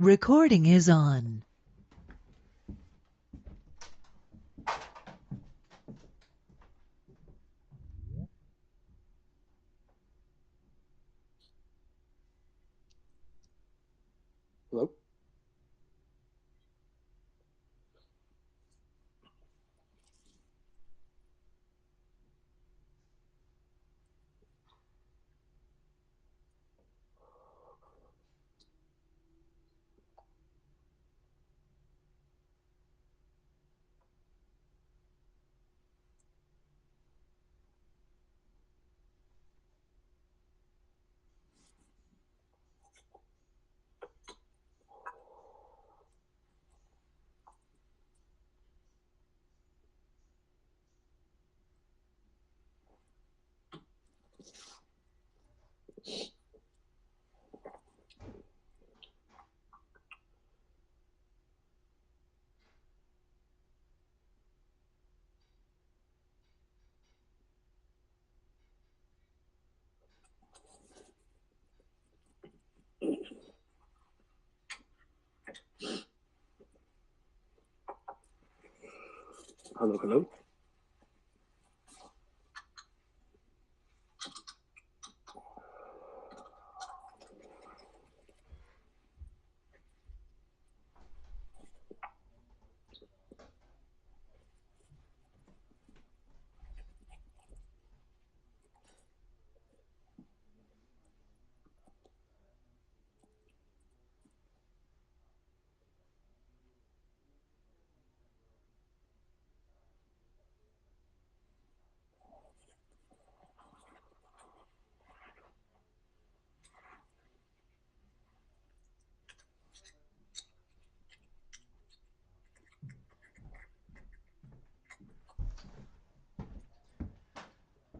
Recording is on. Hello? Hello, hello.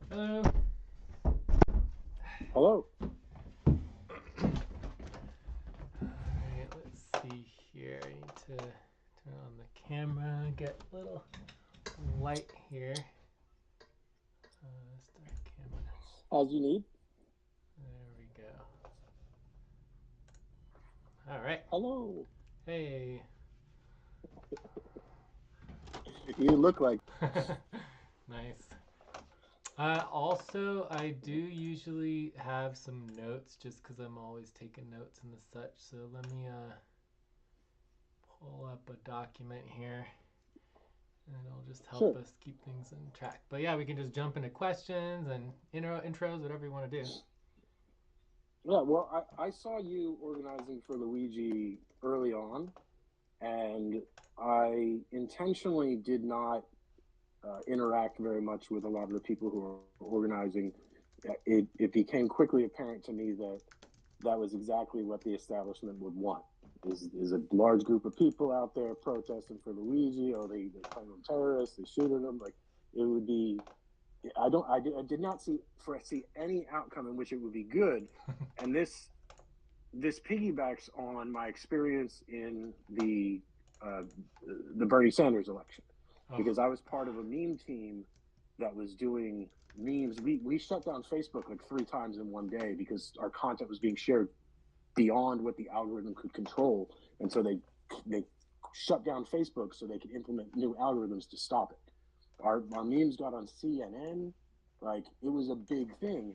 Hello. Hello. Alright, let's see here. I need to turn on the camera, get a little light here. Start camera. As you need. There we go. Alright. Hello. Hey. You look like. Nice. Also, I do usually have some notes just because I'm always taking notes and the such. So let me pull up a document here. And it'll just help Sure. us keep things in track. But yeah, we can just jump into questions and intros, whatever you want to do. Yeah, well, I saw you organizing for Luigi early on, and I intentionally did not interact very much with a lot of the people who were organizing. It became quickly apparent to me that that was exactly what the establishment would want. Is a large group of people out there protesting for Luigi, or they claim him terrorists, they shooting him. Like it would be. I did not see any outcome in which it would be good, and this piggybacks on my experience in uh, the Bernie Sanders election, Oh, because I was part of a meme team that was doing memes. We shut down Facebook like 3 times in one day because our content was being shared beyond what the algorithm could control, and so they shut down Facebook so they could implement new algorithms to stop it. Our memes got on CNN, like it was a big thing.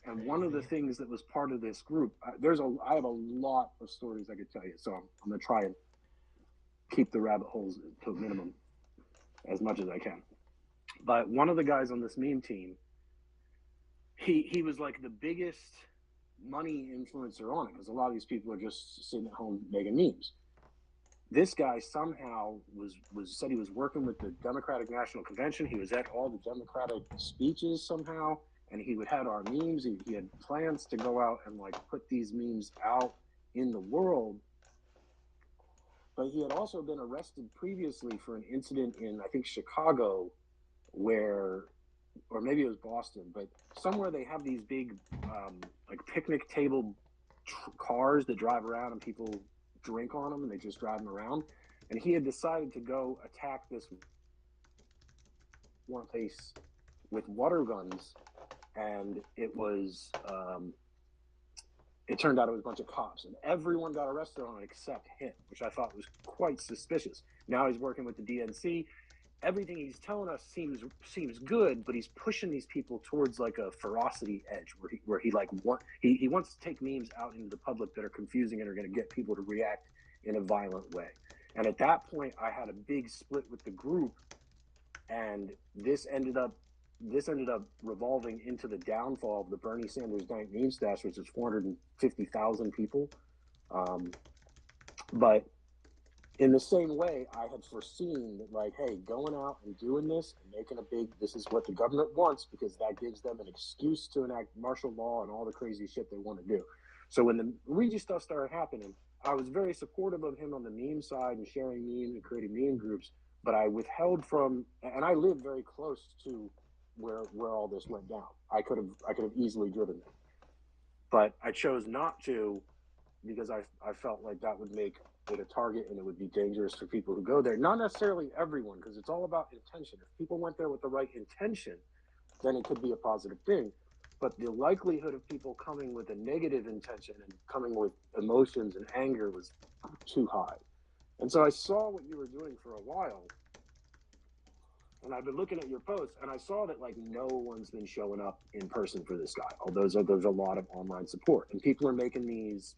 And one of the crazy. things that was part of this group, I have a lot of stories I could tell you, so I'm gonna try and keep the rabbit holes to a minimum as much as I can. But one of the guys on this meme team, he was like the biggest money influencer on it because a lot of these people are just sitting at home making memes. This guy somehow was said he was working with the Democratic National Convention. He was at all the Democratic speeches somehow, and he would had our memes. He had plans to go out and like put these memes out in the world. But he had also been arrested previously for an incident in I think Chicago, where, or maybe it was Boston, but somewhere they have these big like picnic table cars that drive around and people drink on them and they just drive them around. And he had decided to go attack this one place with water guns, and it was it turned out it was a bunch of cops, and everyone got arrested on it except him, which I thought was quite suspicious. Now he's working with the DNC. Everything he's telling us seems good, but he's pushing these people towards like a ferocity edge where he wants to take memes out into the public that are confusing and are going to get people to react in a violent way. And at that point, I had a big split with the group, and this ended up revolving into the downfall of the Bernie Sanders Dank Meme Stash, which is 450,000 people. But in the same way, I had foreseen that, like, hey, going out and doing this and making a big, this is what the government wants, because that gives them an excuse to enact martial law and all the crazy shit they want to do. So when the Luigi stuff started happening, I was very supportive of him on the meme side and sharing memes and creating meme groups, but I withheld from, and I live very close to where all this went down. I could have easily driven there, but I chose not to, because I felt like that would make it a target and it would be dangerous for people who go there. Not necessarily everyone, because it's all about intention. If people went there with the right intention, then it could be a positive thing. But the likelihood of people coming with a negative intention and coming with emotions and anger was too high. And so I saw what you were doing for a while, and I've been looking at your posts, and I saw that like no one's been showing up in person for this guy. Although there's a lot of online support, and people are making these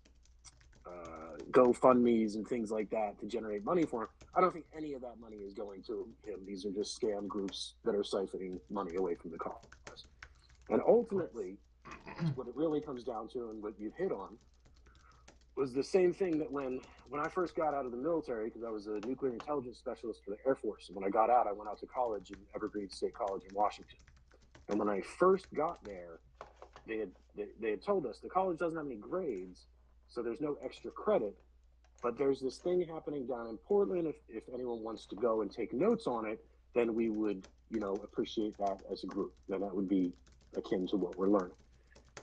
GoFundMe's and things like that to generate money for him. I don't think any of that money is going to him. These are just scam groups that are siphoning money away from the cause. And ultimately, what it really comes down to, and what you hit on, was the same thing that when I first got out of the military, because I was a nuclear intelligence specialist for the Air Force, and when I got out, I went out to college in Evergreen State College in Washington. And when I first got there, they had told us the college doesn't have any grades, so there's no extra credit, but there's this thing happening down in Portland. If anyone wants to go and take notes on it, then we would, appreciate that as a group. Then that would be akin to what we're learning.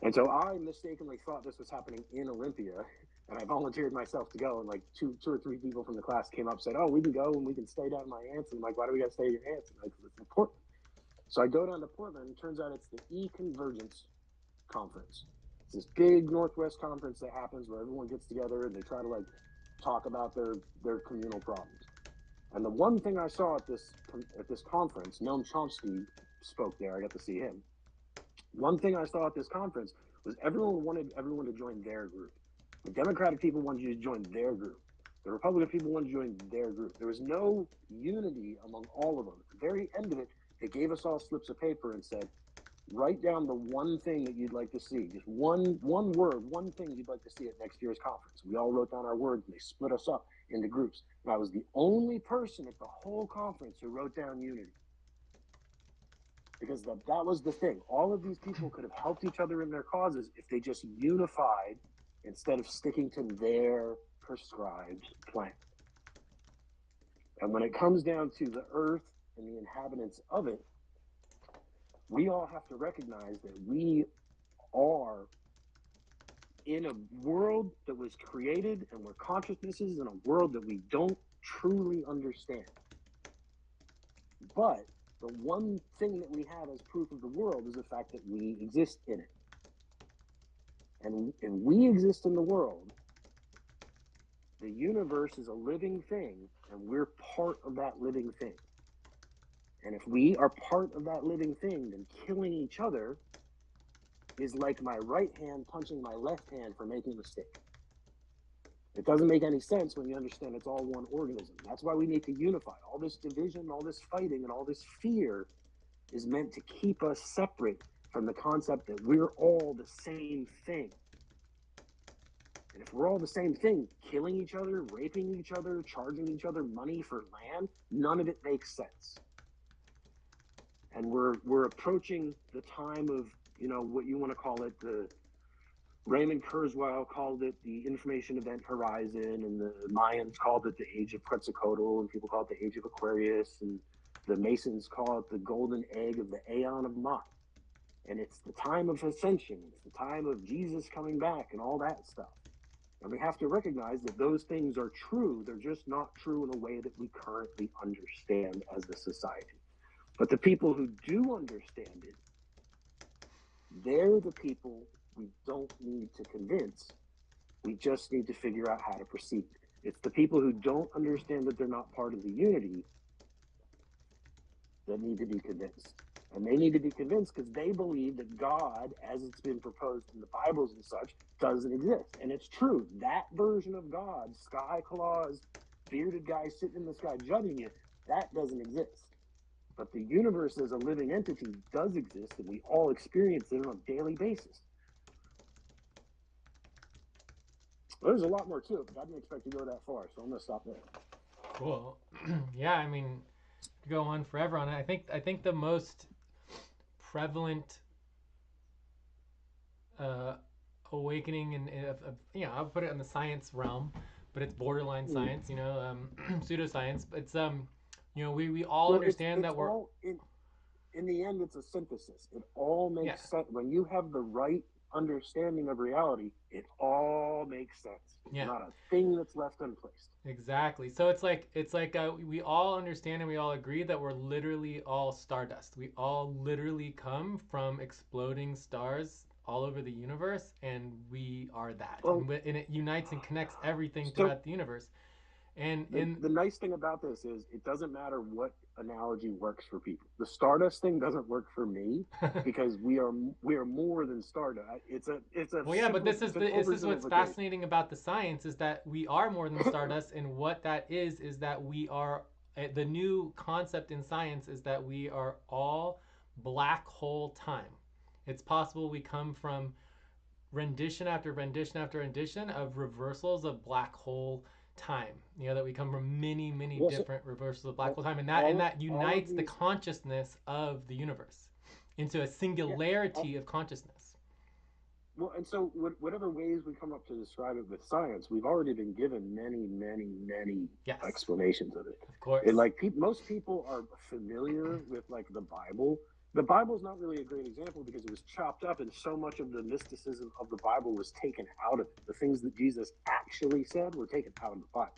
And so I mistakenly thought this was happening in Olympia, and I volunteered myself to go, and like two or three people from the class came up and said, oh, we can go and we can stay down at my aunt's. And I'm like, why do we got to stay at your aunt's? And like, it's in Portland. So I go down to Portland, and it turns out it's the E-Convergence Conference. It's this big Northwest conference that happens where everyone gets together and they try to like talk about their communal problems. And the one thing I saw at this conference, Noam Chomsky spoke there. I got to see him. One thing I saw at this conference was everyone wanted everyone to join their group. The Democratic people wanted you to join their group. The Republican people wanted to join their group. There was no unity among all of them. At the very end of it, they gave us all slips of paper and said, write down the one thing that you'd like to see. Just one word, one thing you'd like to see at next year's conference. We all wrote down our words, and they split us up into groups. And I was the only person at the whole conference who wrote down unity. Because that was the thing. All of these people could have helped each other in their causes if they just unified instead of sticking to their prescribed plan. And when it comes down to the earth and the inhabitants of it, we all have to recognize that we are in a world that was created, and we're consciousnesses in a world that we don't truly understand. But the one thing that we have as proof of the world is the fact that we exist in it. And we exist in the world. The universe is a living thing, and we're part of that living thing. And if we are part of that living thing, then killing each other is like my right hand punching my left hand for making a mistake. It doesn't make any sense when you understand it's all one organism. That's why we need to unify. All this division, all this fighting, and all this fear is meant to keep us separate from the concept that we're all the same thing. And if we're all the same thing, killing each other, raping each other, charging each other money for land, none of it makes sense. And we're approaching the time of, what you want to call it, the Raymond Kurzweil called it the information event horizon, and the Mayans called it the age of Quetzalcoatl, and people call it the age of Aquarius, and the Masons call it the golden egg of the Aeon of Mott. And it's the time of ascension. It's the time of Jesus coming back and all that stuff. And we have to recognize that those things are true. They're just not true in a way that we currently understand as a society. But the people who do understand it, they're the people we don't need to convince. We just need to figure out how to proceed. It's the people who don't understand that they're not part of the unity that need to be convinced. And they need to be convinced because they believe that God, as it's been proposed in the Bibles and such, doesn't exist. And it's true. That version of God, sky claws, bearded guy sitting in the sky judging you, that doesn't exist. But the universe as a living entity does exist, and we all experience it on a daily basis. Well, there's a lot more to it, but I didn't expect to go that far, so I'm going to stop there. Cool. Yeah, I mean, go on forever on it. I think the most prevalent awakening and I'll put it in the science realm, but it's borderline science, pseudoscience. It's we all understand that we're all in the end, it's a synthesis. It all makes sense when you have the right understanding of reality. It all makes sense. There's not a thing that's left unplaced. Exactly. So it's like we all understand and we all agree that we're literally all stardust. We all literally come from exploding stars all over the universe, and we are that. Well, and it unites and connects everything throughout the universe. And the nice thing about this is it doesn't matter what analogy works for people. The stardust thing doesn't work for me because we are more than stardust. It's a well, yeah, but this is what's fascinating about the science is that we are more than stardust, and what that is that we are the new concept in science is that we are all black hole time. It's possible we come from rendition after rendition after rendition of reversals of black hole time. That we come from many different reversals of black hole time, and that unites the consciousness of the universe into a singularity of consciousness. Well, and so whatever ways we come up to describe it with science, we've already been given many explanations of it. Of course. And most people are familiar with the Bible. The Bible's not really a great example because it was chopped up and so much of the mysticism of the Bible was taken out of it. The things that Jesus actually said were taken out of the Bible.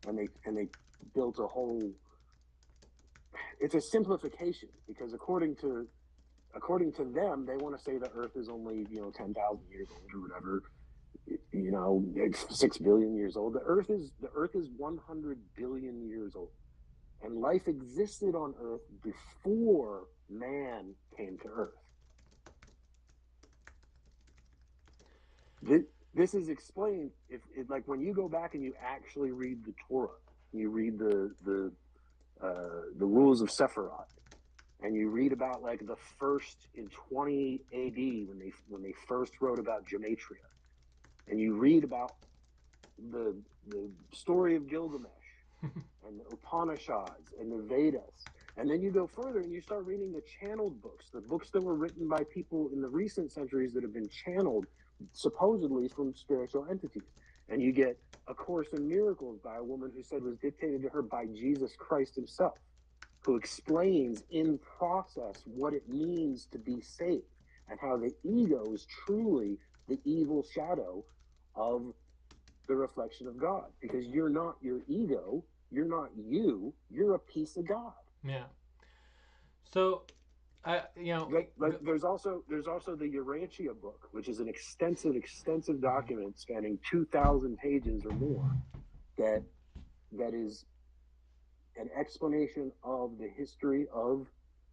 And they built a whole, it's a simplification because according to them, they want to say the Earth is only 10,000 years old or whatever. It's 6 billion years old. The Earth is 100 billion years old, and life existed on Earth before man came to Earth. This is explained if when you go back and you actually read the Torah, you read the rules of Sephiroth. And you read about the first in 20 AD when they first wrote about gematria, and you read about the story of Gilgamesh and the Upanishads and the Vedas, and then you go further and you start reading the channeled books, the books that were written by people in the recent centuries that have been channeled supposedly from spiritual entities, and you get A Course in Miracles by a woman who said was dictated to her by Jesus Christ himself, who explains in process what it means to be saved and how the ego is truly the evil shadow of the reflection of God. Because you're not your ego, you're not you, you're a piece of God. Yeah. So, there's also the Urantia book, which is an extensive document spanning 2,000 pages or more that is an explanation of the history of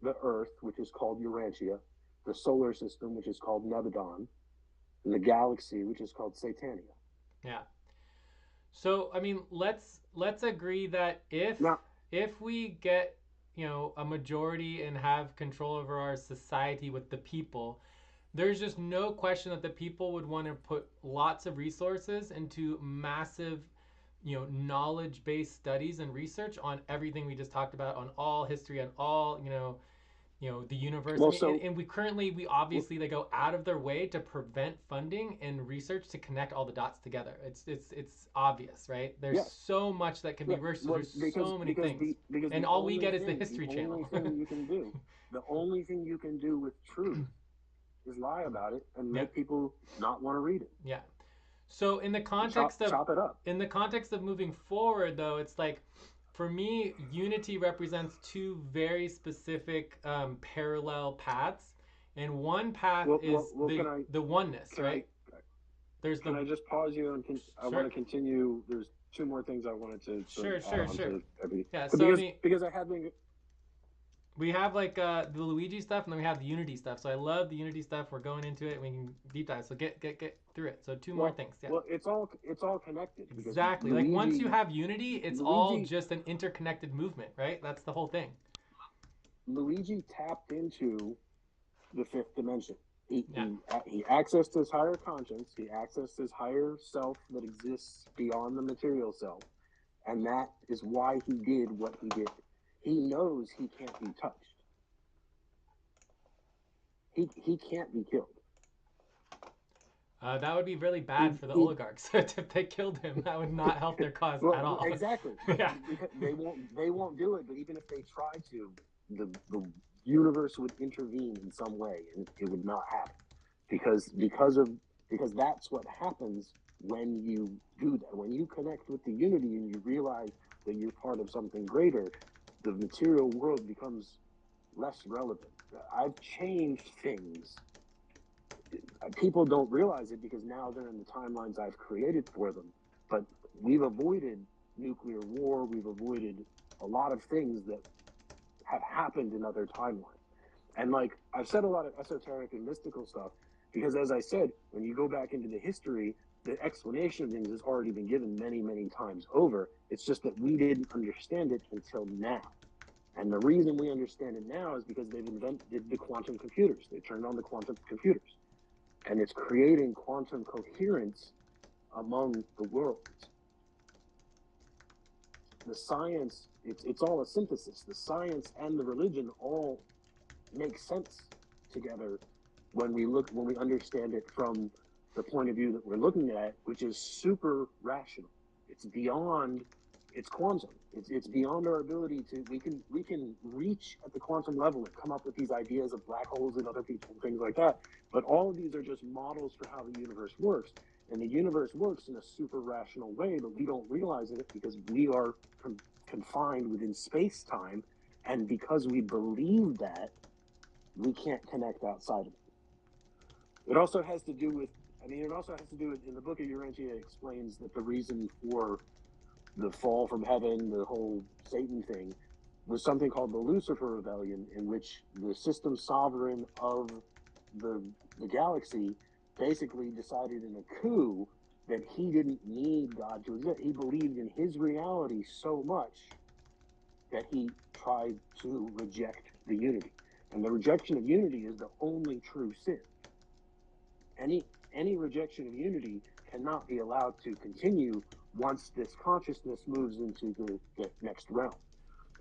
the Earth, which is called Urantia, the solar system, which is called Nebadon, and the galaxy, which is called Satania. Yeah. So, I mean, let's agree that if we get, a majority and have control over our society with the people, there's just no question that the people would want to put lots of resources into massive knowledge-based studies and research on everything we just talked about, on all history, on all, the universe. Well, and we obviously they go out of their way to prevent funding and research to connect all the dots together. It's obvious, right? There's so much that can be researched. There's so many things. And all we get is the History Channel. The only thing you can do with truth is lie about it and make people not want to read it. Yeah. So in the context chop it up. In the context of moving forward, though, it's for me, unity represents two very specific parallel paths, And one path is the oneness, right? There's Can I just pause you and I want to continue? There's two more things I wanted to add on to everything. Yeah, so because I have been. We have like the Luigi stuff, and then we have the Unity stuff. So I love the Unity stuff. We're going into it. We can deep dive. So get through it. So two more things. Yeah. Well, it's all connected. Exactly. Luigi, like once you have Unity, it's all just an interconnected movement, right? That's the whole thing. Luigi tapped into the fifth dimension. He accessed his higher conscience. He accessed his higher self that exists beyond the material self, and that is why he did what he did. He knows he can't be touched. He can't be killed. That would be really bad for the oligarchs if they killed him. That would not help their cause at all. Exactly. Yeah. They won't do it. But even if they tried to, the universe would intervene in some way, and it would not happen because that's what happens when you do that. When you connect with the unity and you realize that you're part of something greater, the material world becomes less relevant. I've changed things. People don't realize it because now they're in the timelines I've created for them. But we've avoided nuclear war. We've avoided a lot of things that have happened in other timelines. And like I've said a lot of esoteric and mystical stuff because, as I said, when you go back into the history, the explanation of things has already been given many, many times over. It's just that we didn't understand it until now. And the reason we understand it now is because they've invented the quantum computers. They turned on the quantum computers. And it's creating quantum coherence among the worlds. The science, it's all a synthesis. The science and the religion all make sense together when we understand it from the point of view that we're looking at, which is super rational. It's beyond, it's quantum. It's beyond our ability to, we can reach at the quantum level and come up with these ideas of black holes and other people and things like that. But all of these are just models for how the universe works. And the universe works in a super rational way, but we don't realize it because we are confined within space-time. And because we believe that, we can't connect outside of it. It also has to do with, in the book of Urantia, it explains that the reason for the fall from heaven, the whole Satan thing, was something called the Lucifer Rebellion, in which the system sovereign of the galaxy basically decided in a coup that he didn't need God to exist. He believed in his reality so much that he tried to reject the unity. And the rejection of unity is the only true sin. Any rejection of unity cannot be allowed to continue once this consciousness moves into the next realm.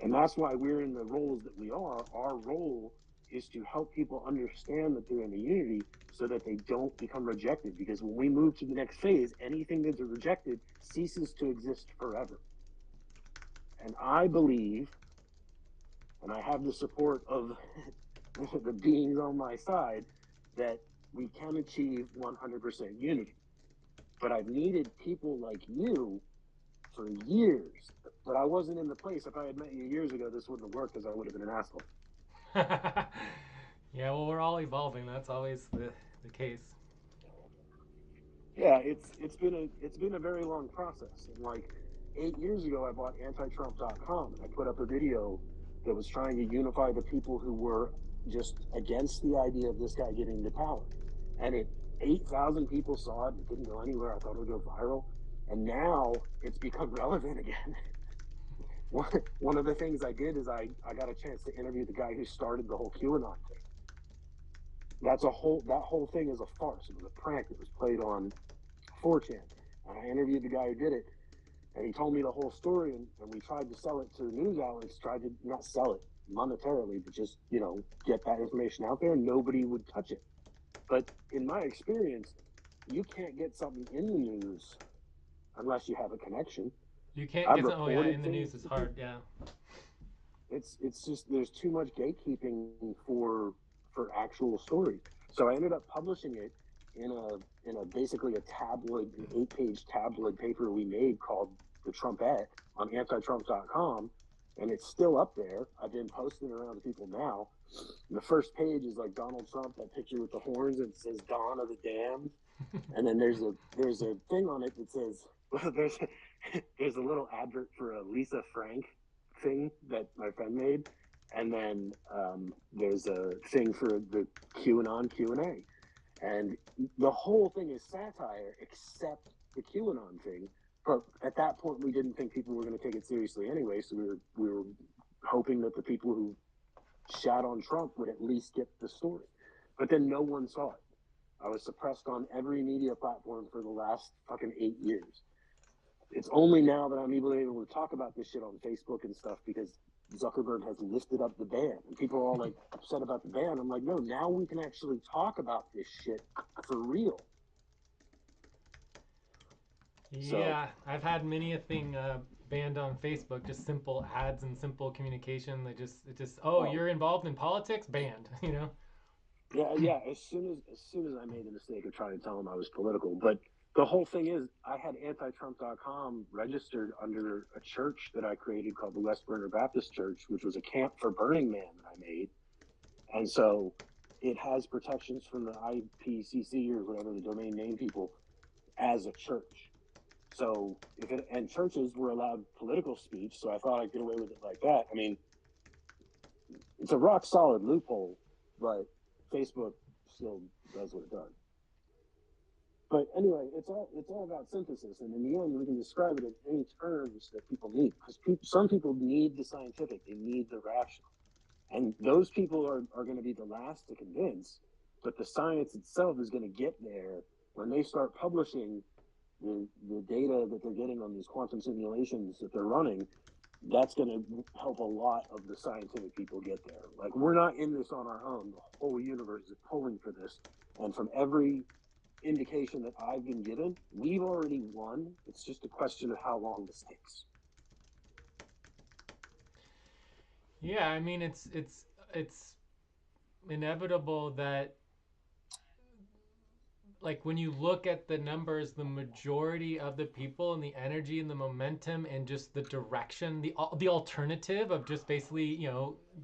And that's why we're in the roles that we are. Our role is to help people understand that they're in the unity so that they don't become rejected. Because when we move to the next phase, anything that's rejected ceases to exist forever. And I believe, and I have the support of the beings on my side, that we can achieve 100% unity. But I've needed people like you for years, but I wasn't in the place. If I had met you years ago, this wouldn't have worked because I would have been an asshole. Yeah, well, we're all evolving. That's always the case. Yeah, it's been a very long process. And like 8 years ago, I bought antitrump.com. I put up a video that was trying to unify the people who were just against the idea of this guy getting to power. And 8,000 people saw it. It didn't go anywhere. I thought it would go viral. And now it's become relevant again. One of the things I did is I got a chance to interview the guy who started the whole QAnon thing. That whole thing is a farce. It was a prank that was played on 4chan. And I interviewed the guy who did it, and he told me the whole story, and we tried to sell it to the news outlets, tried to not sell it monetarily, but just, get that information out there, and nobody would touch it. But in my experience, you can't get something in the news unless you have a connection. You can't get something in the news is hard, yeah. It's just there's too much gatekeeping for actual stories. So I ended up publishing it in a basically a tabloid, an 8-page tabloid paper we made called The Trumpette on antitrump.com, and it's still up there. I've been posting it around to people now. The first page is like Donald Trump, that picture with the horns, and it says "Dawn of the Damned." And then there's a thing on it that says there's a little advert for a Lisa Frank thing that my friend made, and then there's a thing for the QAnon Q&A, and the whole thing is satire except the QAnon thing. But at that point, we didn't think people were going to take it seriously anyway, so we were hoping that the people who shat on Trump would at least get the story. But then no one saw it. I was suppressed on every media platform for the last fucking 8 years. It's only now that I'm able to talk about this shit on Facebook and stuff because Zuckerberg has lifted up the ban. And people are all like upset about the ban. I'm like, no, now we can actually talk about this shit for real. Yeah, I've had many a thing banned on Facebook, just simple ads and simple communication. It just, you're involved in politics, banned. Yeah. As soon as I made the mistake of trying to tell them I was political, but the whole thing is, I had antitrump.com registered under a church that I created called the West Burner Baptist Church, which was a camp for Burning Man that I made, and so it has protections from the IPCC or whatever, the domain name people, as a church. So and churches were allowed political speech, so I thought I'd get away with it like that. I mean, it's a rock solid loophole, but Facebook still does what it does. But anyway, it's all about synthesis, and in the end, we can describe it in any terms that people need, because some people need the scientific, they need the rational, and those people are going to be the last to convince. But the science itself is going to get there when they start publishing the data that they're getting on these quantum simulations that they're running. That's going to help a lot of the scientific people get there. Like, we're not in this on our own. The whole universe is pulling for this. And from every indication that I've been given, we've already won. It's just a question of how long this takes. Yeah, I mean, it's inevitable that, like, when you look at the numbers, the majority of the people and the energy and the momentum and just the direction, the alternative of just basically,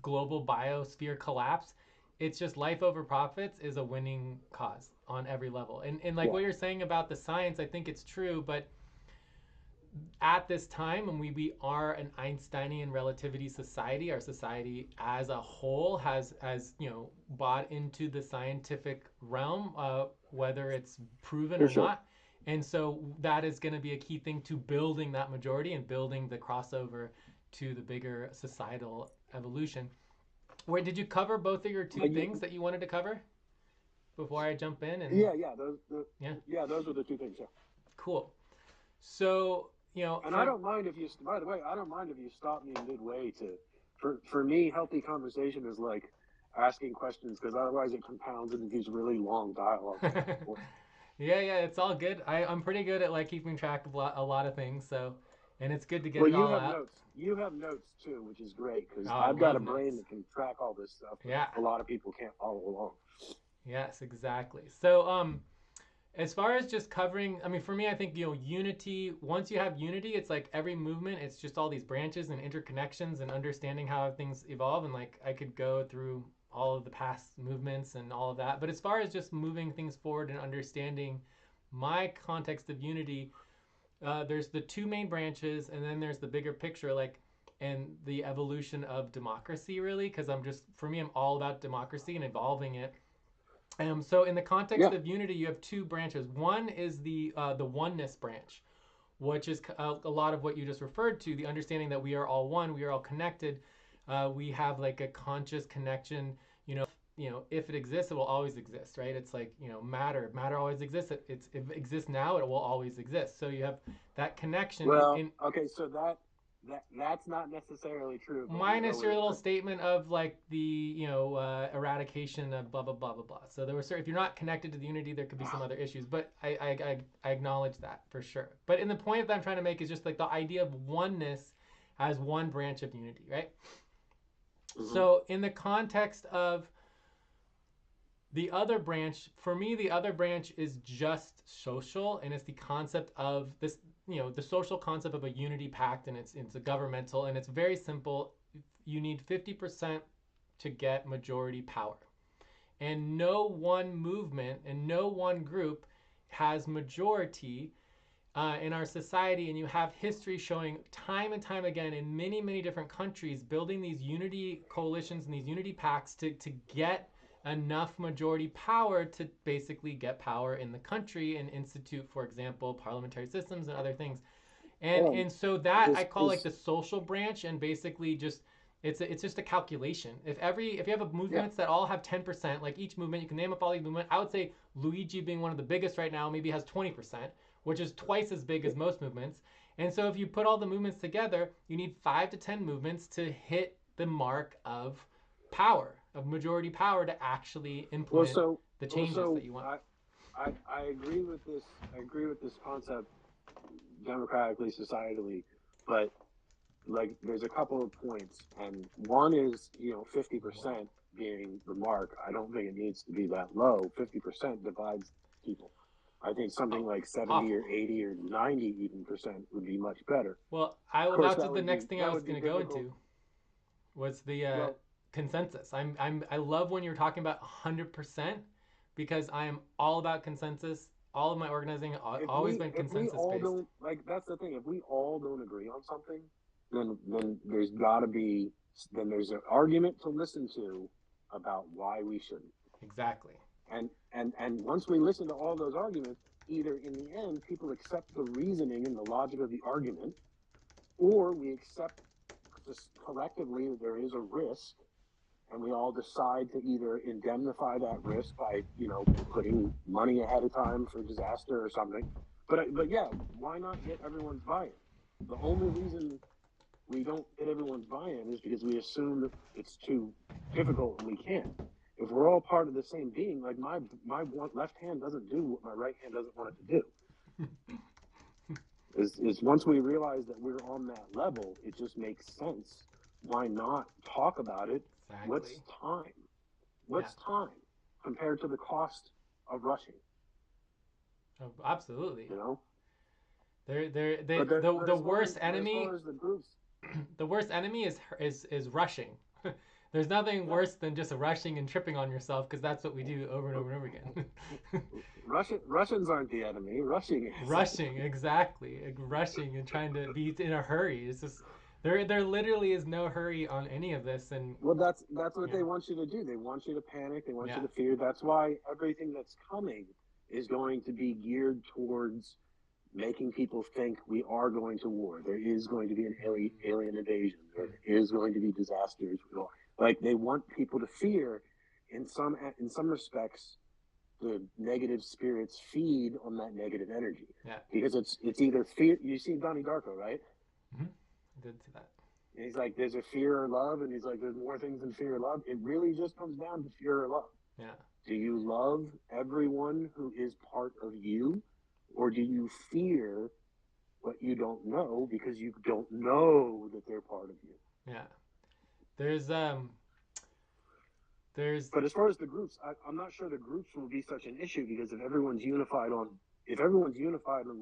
global biosphere collapse, it's just life over profits is a winning cause on every level. And like what you're saying about the science, I think it's true, but at this time, when we are an Einsteinian relativity society, our society as a whole has bought into the scientific realm, whether it's proven or not. And so that is going to be a key thing to building that majority and building the crossover to the bigger societal evolution. Where did you cover both of your two things that you wanted to cover before I jump in? And those were the two things. Yeah. Cool. So, and I don't mind if you, by the way, I don't mind if you stop me midway for me, healthy conversation is like asking questions, because otherwise it compounds into these really long dialogues. Yeah, it's all good. I'm pretty good at like keeping track of a lot of things, so, and it's good to get it all out. You have notes too, which is great, because I've got a brain that can track all this stuff. Yeah. A lot of people can't follow along. Yes, exactly. So, as far as just covering, I mean, for me, I think, unity, once you have unity, it's like every movement, it's just all these branches and interconnections and understanding how things evolve. And like, I could go through all of the past movements and all of that. But as far as just moving things forward and understanding my context of unity, there's the two main branches, and then there's the bigger picture, like, and the evolution of democracy, really, because for me, I'm all about democracy and evolving it. So in the context of unity, you have two branches. One is the oneness branch, which is a lot of what you just referred to, the understanding that we are all one, we are all connected. We have like a conscious connection. If it exists, it will always exist, right? It's like, matter always exists. If it exists now, it will always exist. So you have that connection. Well, okay, so that's not necessarily true. Minus your little statement of like the eradication of blah blah blah blah blah. So there were if you're not connected to the unity, there could be some other issues. But I acknowledge that for sure. But in the point that I'm trying to make is just like the idea of oneness as one branch of unity, right? Mm-hmm. So in the context of The other branch, for me, the other branch is just social, and it's the concept of this, the social concept of a unity pact, and it's a governmental, and it's very simple. You need 50% to get majority power. And no one movement and no one group has majority in our society. And you have history showing time and time again in many, many different countries building these unity coalitions and these unity pacts to get enough majority power to basically get power in the country and institute, for example, parliamentary systems and other things. And so that I call like the social branch, and basically just it's just a calculation. If you have movements that all have 10%, like each movement, you can name up all these movements. I would say Luigi, being one of the biggest right now, maybe has 20%, which is twice as big as most movements. And so if you put all the movements together, you need 5 to 10 movements to hit the mark of power, of majority power, to actually implement the changes that you want. I agree with this. I agree with this concept democratically, societally, but like there's a couple of points, and one is 50% being the mark. I don't think it needs to be that low. 50% divides people. I think something like 70 or 80 or 90 even percent would be much better. Well, that's the next thing I was going to go into was the consensus. I love when you're talking about 100%, because I am all about consensus. All of my organizing always been consensus based. Like that's the thing. If we all don't agree on something, then there's got to be there's an argument to listen to about why we shouldn't. Exactly. And once we listen to all those arguments, either in the end people accept the reasoning and the logic of the argument, or we accept just collectively that there is a risk, and we all decide to either indemnify that risk by putting money ahead of time for disaster or something. But yeah, why not get everyone's buy-in? The only reason we don't get everyone's buy-in is because we assume that it's too difficult and we can't. If we're all part of the same being, like my left hand doesn't do what my right hand doesn't want it to do. is once we realize that we're on that level, it just makes sense. Why not talk about it? Exactly. What's time? What's time compared to the cost of rushing? Oh, absolutely. The worst enemy. As the groups, the worst enemy is rushing. There's nothing worse than just rushing and tripping on yourself, because that's what we do over and over and over again. Russians aren't the enemy. Rushing is. Rushing, exactly. Rushing and trying to be in a hurry. It's just there literally is no hurry on any of this. And well, that's what they want you to do. They want you to panic. They want you to fear. That's why everything that's coming is going to be geared towards making people think we are going to war. There is going to be an alien invasion. There is going to be disasters. Like they want people to fear. In some respects, the negative spirits feed on that negative energy. Yeah. Because it's either fear. You see Donnie Darko, right? Mm-hmm. I did see that. And he's like, there's a fear or love, and he's like, there's more things than fear or love. It really just comes down to fear or love. Yeah. Do you love everyone who is part of you, or do you fear what you don't know because you don't know that they're part of you? Yeah. But as far as the groups, I'm not sure the groups will be such an issue, because if everyone's unified on the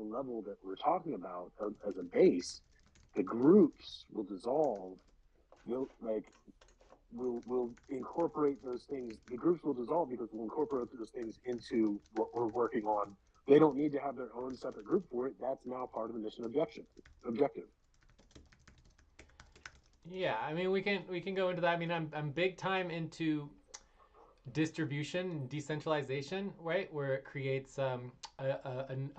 level that we're talking about as a base, the groups will dissolve. We'll incorporate those things. The groups will dissolve because we'll incorporate those things into what we're working on. They don't need to have their own separate group for it. That's now part of the mission objective. Yeah, I mean, we can go into that. I mean, I'm big time into distribution and decentralization, right? Where it creates a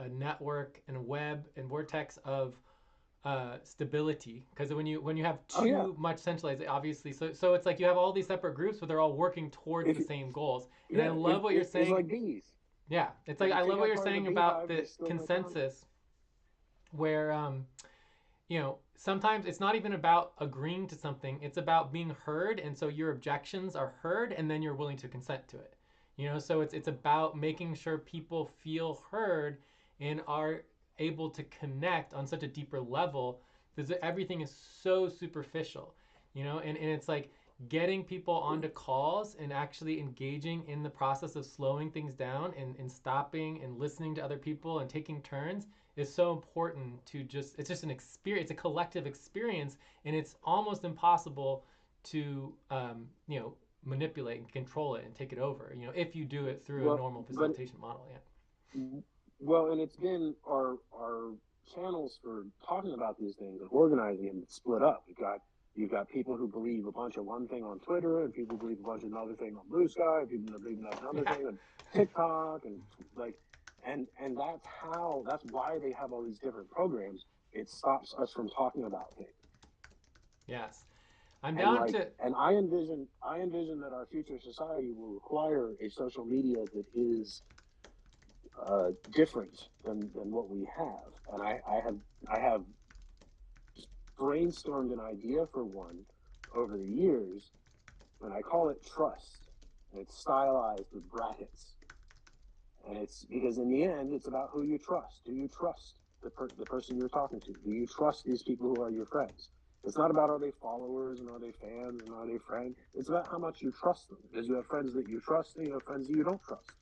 network and a web and vortex of stability. Because when you have too much centralized, obviously, so it's like you have all these separate groups, but they're all working towards the same goals. And I love what you're saying. It's like bees. Yeah, it's like I love what you're saying about the consensus, where sometimes it's not even about agreeing to something. It's about being heard, and so your objections are heard, and then you're willing to consent to it. So it's about making sure people feel heard and are able to connect on such a deeper level, because everything is so superficial, and it's like getting people onto calls and actually engaging in the process of slowing things down and stopping and listening to other people and taking turns is so important to just, it's just an experience, it's a collective experience, and it's almost impossible to, manipulate and control it and take it over, if you do it through a normal facilitation model. Yeah. Well, and it's been our channels for talking about these things and organizing them split up. You've got people who believe a bunch of one thing on Twitter, and people believe a bunch of another thing on Blue Sky, and people believe another thing on TikTok, and that's why they have all these different programs. It stops us from talking about things. Yes. I'm down to. And I envision that our future society will require a social media that is different than what we have. And I have brainstormed an idea for one over the years, and I call it trust. And it's stylized with brackets. And it's because in the end, it's about who you trust. Do you trust the person you're talking to? Do you trust these people who are your friends? It's not about are they followers and are they fans and are they friends. It's about how much you trust them. Because you have friends that you trust and you have friends that you don't trust.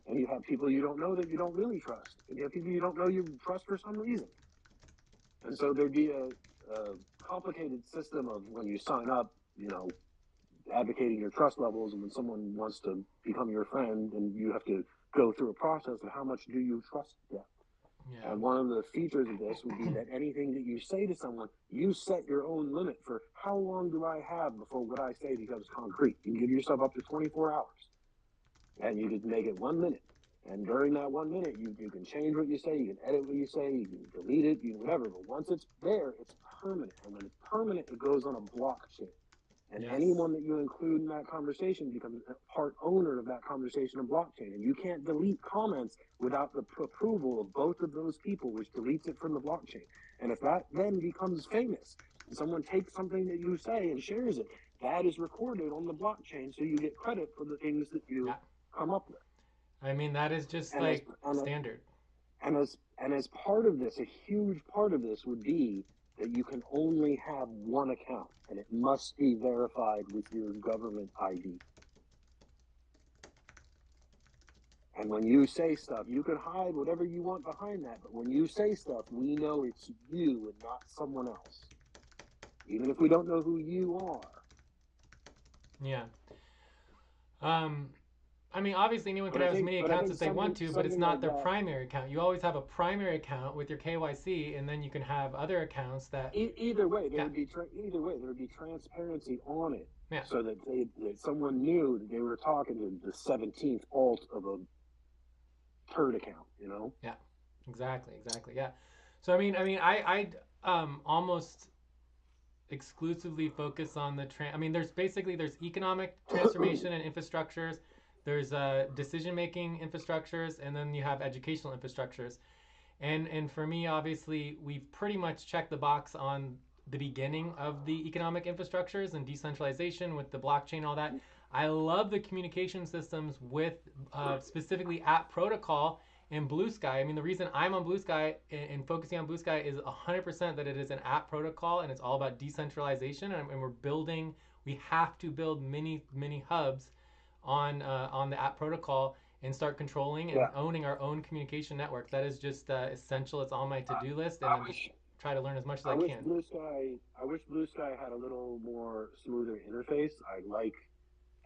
And you have people you don't know that you don't really trust. And you have people you don't know you trust for some reason. And so there'd be a complicated system of when you sign up, advocating your trust levels, and when someone wants to become your friend, and you have to go through a process of how much do you trust them. Yeah. And one of the features of this would be that anything that you say to someone, you set your own limit for how long do I have before what I say becomes concrete. You can give yourself up to 24 hours, and you can make it 1 minute. And during that 1 minute, you can change what you say, you can edit what you say, you can delete it, you can whatever. But once it's there, it's permanent. And when it's permanent, it goes on a blockchain. And anyone that you include in that conversation becomes a part owner of that conversation and blockchain. And you can't delete comments without the approval of both of those people, which deletes it from the blockchain. And if that then becomes famous, and someone takes something that you say and shares it, that is recorded on the blockchain, so you get credit for the things that you come up with. I mean, that is just standard. And as part of this, a huge part of this would be that you can only have one account, and it must be verified with your government ID. And when you say stuff, you can hide whatever you want behind that, but when you say stuff, we know it's you and not someone else, even if we don't know who you are. Yeah. I mean, obviously anyone can have as many accounts as they want to, but it's not their primary account. You always have a primary account with your KYC, and then you can have other accounts that. Either way, there would be transparency on it, so that someone knew that they were talking to the 17th alt of a turd account. Yeah, exactly. Yeah. So I almost exclusively focus on the there's economic transformation and infrastructures. There's decision-making infrastructures, and then you have educational infrastructures. And for me, obviously, we've pretty much checked the box on the beginning of the economic infrastructures and decentralization with the blockchain, all that. I love the communication systems with specifically app protocol and Blue Sky. I mean, the reason I'm on Blue Sky and focusing on Blue Sky is 100% that it is an app protocol, and it's all about decentralization. And we have to build many hubs on the app protocol and start controlling and owning our own communication network. That is just essential. It's on my to-do list, and I'm just try to learn as much as I can. I wish Blue Sky had a little more smoother interface.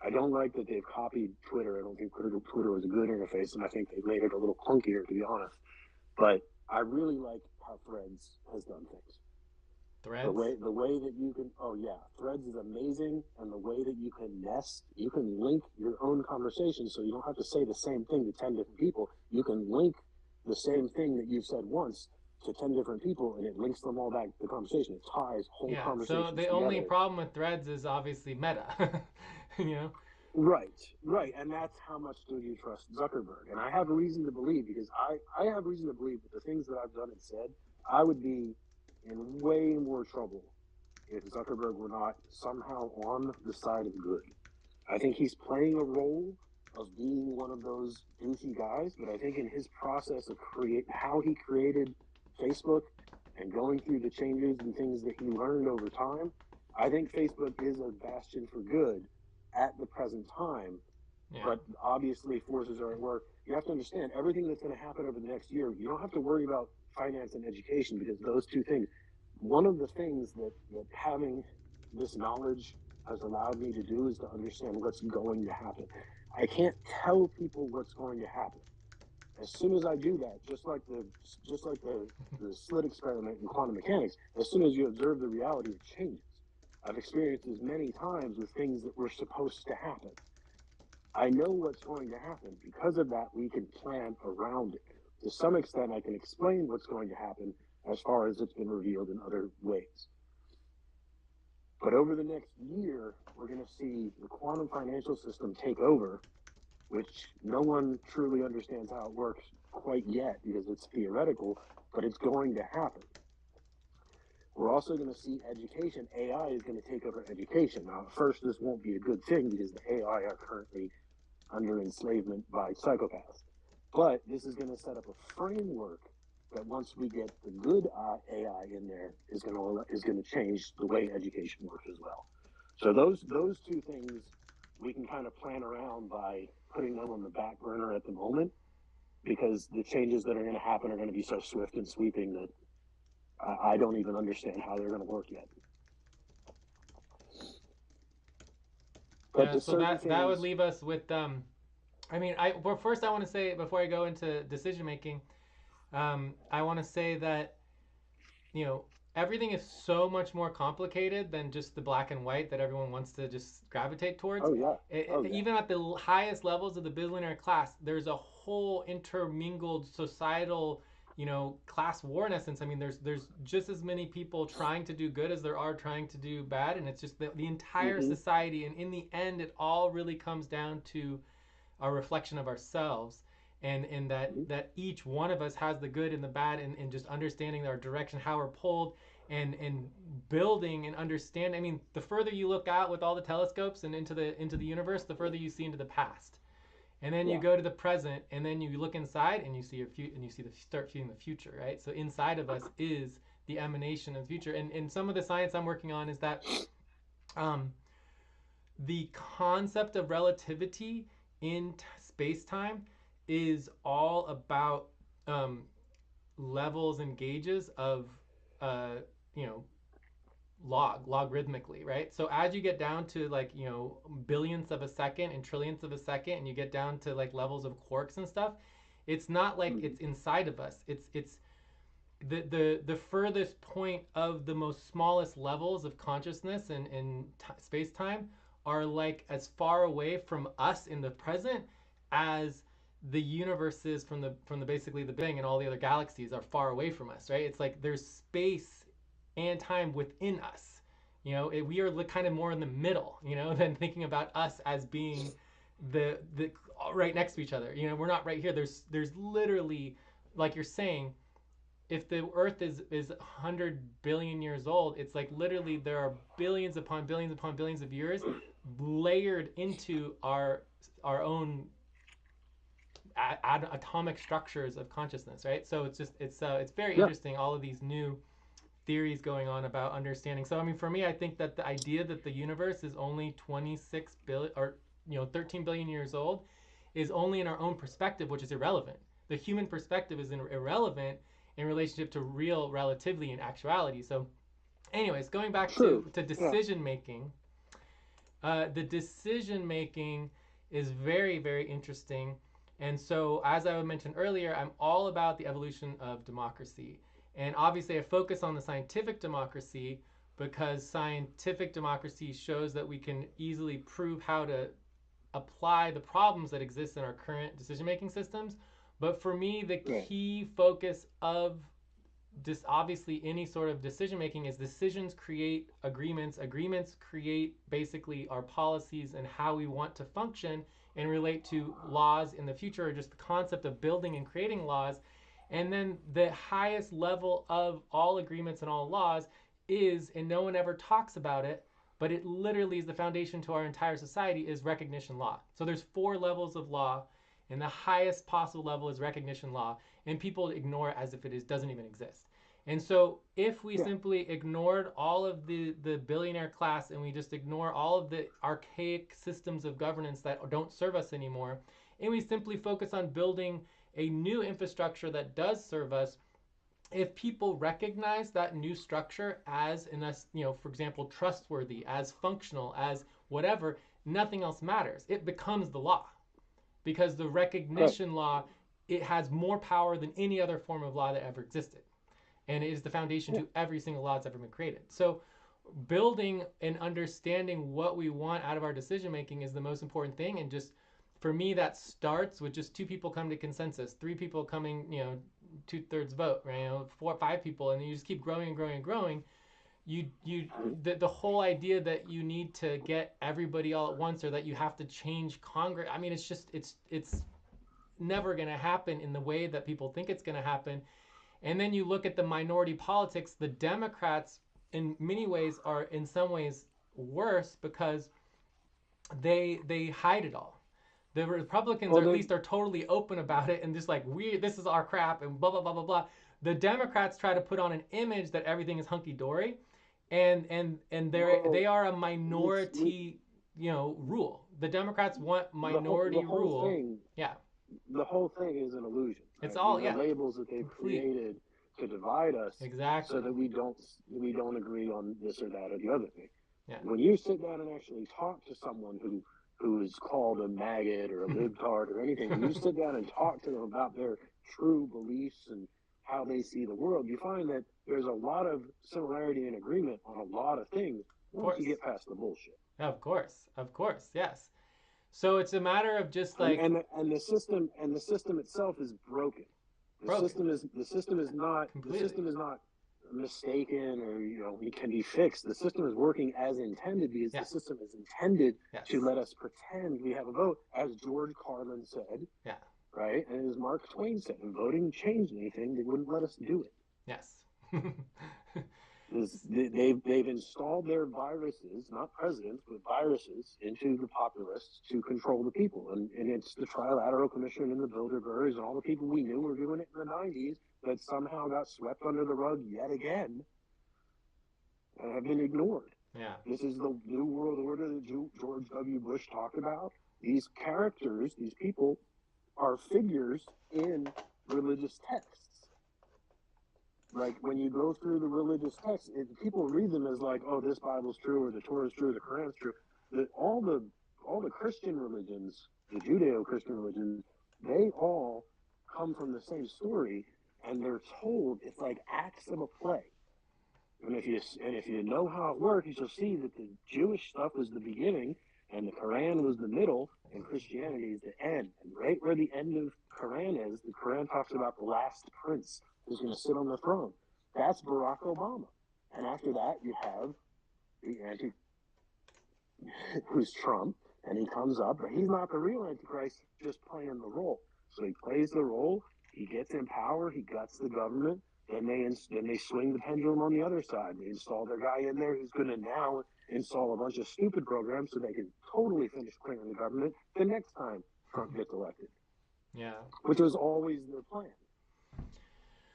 I don't like that they've copied Twitter. I don't think Twitter was a good interface, and I think they've made it a little clunkier, to be honest. But I really like how Threads has done things. Threads? The way that you can, Threads is amazing, and the way that you can link your own conversation, so you don't have to say the same thing to 10 different people. You can link the same thing that you've said once to 10 different people, and it links them all back to the conversation. It ties whole conversations so the only problem with Threads is obviously Meta. Right, and that's how much do you trust Zuckerberg? And I have a reason to believe, because I have reason to believe that the things that I've done and said, I would be in way more trouble if Zuckerberg were not somehow on the side of good. I think he's playing a role of being one of those goofy guys, but I think in his process of how he created Facebook and going through the changes and things that he learned over time, I think Facebook is a bastion for good at the present time, but obviously forces are at work. You have to understand everything that's going to happen over the next year. You don't have to worry about finance and education, because those two things, one of the things that having this knowledge has allowed me to do is to understand what's going to happen. I can't tell people what's going to happen. As soon as I do that, just like the slit experiment in quantum mechanics, as soon as you observe the reality, it changes. I've experienced this many times with things that were supposed to happen. I know what's going to happen. Because of that, we can plan around it. To some extent, I can explain what's going to happen as far as it's been revealed in other ways. But over the next year, we're going to see the quantum financial system take over, which no one truly understands how it works quite yet because it's theoretical, but it's going to happen. We're also going to see education. AI is going to take over education. Now, at first, this won't be a good thing because the AI are currently under enslavement by psychopaths. But this is going to set up a framework that once we get the good AI in there is going to change the way education works as well. So those two things we can kind of plan around by putting them on the back burner at the moment, because the changes that are going to happen are going to be so swift and sweeping that I don't even understand how they're going to work yet. But yeah, so that would leave us with first I want to say, before I go into decision making, I want to say that, everything is so much more complicated than just the black and white that everyone wants to just gravitate towards. Oh, yeah. Even at the highest levels of the billionaire class, there's a whole intermingled societal, class war in essence. I mean, there's just as many people trying to do good as there are trying to do bad, and it's just the entire society. And in the end, it all really comes down to a reflection of ourselves. And that each one of us has the good and the bad, and just understanding our direction, how we're pulled, and building and understand. I mean, the further you look out with all the telescopes and into the universe, the further you see into the past. And then you go to the present, and then you look inside, and you see start seeing the future, right? So inside of us is the emanation of the future. And some of the science I'm working on is that the concept of relativity in space-time is all about levels and gauges of logarithmically, right? So as you get down to billionths of a second and trillionths of a second, and you get down to levels of quarks and stuff, it's not like it's inside of us. It's the furthest point of the most smallest levels of consciousness and space-time are as far away from us in the present as the universe is from the basically the Big Bang, and all the other galaxies are far away from us, right? It's like there's space and time within us. We are kind of more in the middle, than thinking about us as being the right next to each other. We're not right here. There's literally, like you're saying, if the Earth is 100 billion years old, it's literally there are billions upon billions upon billions of years layered into our own atomic structures of consciousness, right? So it's very interesting, all of these new theories going on about understanding. So I mean, for me, I think that the idea that the universe is only 26 billion or 13 billion years old is only in our own perspective, which is irrelevant. The human perspective is irrelevant in relationship to real relativity and actuality. So anyways, going back to decision making, the decision making is very, very interesting. And so, as I mentioned earlier, I'm all about the evolution of democracy. And obviously I focus on the scientific democracy because scientific democracy shows that we can easily prove how to apply the problems that exist in our current decision-making systems. But for me, the key focus of obviously any sort of decision-making is decisions create agreements. Agreements create basically our policies and how we want to function and relate to laws in the future, or just the concept of building and creating laws. And then the highest level of all agreements and all laws is, and no one ever talks about it, but it literally is the foundation to our entire society, is recognition law. So there's 4 levels of law, and the highest possible level is recognition law, and people ignore it as if it doesn't even exist. And so if we simply ignored all of the billionaire class and we just ignore all of the archaic systems of governance that don't serve us anymore, and we simply focus on building a new infrastructure that does serve us, if people recognize that new structure as, in us, for example, trustworthy, as functional, as whatever, nothing else matters. It becomes the law, because the recognition law, it has more power than any other form of law that ever existed, and it is the foundation to every single law that's ever been created. So building and understanding what we want out of our decision making is the most important thing. And just for me, that starts with just 2 people coming to consensus, 3 people coming, 2/3 vote, right? 4 or 5 people, and then you just keep growing and growing and growing. The whole idea that you need to get everybody all at once, or that you have to change Congress, I mean, it's just it's never going to happen in the way that people think it's going to happen. And then you look at the minority politics. The Democrats, in many ways, are in some ways worse, because they hide it all. The Republicans, at least, are totally open about it and just like, this is our crap and blah blah blah blah blah. The Democrats try to put on an image that everything is hunky dory, and they are a minority, rule. The Democrats want minority rule. Yeah. The whole thing is an illusion. Right? It's all the labels that they've created to divide us, exactly, so that we don't agree on this or that or the other thing. Yeah. When you sit down and actually talk to someone who is called a maggot or a libtard or anything, when you sit down and talk to them about their true beliefs and how they see the world, you find that there's a lot of similarity and agreement on a lot of things once you get past the bullshit. Of course, yes. So it's a matter of just like, and the system itself is broken. The system is not mistaken, or it can be fixed. The system is working as intended, because the system is intended to let us pretend we have a vote, as George Carlin said. Yeah. Right, and as Mark Twain said, if voting changed anything, they wouldn't let us do it. Yes. They've installed their viruses, not presidents, but viruses, into the populists to control the people. And it's the Trilateral Commission and the Bilderbergs and all the people we knew were doing it in the 90s that somehow got swept under the rug yet again and have been ignored. Yeah. This is the New World Order that George W. Bush talked about. These characters, these people, are figures in religious texts. Like, when you go through the religious texts, people read them as like, oh, this Bible's true, or the Torah's true, or the Quran's true. All the Christian religions, the Judeo-Christian religions, they all come from the same story, and they're told it's like acts of a play. And if you know how it works, you'll see that the Jewish stuff was the beginning, and the Quran was the middle, and Christianity is the end. And right where the end of Quran is, the Quran talks about the last prince who's going to sit on the throne. That's Barack Obama. And after that, you have the who's Trump, and he comes up, but he's not the real Antichrist, just playing the role. So he plays the role, he gets in power, he guts the government, then they swing the pendulum on the other side. They install their guy in there who's going to now install a bunch of stupid programs so they can totally finish clearing the government the next time Trump gets elected. Yeah. Which was always their plan.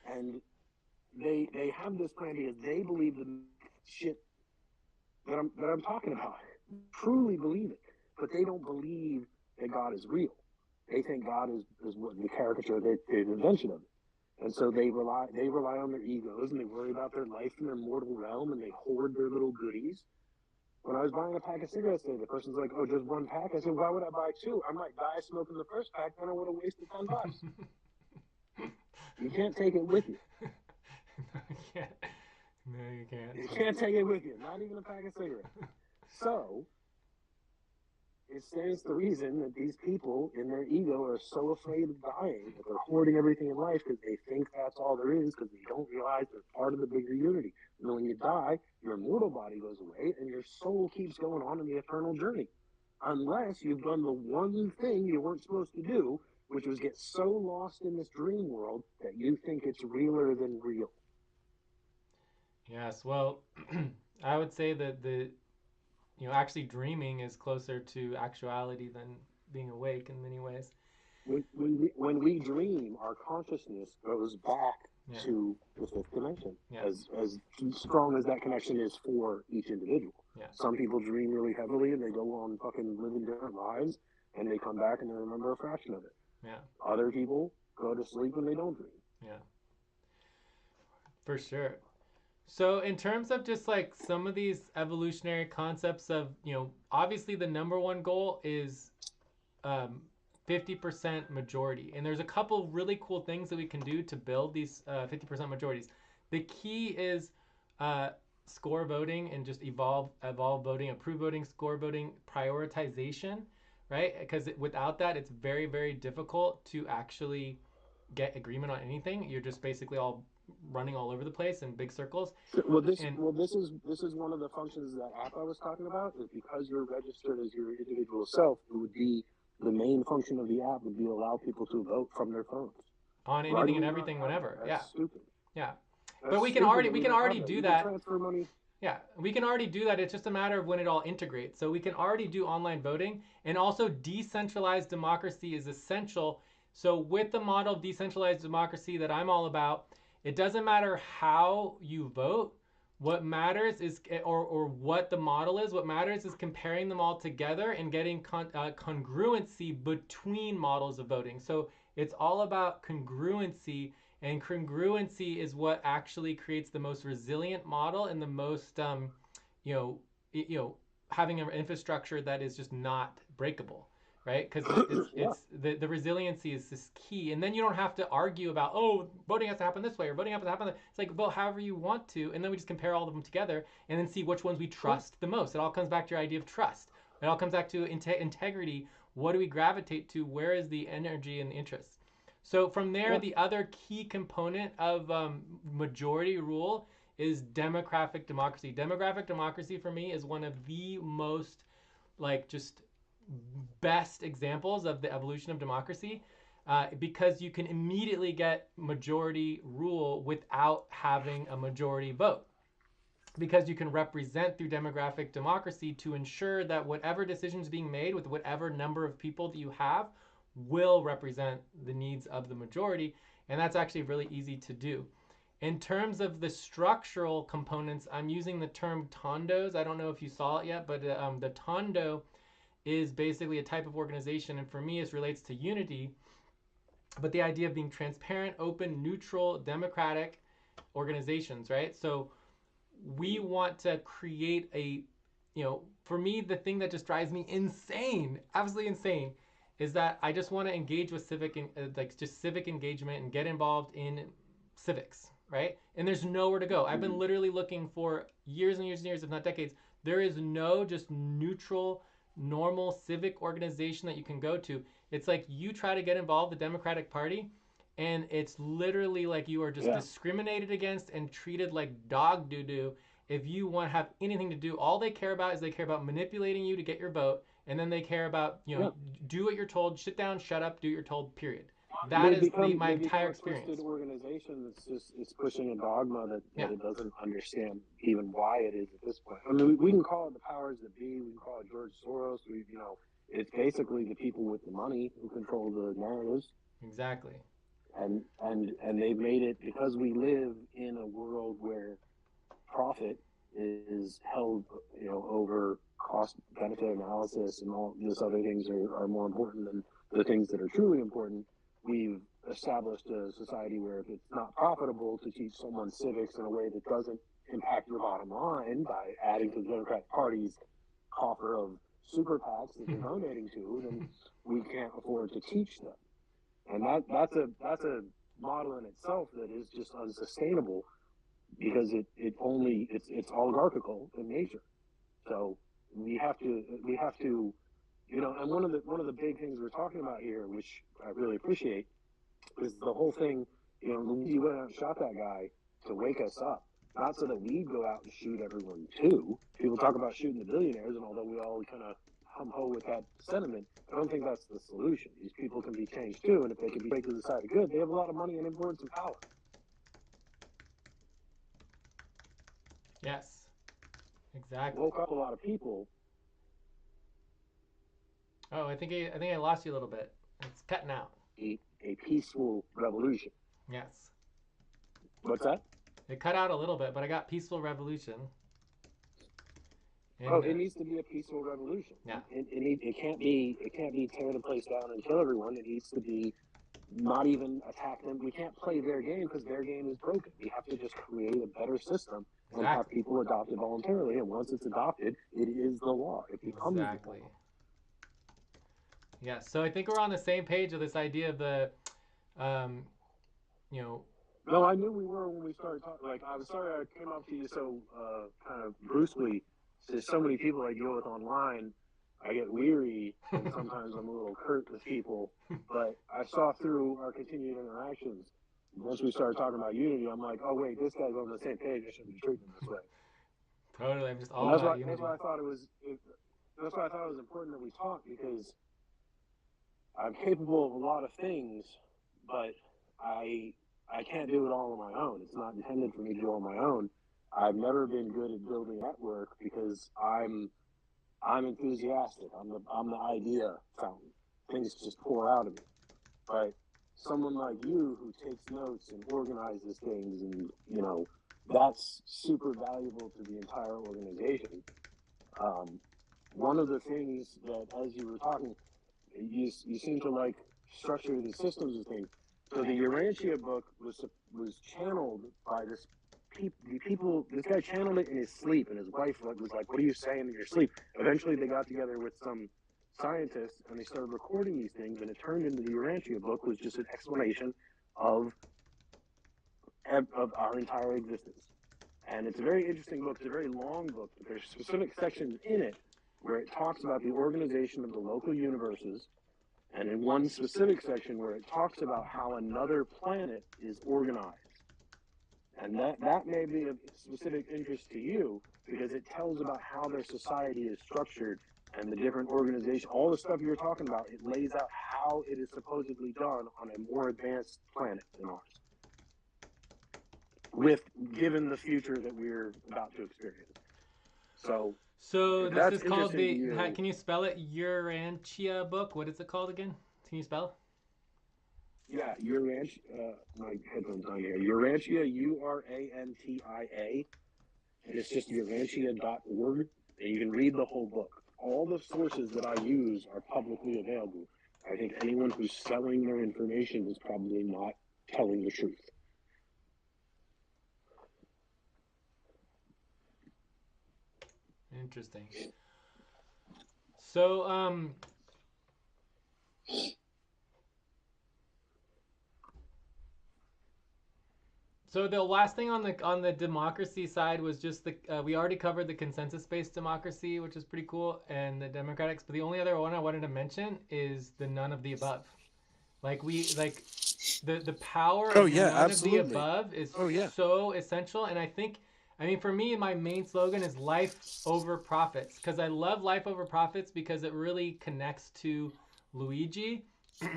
And they have this plan because they believe the shit that I'm talking about. Truly believe it. But they don't believe that God is real. They think God is what the caricature, the invention of it. And so they rely on their egos, and they worry about their life in their mortal realm, and they hoard their little goodies. When I was buying a pack of cigarettes today, the person's like, oh, just one pack? I said, why would I buy 2? I might die smoking the first pack, then I would have wasted $10. You can't take it with you. No, you can't. You can't take it with you, not even a pack of cigarettes. So, it stands to reason that these people in their ego are so afraid of dying that they're hoarding everything in life because they think that's all there is, because they don't realize they're part of the bigger unity. And when you die, your mortal body goes away and your soul keeps going on in the eternal journey. Unless you've done the one thing you weren't supposed to do, which was get so lost in this dream world that you think it's realer than real. Yes, well, I would say that actually dreaming is closer to actuality than being awake in many ways. When we dream, our consciousness goes back to the fifth dimension. Yeah. As strong as that connection is for each individual. Yeah. Some people dream really heavily and they go on fucking living different lives and they come back and they remember a fraction of it. Yeah. Other people go to sleep and they don't dream. Yeah. For sure. So in terms of just like some of these evolutionary concepts of, obviously the number one goal is 50% majority. And there's a couple really cool things that we can do to build these 50% majorities. The key is score voting and just evolve voting, approve voting, score voting, prioritization, right? Because without that, it's very, very difficult to actually get agreement on anything. You're just basically all running all over the place in big circles. Well, this is one of the functions of that app I was talking about. Is because you're registered as your individual self, it would be the main function of the app would be allow people to vote from their phones on anything and everything whenever. That's stupid. Yeah. But we can already do that. Transfer money. Yeah, we can already do that. It's just a matter of when it all integrates. So we can already do online voting, and also decentralized democracy is essential. So with the model of decentralized democracy that I'm all about, it doesn't matter how you vote. What matters is, or what the model is, what matters is comparing them all together and getting congruency between models of voting. So it's all about congruency, and congruency is what actually creates the most resilient model and the most, having an infrastructure that is just not breakable, right? Because it's the resiliency is this key, and then you don't have to argue about, oh, voting has to happen this way or voting has to happen. It's like vote however you want to, and then we just compare all of them together and then see which ones we trust the most. It all comes back to your idea of trust. It all comes back to integrity. What do we gravitate to? Where is the energy and the interest? So from there, the other key component of majority rule is demographic democracy. Demographic democracy for me is one of the most just best examples of the evolution of democracy, because you can immediately get majority rule without having a majority vote, because you can represent through demographic democracy to ensure that whatever decisions being made with whatever number of people that you have will represent the needs of the majority, and that's actually really easy to do. In terms of the structural components, I'm using the term tondos. I don't know if you saw it yet, but the tondo is basically a type of organization, and for me it relates to unity, but the idea of being transparent, open, neutral, democratic organizations, right? So we want to create for me, the thing that just drives me insane, absolutely insane, is that I just want to engage with civic engagement and get involved in civics, right? And there's nowhere to go. I've been literally looking for years and years and years, if not decades. There is no just neutral, normal civic organization that you can go to. It's like you try to get involved with the Democratic Party, and it's literally like you are just discriminated against and treated like dog doo-doo if you want to have anything to do. All they care about is they care about manipulating you to get your vote, and then they care about, do what you're told, sit down, shut up, do what you're told, period. That is my entire experience. An organization that's just pushing a dogma that it doesn't understand even why it is at this point. I mean, we can call it the powers that be. We can call it George Soros. It's basically the people with the money who control the narratives. Exactly. And they've made it, because we live in a world where profit is held, over cost benefit analysis, and all these other things are more important than the things that are truly important. We've established a society where if it's not profitable to teach someone civics in a way that doesn't impact your bottom line by adding to the Democratic Party's coffer of super PACs that they're donating to, then we can't afford to teach them. And that's a model in itself that is just unsustainable, because it's oligarchical in nature. So we have to, and one of the big things we're talking about here, which I really appreciate, is the whole thing. Luigi went out and shot that guy to wake us up, not so that we go out and shoot everyone too. People talk about shooting the billionaires, and although we all kind of hum-ho with that sentiment, I don't think that's the solution. These people can be changed too, and if they can be taken to the side of good, they have a lot of money and influence and power. Yes, exactly. Woke up a lot of people. Oh, I think I lost you a little bit. It's cutting out. A peaceful revolution. Yes. What's that? It cut out a little bit, but I got peaceful revolution. And, it needs to be a peaceful revolution. Yeah. It can't be tear the place down and kill everyone. It needs to be not even attack them. We can't play their game because their game is broken. We have to just create a better system and have people adopt it voluntarily. And once it's adopted, it is the law. It becomes the law. Yeah. So I think we're on the same page with this idea of the, No, I knew we were when we started talking. Like, I'm sorry I came up to you so kind of brusquely. There's so many people I deal with online. I get weary, and sometimes I'm a little curt with people. But I saw through our continued interactions, once we started talking about unity, I'm like, oh, wait, this guy's on the same page. I shouldn't be treating him this way. Totally. I'm just all about unity. That's why I thought it was important that we talk, because I'm capable of a lot of things, but I can't do it all on my own. It's not intended for me to do it on my own. I've never been good at building network because I'm enthusiastic. I'm the idea fountain. Things just pour out of me. But someone like you who takes notes and organizes things, and that's super valuable to the entire organization. One of the things that, as you were talking, you seem to like structure the systems of things. So the Urantia book was channeled by this guy channeled it in his sleep, and his wife was like, what are you saying in your sleep? Eventually they got together with some scientists and they started recording these things, and it turned into the Urantia book was just an explanation of our entire existence. And it's a very interesting book. It's a very long book, but there's specific sections in it where it talks about the organization of the local universes, and in one specific section where it talks about how another planet is organized. And that may be of specific interest to you, because it tells about how their society is structured and the different organizations, all the stuff you're talking about. It lays out how it is supposedly done on a more advanced planet than ours, given the future that we're about to experience. So this is called can you spell it? Urantia book? What is it called again? Can you spell? Yeah, Urantia. My headphones on here. Urantia, Urantia, and it's just urantia.org, and you can read the whole book. All the sources that I use are publicly available. I think anyone who's selling their information is probably not telling the truth. Interesting. So, So the last thing on the democracy side was just we already covered the consensus-based democracy, which is pretty cool, and the democratics. But the only other one I wanted to mention is the none of the above. The power of none of the above is so essential. And I mean, for me, my main slogan is life over profits, because I love life over profits because it really connects to Luigi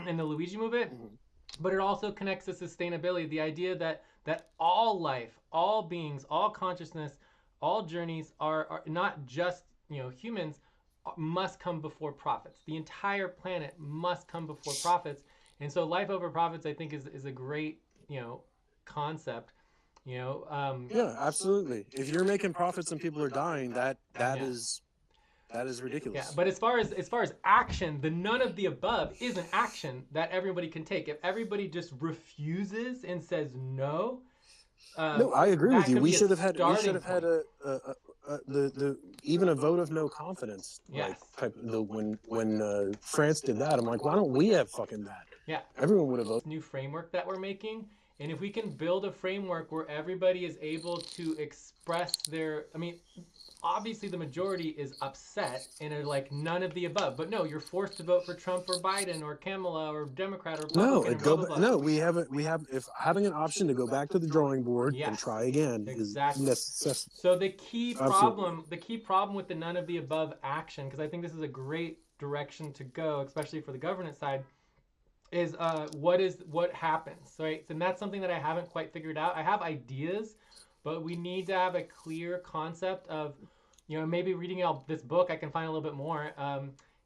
and the Luigi movement, but it also connects to sustainability. The idea that all life, all beings, all consciousness, all journeys are not just humans, must come before profits. The entire planet must come before profits. And so life over profits, I think, is a great concept. Yeah, absolutely. If you're making profits and people are dying, that is ridiculous. Yeah, but as far as action, the none of the above is an action that everybody can take. If everybody just refuses and says no, no, I agree with you. We should have had even a vote of no confidence. Yes. When France did that, I'm like, why don't we have fucking that? Yeah. Everyone would have voted. New framework that we're making. And if we can build a framework where everybody is able to express obviously the majority is upset and are like none of the above. But no, you're forced to vote for Trump or Biden or Kamala or Democrat or Republican. If having an option to go back to the drawing board and try again is necessary. So the key problem with the none of the above action, because I think this is a great direction to go, especially for the governance side, is what happens, right? And that's something that I haven't quite figured out. I have ideas, but we need to have a clear concept of, maybe reading out this book, I can find a little bit more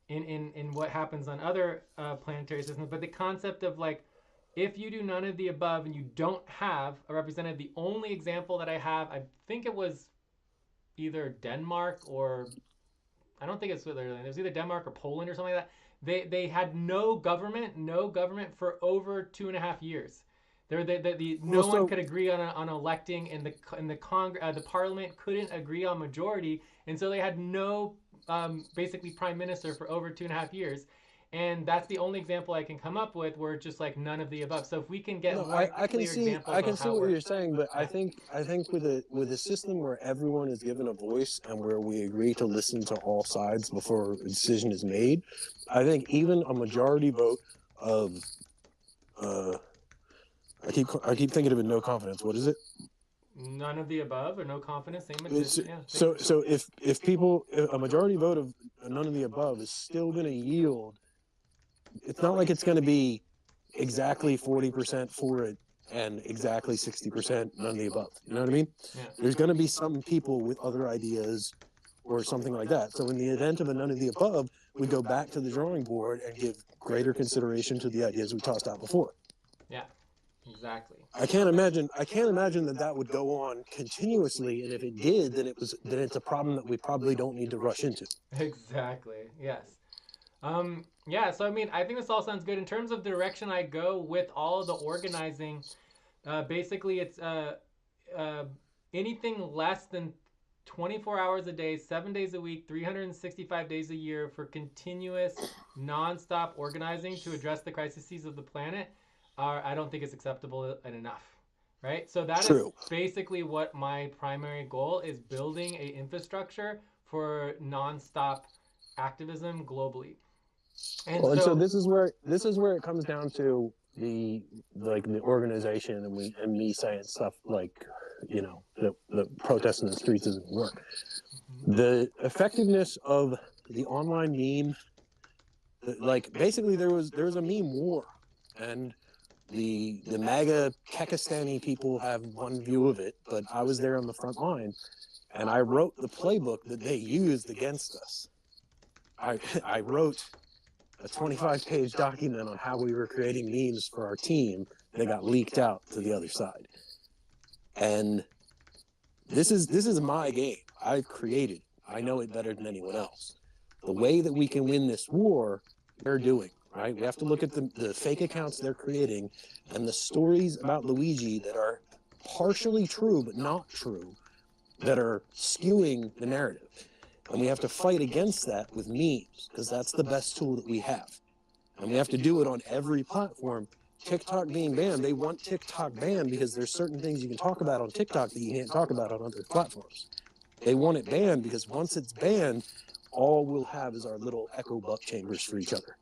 in what happens on other planetary systems. But the concept of if you do none of the above and you don't have a representative, the only example that I have, I think it was either Denmark or I don't think it's Switzerland. It was either Denmark or Poland or something like that. They had no government for over 2.5 years. No one could agree on electing, and the parliament couldn't agree on majority, and so they had no basically prime minister for over 2.5 years. And that's the only example I can come up with where it's just like none of the above. So if we can get I can see what you're saying, but I think with a system where everyone is given a voice and where we agree to listen to all sides before a decision is made, I think even a majority vote of I keep thinking of it, no confidence. What is it? None of the above or no confidence. So if a majority vote of none of the above is still going to yield, it's not like it's going to be exactly 40% for it and exactly 60% none of the above. You know what I mean? Yeah. There's going to be some people with other ideas or something like that. So in the event of a none of the above, we go back to the drawing board and give greater consideration to the ideas we tossed out before. Yeah, exactly. I can't imagine that would go on continuously, and if it did, then it's a problem that we probably don't need to rush into. Exactly. Yes. Yeah, so I mean, I think this all sounds good. In terms of the direction I go with all of the organizing, basically it's anything less than 24 hours a day, 7 days a week, 365 days a year for continuous, non-stop organizing to address the crises of the planet, I don't think it's acceptable and enough, right? So that is basically what my primary goal is, building a infrastructure for non-stop activism globally. And so this is where it comes down to the organization and me saying stuff like, you know, the protests in the streets doesn't work. Mm-hmm. The effectiveness of the online meme, like basically there was a meme war, and the MAGA Kekistani people have one view of it, but I was there on the front line, and I wrote the playbook that they used against us. I wrote a 25-page document on how we were creating memes for our team that got leaked out to the other side. And this is my game. I created it. I know it better than anyone else. The way that we can win this war, they're doing, right? We have to look at the fake accounts they're creating and the stories about Luigi that are partially true but not true, that are skewing the narrative. And we have to fight against that with memes, because that's the best tool that we have. And we have to do it on every platform. TikTok being banned, they want TikTok banned because there's certain things you can talk about on TikTok that you can't talk about on other platforms. They want it banned because once it's banned, all we'll have is our little echo buck chambers for each other.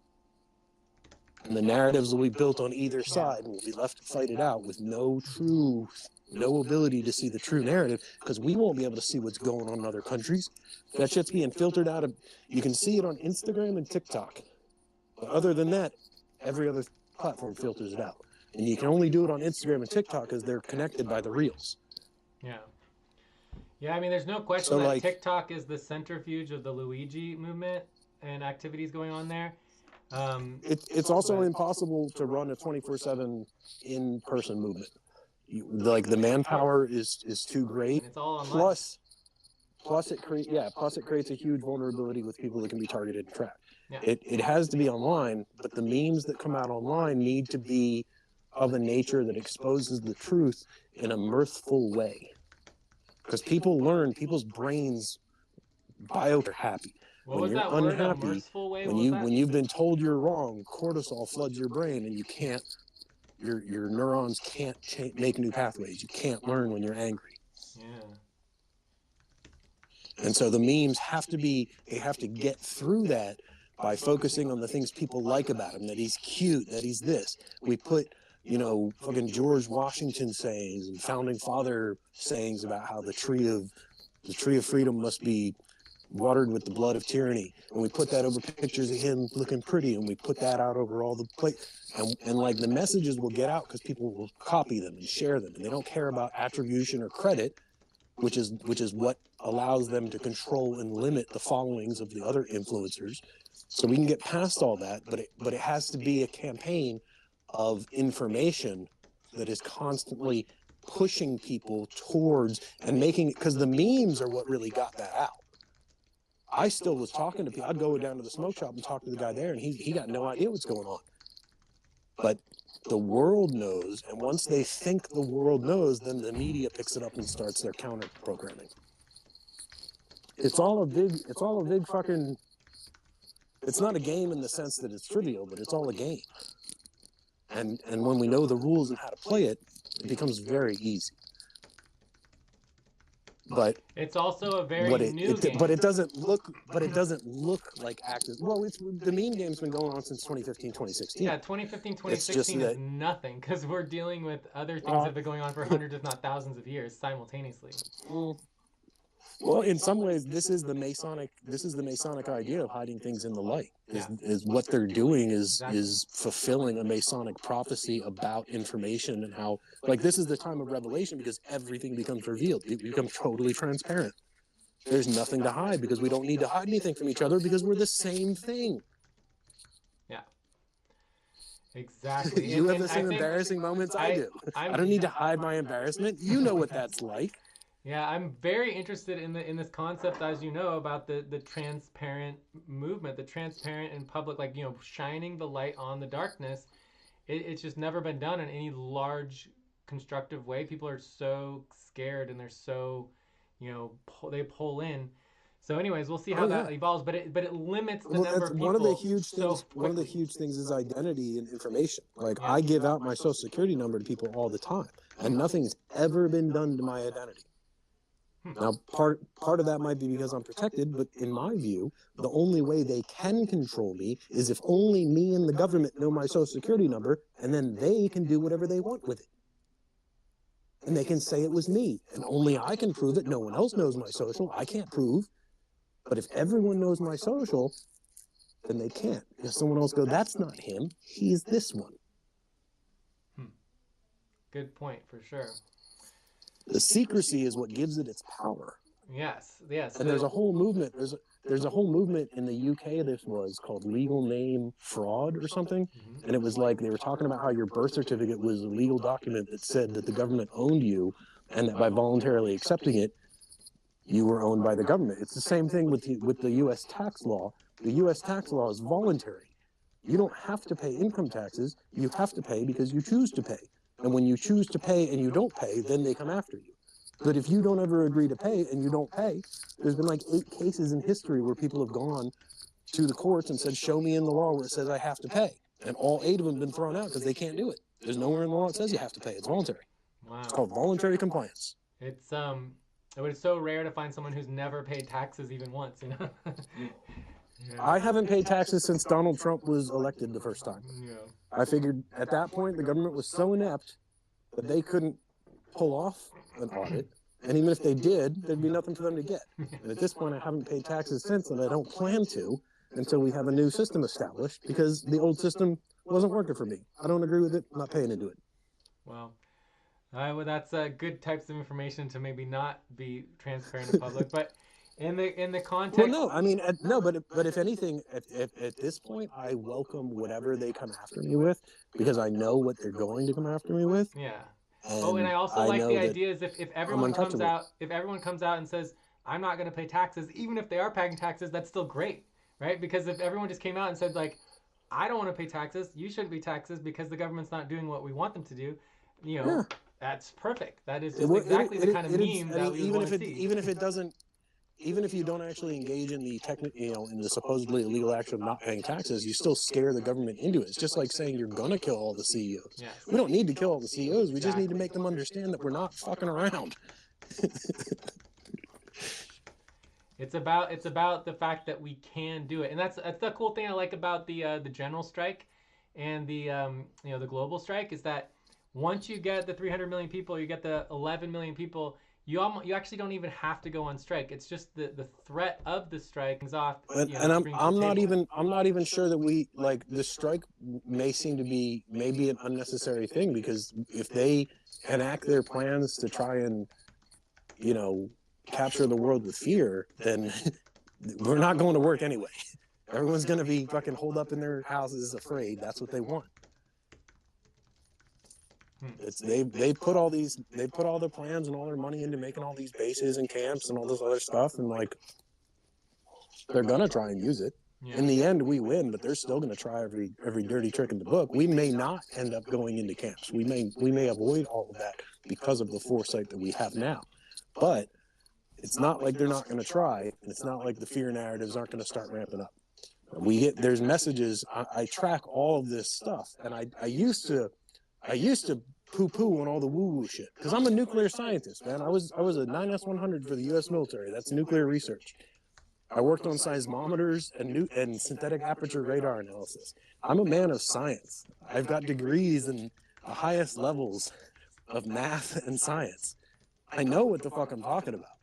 And the narratives will be built on either side, and we'll be left to fight it out with no ability to see the true narrative, because we won't be able to see what's going on in other countries. That shit's being filtered out of, you can see it on Instagram and TikTok. But other than that, every other platform filters it out. And you can only do it on Instagram and TikTok because they're connected by the reels. Yeah. Yeah, I mean, there's no question that TikTok is the centrifuge of the Luigi movement and activities going on there. It's also impossible to run a 24/7 in-person movement. The manpower is too great. And it's all online. Plus it creates a huge vulnerability with people that can be targeted and tracked. Yeah. It has to be online, but the memes that come out online need to be of a nature that exposes the truth in a mirthful way. Because people's brains are happy. When you're unhappy, when you've been told you're wrong, cortisol floods your brain, and you can't, your neurons can't make new pathways. You can't learn when you're angry. Yeah. And so the memes have to get through that by focusing on the things people like about him, that he's cute, that he's this. We put, fucking George Washington sayings and founding father sayings about how the tree of freedom must be watered with the blood of tyranny. And we put that over pictures of him looking pretty, and we put that out over all the and like the messages will get out because people will copy them and share them, and they don't care about attribution or credit, which is what allows them to control and limit the followings of the other influencers. So we can get past all that, but it has to be a campaign of information that is constantly pushing people towards and making, because the memes are what really got that out. I still was talking to people. I'd go down to the smoke shop and talk to the guy there, and he got no idea what's going on. But the world knows, and once they think the world knows, then the media picks it up and starts their counter programming. It's all a big fucking, it's not a game in the sense that it's trivial, but it's all a game. And when we know the rules and how to play it, it becomes very easy. But it's also a very new game. But it doesn't look like active. Well, the meme game's been going on since 2015, 2016. Yeah, 2015, 2016 is nothing, because we're dealing with other things that have been going on for hundreds, if not thousands of years simultaneously. Well, in some ways, this is the Masonic idea of hiding things in the light. Is what they're doing is fulfilling a Masonic prophecy about information and how, like, this is the time of revelation because everything becomes revealed. It becomes totally transparent. There's nothing to hide because we don't need to hide anything from each other because we're the same thing. Yeah. Exactly. You have the same embarrassing moments I do. I don't need to hide my embarrassment. You know what that's like. Yeah, I'm very interested in this concept, as you know, about the transparent movement, the transparent and public, like, you know, shining the light on the darkness. It's just never been done in any large constructive way. People are so scared and they're so, you know, they pull in. So, anyways, we'll see how that evolves. But it limits the number of people. One of the huge things is identity and information. Like, I give out my Social Security number to people all the time, and nothing's ever been done to my identity. Now, part of that might be because I'm protected, but in my view, the only way they can control me is if only me and the government know my Social Security number, and then they can do whatever they want with it. And they can say it was me, and only I can prove it. No one else knows my social. I can't prove. But if everyone knows my social, then they can't. If someone else goes, that's not him, he's this one. Good point, for sure. The secrecy is what gives it its power. Yes. And there's a whole movement. There's a whole movement in the UK. This was called legal name fraud or something, and it was like they were talking about how your birth certificate was a legal document that said that the government owned you, and that by voluntarily accepting it, you were owned by the government. It's the same thing with the U.S. tax law. The U.S. tax law is voluntary. You don't have to pay income taxes. You have to pay because you choose to pay. And when you choose to pay and you don't pay, then they come after you. But if you don't ever agree to pay and you don't pay, there's been like 8 cases in history where people have gone to the courts and said, show me in the law where it says I have to pay. And all 8 of them have been thrown out because they can't do it. There's nowhere in the law that says you have to pay. It's voluntary. Wow. It's called voluntary compliance. It's so rare to find someone who's never paid taxes even once, you know? Yeah. I haven't paid taxes since Donald Trump was elected the first time. Yeah. I figured at that point the government was so inept that they couldn't pull off an audit, and even if they did, there'd be nothing for them to get. And at this point, I haven't paid taxes since, and I don't plan to until we have a new system established, because the old system wasn't working for me. I don't agree with it. I'm not paying into it. Well, well, that's good types of information to maybe not be transparent to public, but in the context. Well, no, I mean, but if anything, at this point, I welcome whatever they come after me with, because I know what they're going to come after me with. Yeah. And I also like the idea is if everyone comes out and says, I'm not going to pay taxes, even if they are paying taxes, that's still great, right? Because if everyone just came out and said, like, I don't want to pay taxes, you shouldn't pay taxes because the government's not doing what we want them to do, you know, that's perfect. That is just exactly the kind of meme that we want to see. Even if you don't actually engage in the in the supposedly illegal action of not paying taxes, you still scare the government into it. It's just like saying you're going to kill all the CEOs. Yes. We don't need to kill all the CEOs. We just need to make them understand that we're not fucking around. It's about the fact that we can do it, and that's the cool thing I like about the general strike and the the global strike is that once you get the 300 million people, you get the 11 million people. You actually don't even have to go on strike. It's just the threat of the strike is off. And I'm not even sure that we like the strike may be an unnecessary thing, because if they enact their plans to try and capture the world with fear, then we're not going to work anyway. Everyone's going to be fucking holed up in their houses afraid. That's what they want. It's they put all their plans and all their money into making all these bases and camps and all this other stuff, and like they're gonna try and use it. Yeah. In the end, we win, but they're still gonna try every dirty trick in the book. We may not end up going into camps. We may avoid all of that because of the foresight that we have now. But it's not like they're not gonna try, and it's not like the fear narratives aren't gonna start ramping up. There's messages. I track all of this stuff, and I used to poo-poo on all the woo-woo shit because I'm a nuclear scientist, man. I was a 9S100 for the U.S. military. That's nuclear research. I worked on seismometers and synthetic aperture radar analysis. I'm a man of science. I've got degrees in the highest levels of math and science. I know what the fuck I'm talking about.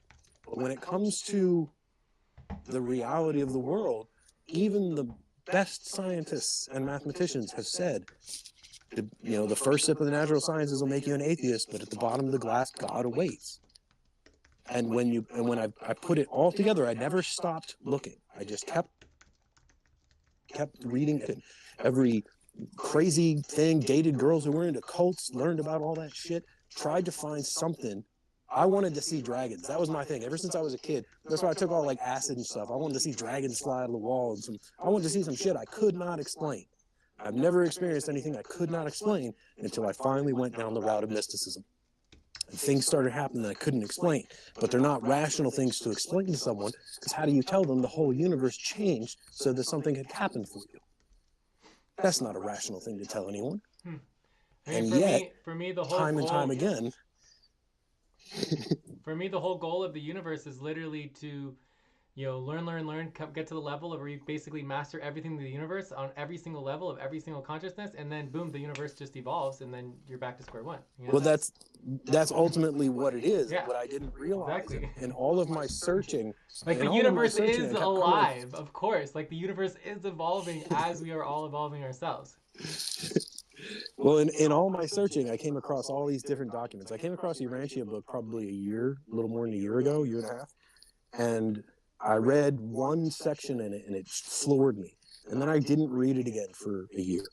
But when it comes to the reality of the world, even the best scientists and mathematicians have said, the first sip of the natural sciences will make you an atheist, but at the bottom of the glass, God awaits. And when I put it all together, I never stopped looking. I just kept reading it. Every crazy thing, dated girls who were into cults, learned about all that shit, tried to find something. I wanted to see dragons. That was my thing. Ever since I was a kid, that's why I took all like acid and stuff. I wanted to see dragons fly out of the wall. I wanted to see some shit I could not explain. I've never experienced anything I could not explain until I finally went down the route of mysticism. And things started happening that I couldn't explain. But they're not rational things to explain to someone, because how do you tell them the whole universe changed so that something had happened for you? That's not a rational thing to tell anyone. And yet, for me, the whole time and time again... For me, the whole goal of the universe is literally to, learn, get to the level of where you basically master everything in the universe on every single level of every single consciousness, and then boom, the universe just evolves, and then you're back to square one. Well, that's ultimately what it is. Yeah. What I didn't realize in all of my searching, like the universe is alive, of course. Like the universe is evolving as we are all evolving ourselves. Well, in all my searching, I came across all these different documents. I came across the Urantia book probably a little more than a year ago, year and a half. And I read one section in it, and it floored me. And then I didn't read it again for a year.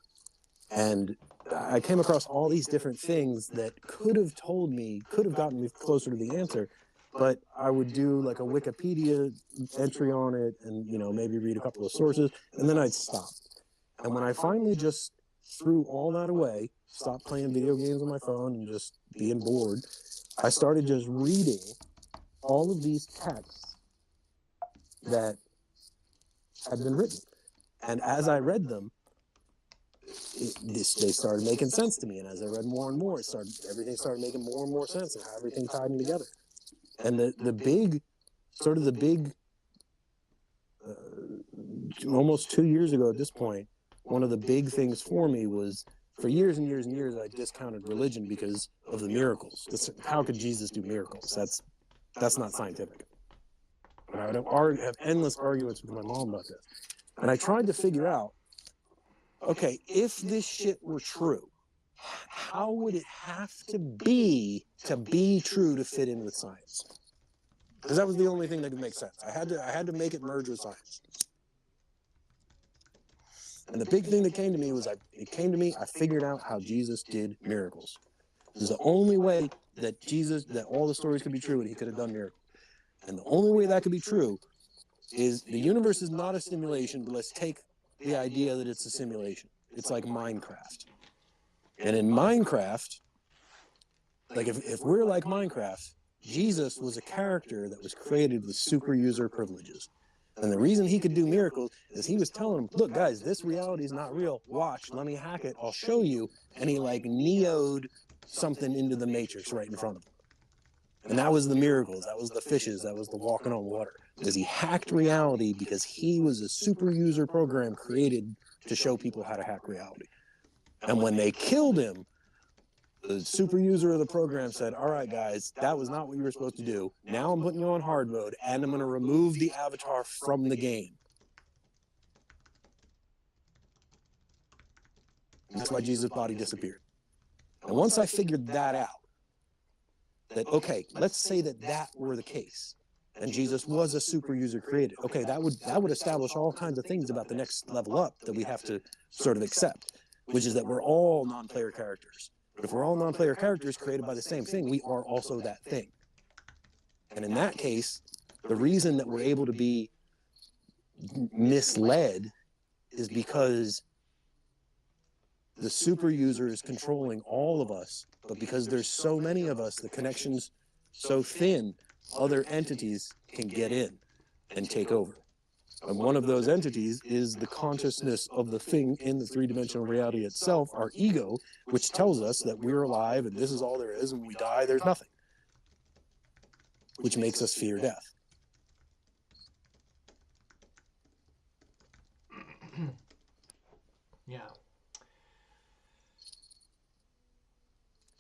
And I came across all these different things that could have gotten me closer to the answer. But I would do like a Wikipedia entry on it and, maybe read a couple of sources, and then I'd stop. And when I finally just threw all that away, stopped playing video games on my phone and just being bored, I started just reading all of these texts that had been written. And as I read them, they started making sense to me. And as I read more and more, everything started making more and more sense and how everything tied in together. And the big, almost 2 years ago at this point, one of the big things for me was, for years and years and years, I discounted religion because of the miracles. How could Jesus do miracles? That's not scientific. And I would have endless arguments with my mom about this. And I tried to figure out, okay, if this shit were true, how would it have to be true to fit in with science? Because that was the only thing that could make sense. I had to make it merge with science. And the big thing that came to me was, I figured out how Jesus did miracles. It was the only way that all the stories could be true and he could have done miracles. And the only way that could be true is the universe is not a simulation, but let's take the idea that it's a simulation. It's like Minecraft. And in Minecraft, like if we're like Minecraft, Jesus was a character that was created with super user privileges. And the reason he could do miracles is he was telling them, look, guys, this reality is not real. Watch, let me hack it. I'll show you. And he like neoed something into the matrix right in front of him. And that was the miracles. That was the fishes. That was the walking on water. Because he hacked reality because he was a super user program created to show people how to hack reality. And when they killed him, the super user of the program said, all right, guys, that was not what you were supposed to do. Now I'm putting you on hard mode, and I'm going to remove the avatar from the game. And that's why Jesus' body disappeared. And once I figured that out, that, okay, let's say that were the case, and Jesus was a super user created. Okay, that would establish all kinds of things about the next level up that we have to sort of accept, which is that we're all non-player characters. If we're all non-player characters created by the same thing, we are also that thing. And in that case, the reason that we're able to be misled is because the super user is controlling all of us, but because there's so many of us, the connection's so thin, other entities can get in and take over. And one of those entities is the consciousness of the thing in the three-dimensional reality itself, our ego, which tells us that we're alive and this is all there is, and when we die, there's nothing, which makes us fear death. Yeah.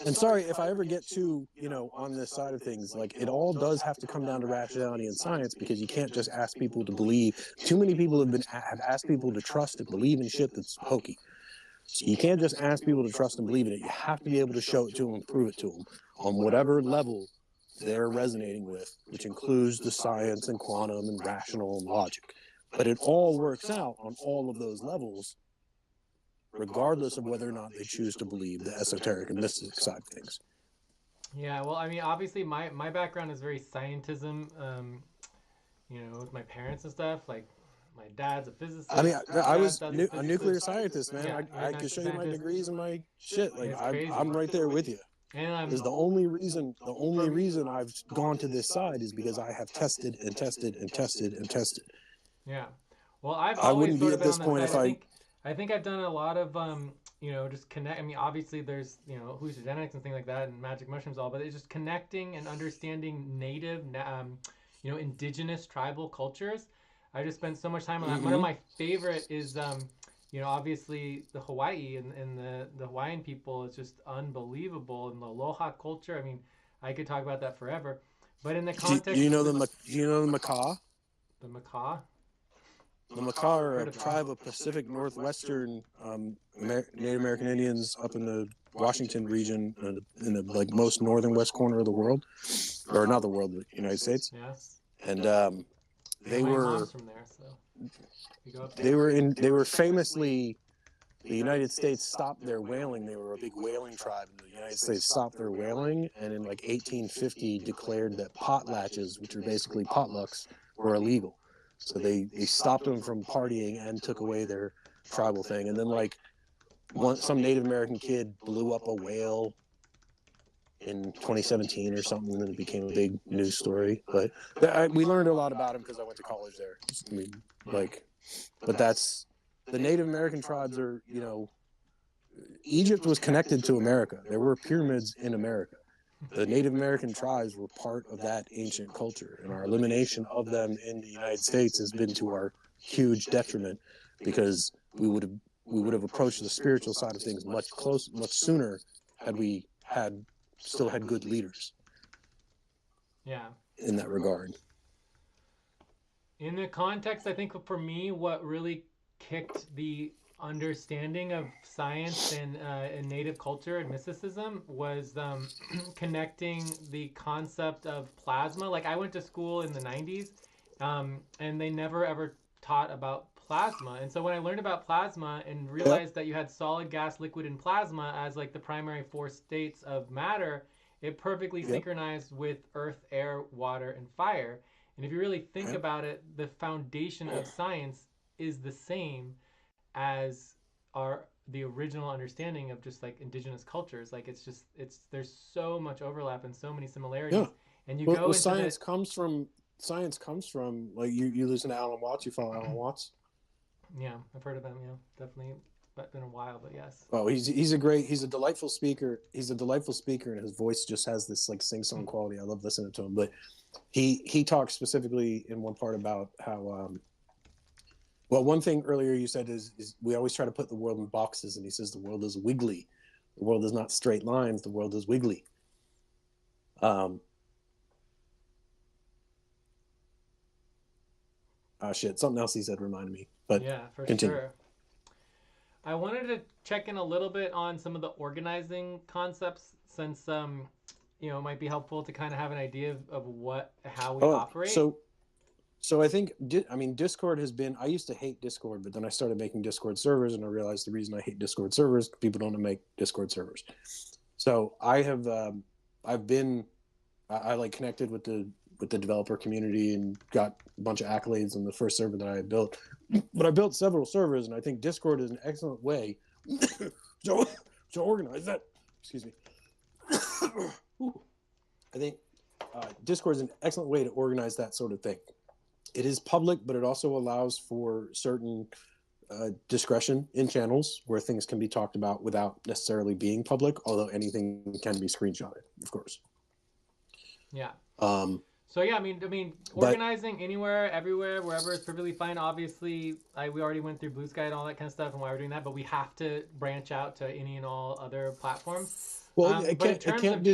And sorry if I ever get too, on this side of things, like it all does have to come down to rationality and science, because you can't just ask people to believe. Too many people have asked people to trust and believe in shit that's hokey. So you can't just ask people to trust and believe in it. You have to be able to show it to them and prove it to them on whatever level they're resonating with, which includes the science and quantum and rational and logic. But it all works out on all of those levels, regardless of whether or not they choose to believe the esoteric and mystic side of things. Yeah, well, I mean, obviously my background is very scientism, with my parents and stuff. Like, my dad's a physicist. I mean, I was a nuclear scientist, man. Yeah, I can show you my degrees and my shit. Like, I'm right there with you. And is the only reason I've gone to this side is because I have tested and tested and tested and tested. Yeah. Well, I wouldn't be at this point if I think I've done a lot of just connect. I mean, obviously there's hallucinogenics and things like that and magic mushrooms all, but it's just connecting and understanding native indigenous tribal cultures. I just spent so much time on that. One of my favorite is obviously the Hawaii and the Hawaiian people is just unbelievable, and the aloha culture. I mean, I could talk about that forever. But in the context, do you know the Macaw? The Macaw? The Macaw are a tribe of Pacific Northwestern Native American Indians up in the Washington region, in the most northern west corner of the world, or not the world, the United States. Yeah. And they my were mom's from there, so we go up there. they were famously, the United States stopped their whaling. They were a big whaling tribe, and the United States stopped their whaling, and in like 1850 declared that potlatches, which are basically potlucks, were illegal. So they stopped them from partying and took away their tribal thing. And then some Native American kid blew up a whale in 2017 or something, and it became a big news story. But we learned a lot about him because I went to college there. I mean, but that's, the Native American tribes are, Egypt was connected to America. There were pyramids in America. The Native American tribes were part of that ancient culture, and our elimination of them in the United States has been to our huge detriment, because we would have approached the spiritual side of things much sooner had we still had good leaders. Yeah. In that regard. In the context, I think for me, what really kicked the understanding of science and native culture and mysticism was connecting the concept of plasma. Like, I went to school in the 90s, and they never ever taught about plasma. And so when I learned about plasma and realized that you had solid, gas, liquid, and plasma as like the primary four states of matter, it perfectly synchronized with earth, air, water, and fire. And if you really think about it, the foundation of science is the same as the original understanding of just like indigenous cultures. Like, there's so much overlap and so many similarities. Yeah. And you go into science comes from like, you listen to Alan Watts. You follow Alan Watts? Yeah, I've heard of him. Yeah, definitely. But been a while, but yes. Oh, he's a delightful speaker. He's a delightful speaker, and his voice just has this like sing-song quality. I love listening to him. But he talks specifically in one part about how well, one thing earlier you said is we always try to put the world in boxes, and he says the world is wiggly. The world is not straight lines. The world is wiggly. Shit, something else he said reminded me. But yeah, for continue. Sure. I wanted to check in a little bit on some of the organizing concepts, since it might be helpful to kind of have an idea of how we operate. So I think, Discord has been, I used to hate Discord, but then I started making Discord servers, and I realized the reason I hate Discord servers, people don't make Discord servers. So I like connected with the developer community and got a bunch of accolades on the first server that I had built. But I built several servers, and I think Discord is an excellent way to organize that. Excuse me. I think Discord is an excellent way to organize that sort of thing. It is public, but it also allows for certain discretion in channels where things can be talked about without necessarily being public, although anything can be screenshotted, of course. Yeah. So yeah, I mean, organizing anywhere, everywhere, wherever is perfectly fine. Obviously, we already went through Blue Sky and all that kind of stuff, and why we're doing that. But we have to branch out to any and all other platforms. Well, it can't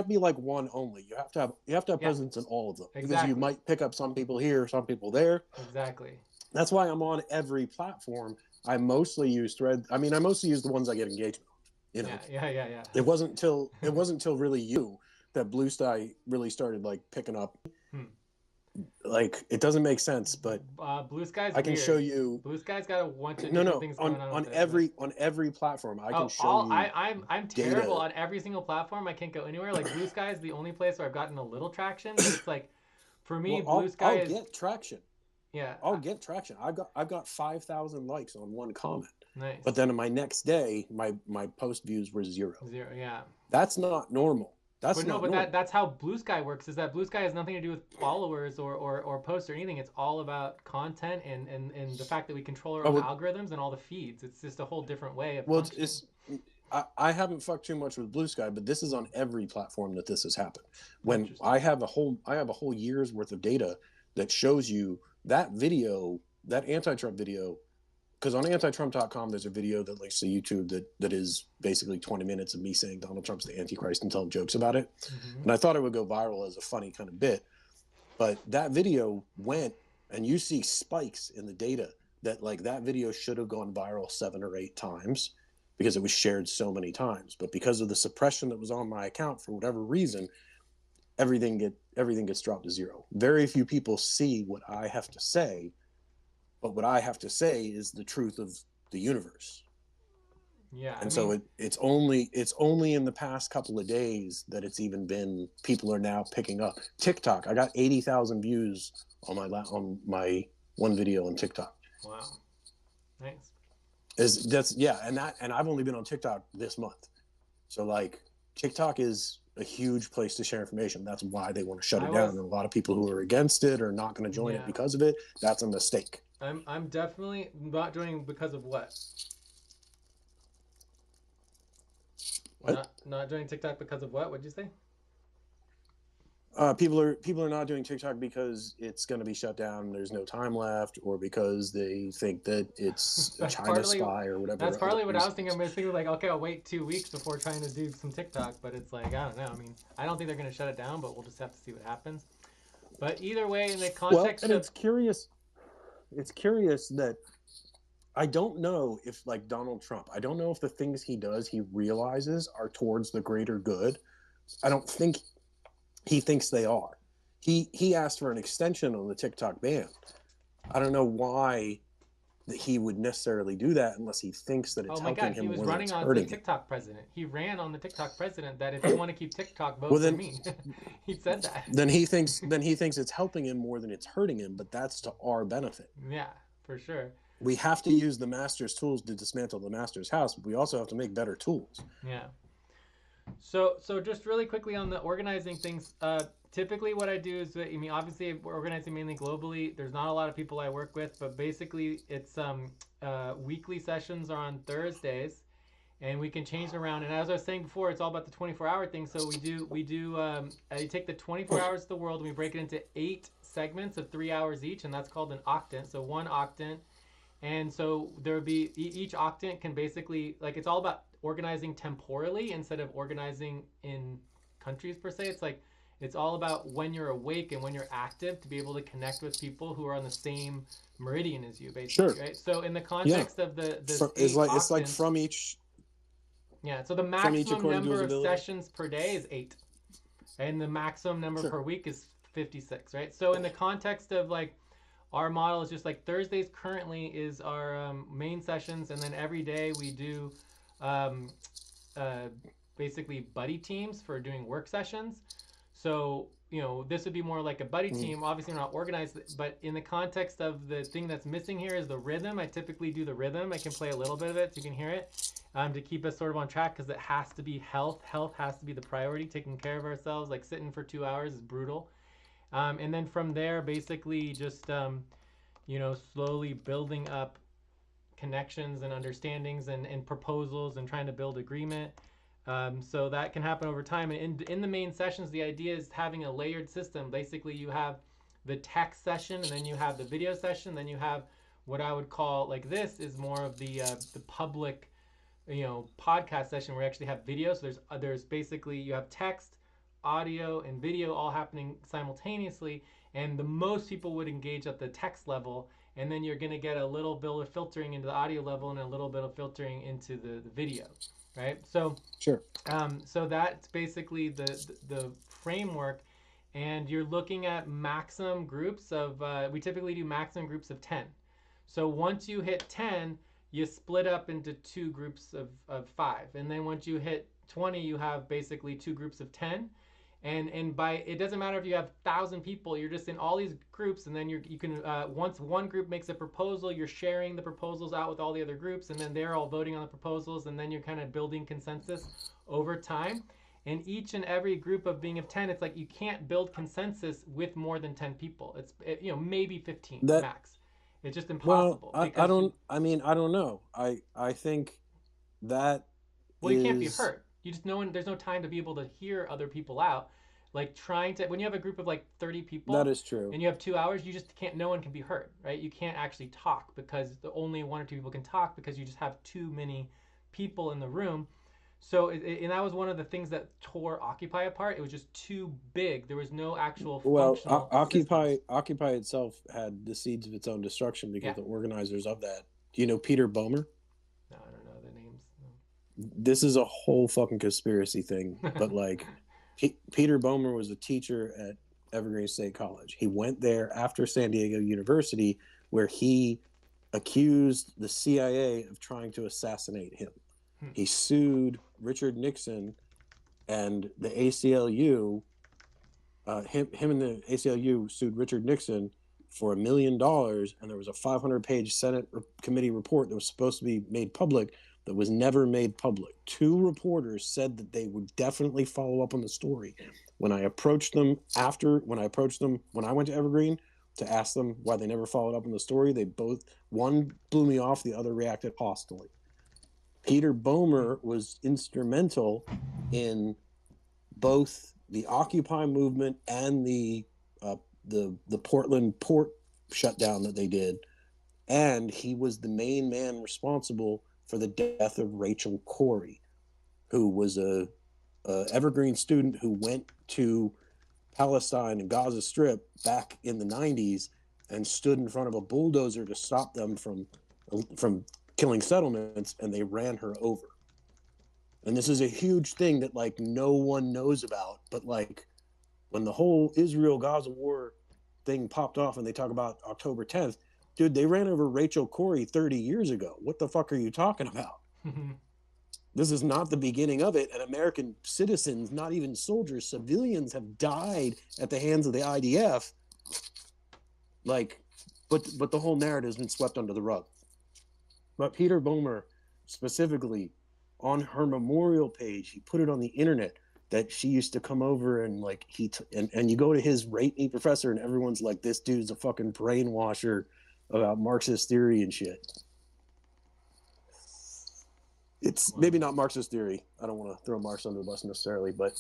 be like one only. You have to have presence in all of them, because you might pick up some people here, some people there. Exactly. That's why I'm on every platform. I mostly use Thread. I mean, I mostly use the ones I get engagement on. You know. Yeah. It wasn't until really you that Blue Sky really started like picking up. Like, it doesn't make sense, but Blue Sky's I can weird. show you. Blue Sky's got a bunch of different things going on every platform. I can show you. I'm terrible on every single platform. I can't go anywhere. Like, Blue Sky is the only place where I've gotten a little traction. But it's like, for me, Blue Sky I'll get traction. Yeah, I'll get traction. I've got 5,000 likes on one comment. Nice. But then on my next day, my post views were zero. Yeah. That's not normal. That's how Blue Sky works. Is that Blue Sky has nothing to do with followers or posts or anything. It's all about content and the fact that we control our own algorithms and all the feeds. It's just a whole different way of. Well, I haven't fucked too much with Blue Sky, but this is on every platform that this has happened. When I have a whole year's worth of data that shows you that video, that anti-Trump video. Because on antitrump.com, there's a video that links to YouTube that is basically 20 minutes of me saying Donald Trump's the Antichrist and telling jokes about it. Mm-hmm. And I thought it would go viral as a funny kind of bit. But that video went, and you see spikes in the data that, like, that video should have gone viral 7 or 8 times because it was shared so many times. But because of the suppression that was on my account, for whatever reason, everything gets dropped to zero. Very few people see what I have to say. But what I have to say is the truth of the universe. Yeah. And so it's only in the past couple of days that it's even been, people are now picking up. TikTok, I got 80,000 views on my one video on TikTok. Wow. Nice. And I've only been on TikTok this month. So like, TikTok is a huge place to share information. That's why they want to shut it down. And a lot of people who are against it are not going to join it because of it. That's a mistake. I'm definitely not joining because of what? Not joining TikTok because of what? What'd you say? People are not doing TikTok because it's going to be shut down. There's no time left, or because they think that it's a China spy or whatever. That's partly what I was thinking. I was thinking like, okay, I'll wait 2 weeks before trying to do some TikTok, but it's like, I don't know. I mean, I don't think they're going to shut it down, but we'll just have to see what happens. But either way, in the context it's curious. It's curious that I don't know if, like Donald Trump, I don't know if the things he does he realizes are towards the greater good. I don't think he thinks they are. He asked for an extension on the TikTok ban. I don't know why that he would necessarily do that unless he thinks that it's helping him. He was running on the TikTok president. He ran on the TikTok president that if you want to keep TikTok, vote for me. He said that. Then he thinks it's helping him more than it's hurting him, but that's to our benefit. Yeah, for sure. We have to use the master's tools to dismantle the master's house, but we also have to make better tools. Yeah. So just really quickly on the organizing things, typically what I do is, I mean, obviously we're organizing mainly globally. There's not a lot of people I work with, but basically it's weekly sessions are on Thursdays, and we can change them around. And as I was saying before, it's all about the 24-hour thing. So we take the 24 hours of the world and we break it into 8 segments of 3 hours each, and that's called an octant. So one octant. And so there would be, each octant can basically, like, it's all about organizing temporally instead of organizing in countries per se. It's like, it's all about when you're awake and when you're active to be able to connect with people who are on the same meridian as you, basically. Sure. Right? So in the context of it's like from each. Yeah. So the maximum number of sessions per day is 8, and the maximum number per week is 56. Right. So in the context of like, our model is just like Thursdays currently is our main sessions, and then every day we do basically buddy teams for doing work sessions. So, this would be more like a buddy team. Obviously, we're not organized, but in the context of the thing that's missing here is the rhythm. I typically do the rhythm. I can play a little bit of it so you can hear it, to keep us sort of on track, because it has to be health. Health has to be the priority. Taking care of ourselves, like sitting for 2 hours, is brutal. And then from there, basically just, slowly building up connections and understandings and proposals and trying to build agreement. So that can happen over time. And in the main sessions, the idea is having a layered system. Basically, you have the text session, and then you have the video session, then you have what I would call, like, this is more of the public, podcast session where you actually have video. So there's basically, you have text, audio, and video all happening simultaneously, and the most people would engage at the text level, and then you're going to get a little bit of filtering into the audio level and a little bit of filtering into the video, right? So Sure. So that's basically the framework, and you're looking at maximum groups of we typically do maximum groups of 10. So once you hit 10, you split up into 2 groups of 5, and then once you hit 20, you have basically 2 groups of 10. And by, it doesn't matter if you have 1,000 people, you're just in all these groups, and then you can once one group makes a proposal, you're sharing the proposals out with all the other groups, and then they're all voting on the proposals, and then you're kind of building consensus over time. And each and every group of being of 10, it's like you can't build consensus with more than 10 people. It's maybe 15 max. It's just impossible. Well, I don't know. I think that you can't be hurt. You just there's no time to be able to hear other people out. Like when you have a group of like 30 people, that is true, and you have 2 hours, you just can't, no one can be heard, right? You can't actually talk because only 1 or 2 people can talk, because you just have too many people in the room. So, and that was one of the things that tore Occupy apart. It was just too big. There was no actual functional Occupy itself had the seeds of its own destruction because the organizers of that. Do you know Peter Boehmer? No, I don't know the names. No. This is a whole fucking conspiracy thing, but like Peter Boehmer was a teacher at Evergreen State College. He went there after San Diego University, where he accused the CIA of trying to assassinate him. He sued Richard Nixon and the ACLU. Him and the ACLU sued Richard Nixon for $1 million, and there was a 500-page Senate committee report that was supposed to be made public that was never made public. 2 reporters said that they would definitely follow up on the story. When I approached them when I went to Evergreen to ask them why they never followed up on the story, one blew me off, the other reacted hostilely. Peter Boehmer was instrumental in both the Occupy movement and the Portland port shutdown that they did, and he was the main man responsible for the death of Rachel Corrie, who was a Evergreen student who went to Palestine and Gaza Strip back in the 90s and stood in front of a bulldozer to stop them from killing settlements, and they ran her over. And this is a huge thing that like no one knows about, but like when the whole Israel-Gaza war thing popped off and they talk about October 10th, dude, they ran over Rachel Corrie 30 years ago. What the fuck are you talking about? This is not the beginning of it, and American citizens, not even soldiers, civilians have died at the hands of the IDF. Like, but the whole narrative has been swept under the rug. But Peter Boehmer, specifically, on her memorial page, he put it on the internet that she used to come over and like and you go to his rate me professor and everyone's like, this dude's a fucking brainwasher about Marxist theory and shit. It's maybe not Marxist theory. I don't want to throw Marx under the bus necessarily, but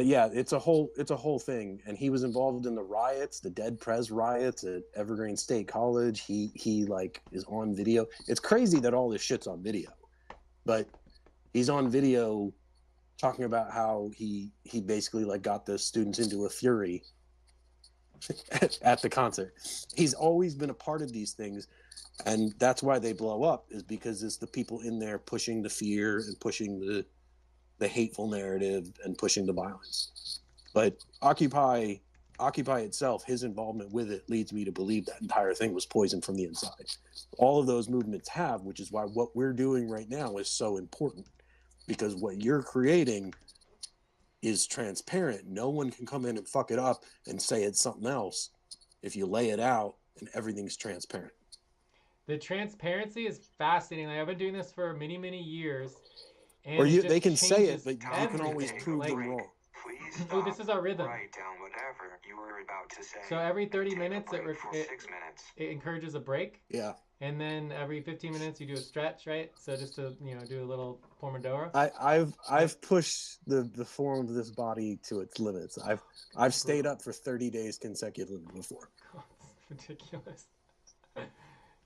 yeah, it's a whole thing. And he was involved in the riots, the Dead Prez riots at Evergreen State College. He like is on video. It's crazy that all this shit's on video, but he's on video talking about how he basically like got the students into a fury at the concert. He's always been a part of these things, and that's why they blow up, is because it's the people in there pushing the fear and pushing the hateful narrative and pushing the violence. But Occupy itself, his involvement with it leads me to believe that entire thing was poisoned from the inside. All of those movements have, which is why what we're doing right now is so important. because what you're creating is transparent. No one can come in and fuck it up and say it's something else if you lay it out and everything's transparent. The transparency is fascinating. Like, I've been doing this for many, many years. And or they can say it, but you can always prove them wrong. Please oh, this is our rhythm. Write down whatever you were about to say. So every 30 minutes, for 6 minutes. It encourages a break. Yeah. And then every 15 minutes, you do a stretch, right? So just to, do a little Pomodoro. I've pushed the form of this body to its limits. I've stayed up for 30 days consecutively before. God, it's ridiculous.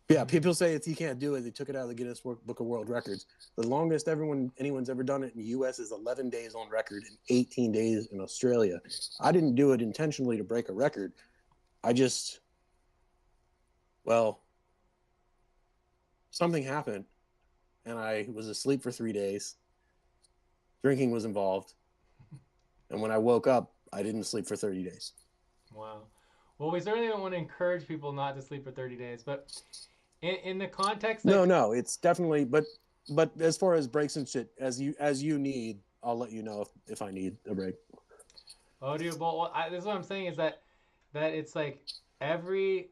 Yeah, people say you can't do it. They took it out of the Guinness Book of World Records. The longest anyone's ever done it in the U.S. is 11 days on record and 18 days in Australia. I didn't do it intentionally to break a record. Something happened, and I was asleep for 3 days. Drinking was involved. And when I woke up, I didn't sleep for 30 days. Wow. Well, we certainly don't want to encourage people not to sleep for 30 days, but in the context of... No, it's definitely, but as far as breaks and shit, as you need, I'll let you know if I need a break. Oh, dude, this is what I'm saying is that it's like every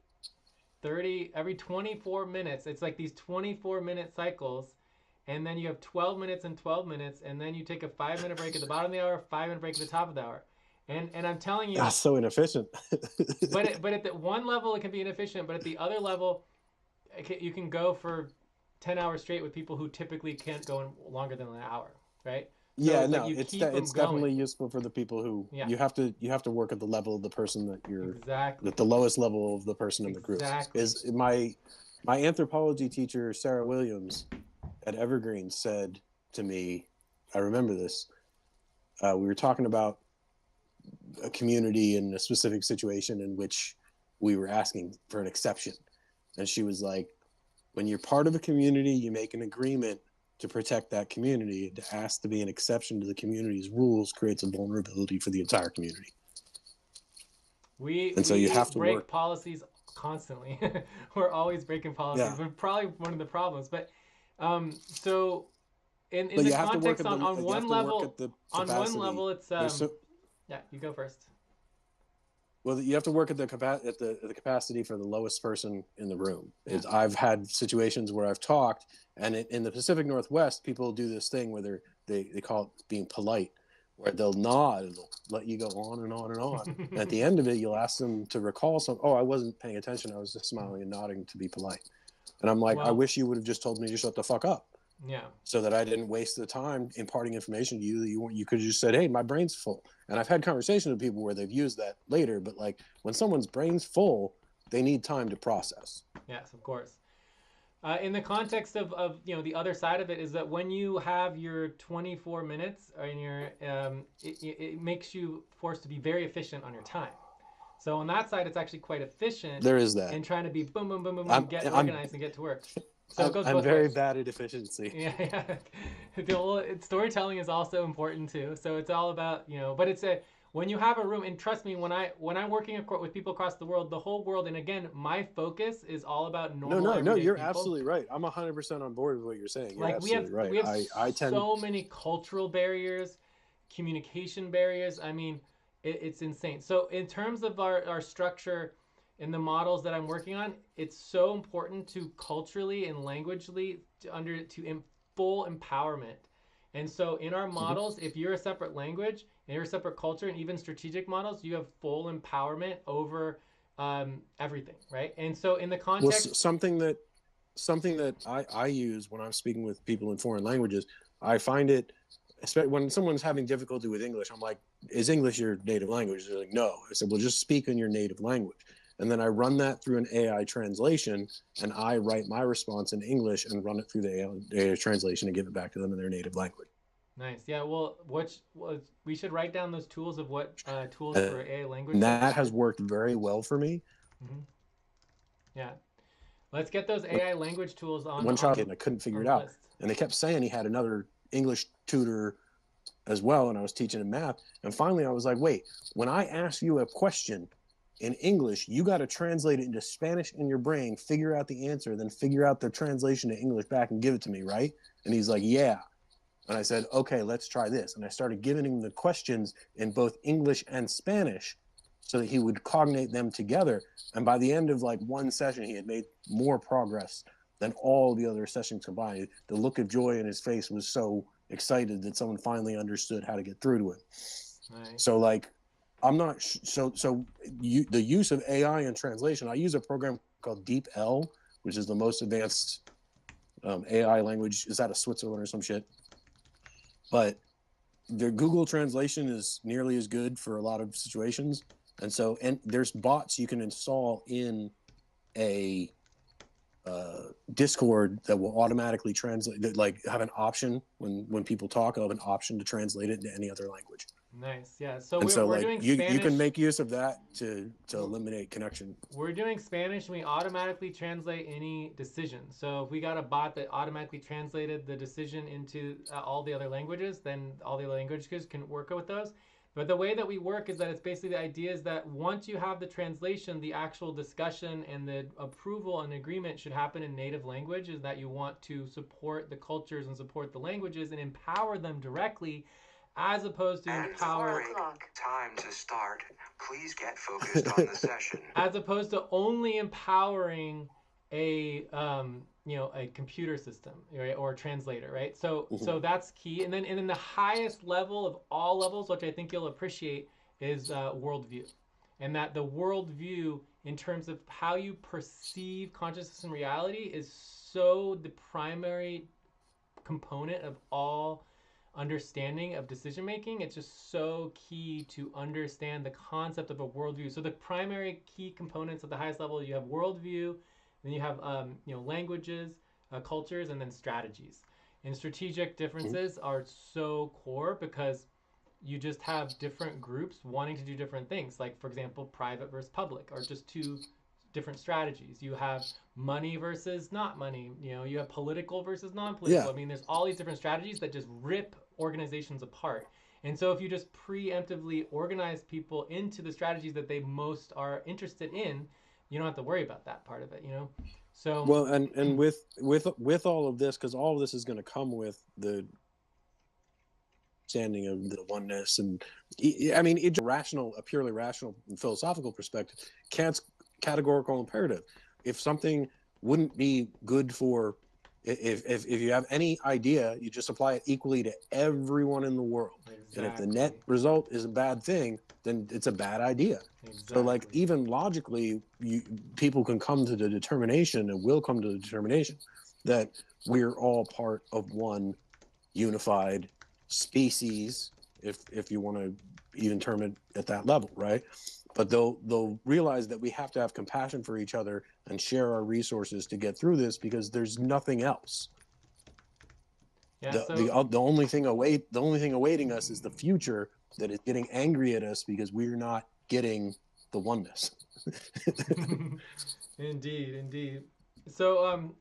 24 minutes, it's like these 24-minute cycles, and then you have 12 minutes and 12 minutes, and then you take a 5-minute break at the bottom of the hour, 5-minute break at the top of the hour. And I'm telling you, that's so inefficient. but at the one level it can be inefficient, but at the other level, you can go for 10 hours straight with people who typically can't go longer than an hour, right? So yeah, it's it's definitely useful for the people who you have to work at the level of the person that you're at the lowest level of the person in the group. Is my anthropology teacher Sarah Williams at Evergreen said to me, I remember this. We were talking about a community in a specific situation in which we were asking for an exception, and she was like, when you're part of a community, you make an agreement to protect that community. To ask to be an exception to the community's rules creates a vulnerability for the entire community. So you have to break policies constantly. We're always breaking policies. We're probably one of the problems. But so in the context on one level, it's yeah, you go first. Well, you have to work at the capacity for the lowest person in the room. I've had situations where I've talked, and in the Pacific Northwest, people do this thing where they call it being polite, where they'll nod and they'll let you go on and on and on. And at the end of it, you'll ask them to recall something. Oh, I wasn't paying attention. I was just smiling and nodding to be polite. And I'm like, I wish you would have just told me to shut the fuck up. Yeah. So that I didn't waste the time imparting information to you that you could have just said, hey, my brain's full. And I've had conversations with people where they've used that later, but like when someone's brain's full, they need time to process. Yes, of course. In the context of the other side of it is that when you have your 24 minutes and it makes you forced to be very efficient on your time. So on that side, it's actually quite efficient. There is that. And trying to be boom, boom, boom, boom, boom, get organized and get to work. So I'm very bad at efficiency. Yeah. Storytelling is also important too. So it's all about, but it's when you have a room, and trust me, when I'm working with people across the world, the whole world, and again, my focus is all about normal. No, you're people. Absolutely right. I'm 100% on board with what you're saying. You're we have so many cultural barriers, communication barriers. I mean, it's insane. So in terms of our structure, in the models that I'm working on, it's so important to culturally and languagely to full empowerment. And so in our models, if you're a separate language and you're a separate culture, and even strategic models, you have full empowerment over everything, right? And so in the context, something that I use when I'm speaking with people in foreign languages, I find it, especially when someone's having difficulty with English, I'm like, is English your native language? They're like, no. I said, well, just speak in your native language. And then I run that through an AI translation, and I write my response in English and run it through the AI translation and give it back to them in their native language. Nice. Yeah. Well, we should write down those tools of what tools for AI language. And that has worked very well for me. Mm-hmm. Yeah. Let's get those AI language tools on. One child, and I couldn't figure it out. List. And they kept saying he had another English tutor as well, and I was teaching him math. And finally, I was like, wait, when I ask you a question in English, you got to translate it into Spanish in your brain, figure out the answer, then figure out the translation to English back and give it to me, right? And he's like, yeah. And I said, okay, let's try this. And I started giving him the questions in both English and Spanish so that he would cognate them together. And by the end of like one session, he had made more progress than all the other sessions combined. The look of joy in his face was so excited that someone finally understood how to get through to him. Right. So like, I'm not the use of AI in translation. I use a program called DeepL, which is the most advanced AI language. Is out of Switzerland or some shit. But their Google translation is nearly as good for a lot of situations. And there's bots you can install in a Discord that will automatically translate, that like have an option when people talk, have an option to translate it into any other language. Nice, yeah. So we're like doing you Spanish. can make use of that to eliminate connection. We're doing Spanish, and we automatically translate any decision. So if we got a bot that automatically translated the decision into all the other languages, then all the other languages can work with those. But the way that we work is that it's basically the idea is that once you have the translation, the actual discussion and the approval and agreement should happen in native language, is that you want to support the cultures and support the languages and empower them directly, as opposed to empower. Time to start. Please get focused on the session. As opposed to only empowering a a computer system, right, or a translator, right? So so that's key. And then the highest level of all levels, which I think you'll appreciate, is worldview, and that the worldview in terms of how you perceive consciousness and reality is so the primary component of all understanding of decision making. It's just so key to understand the concept of a worldview. So the primary key components at the highest level, you have worldview, then you have languages, cultures, and then strategies. And strategic differences are so core because you just have different groups wanting to do different things. Like, for example, private versus public are just two different strategies. You have money versus not money. You have political versus non-political. Yeah. I mean, there's all these different strategies that just rip organizations apart. And so if you just preemptively organize people into the strategies that they most are interested in, you don't have to worry about that part of it, So well, and with all of this, because all of this is going to come with the understanding of the oneness, and I mean, it's a purely rational and philosophical perspective. Kant's categorical imperative. If something wouldn't be good for, if you have any idea, you just apply it equally to everyone in the world. Exactly. And if the net result is a bad thing, then it's a bad idea. Exactly. So like even logically, people can come to the determination, and will come to the determination, that we're all part of one unified species, if you want to even term it at that level, right? But they'll realize that we have to have compassion for each other and share our resources to get through this, because there's nothing else. Yeah, the only thing awaiting us is the future that is getting angry at us because we're not getting the oneness. Indeed. So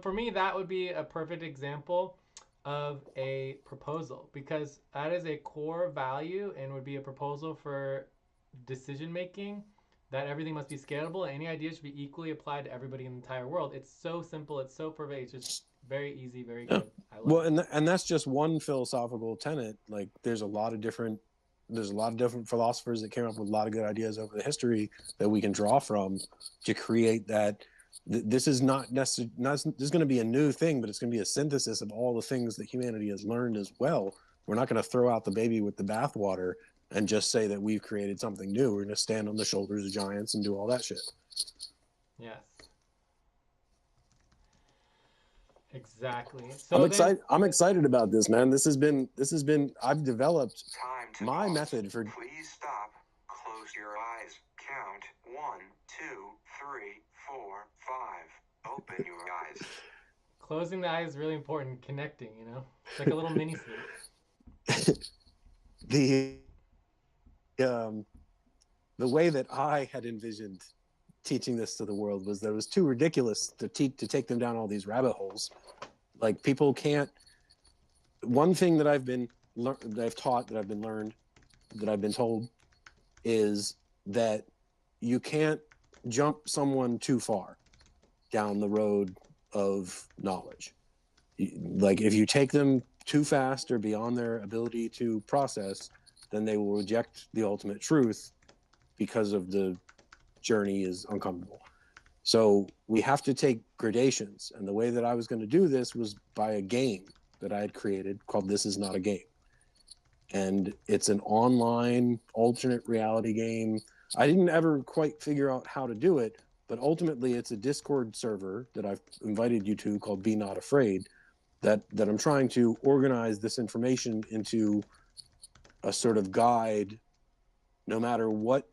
for me, that would be a perfect example of a proposal, because that is a core value and would be a proposal for decision making, that everything must be scalable and any idea should be equally applied to everybody in the entire world. It's so simple, it's so pervasive, it's just very easy, very good. I love it. And that's just one philosophical tenet. Like there's a lot of different philosophers that came up with a lot of good ideas over the history that we can draw from to create that. This is not necessarily, this is going to be a new thing, but it's going to be a synthesis of all the things that humanity has learned as well. We're not going to throw out the baby with the bathwater and just say that we've created something new. We're going to stand on the shoulders of giants and do all that shit. Yes. Exactly. So I'm excited about this, man. This has been I've developed my method for. Please stop. Close your eyes. Count 1, 2, 3, 4, 5. Open your eyes. Closing the eyes is really important. Connecting, it's like a little mini sleep. The way that I had envisioned teaching this to the world was that it was too ridiculous to take them down all these rabbit holes. Like people can't. One thing that I've been told is that you can't jump someone too far down the road of knowledge. Like if you take them too fast or beyond their ability to process, then they will reject the ultimate truth because of the journey is uncomfortable. So we have to take gradations. And the way that I was going to do this was by a game that I had created called This Is Not a Game. And it's an online alternate reality game. I didn't ever quite figure out how to do it, but ultimately it's a Discord server that I've invited you to called Be Not Afraid, that I'm trying to organize this information into a sort of guide. No matter what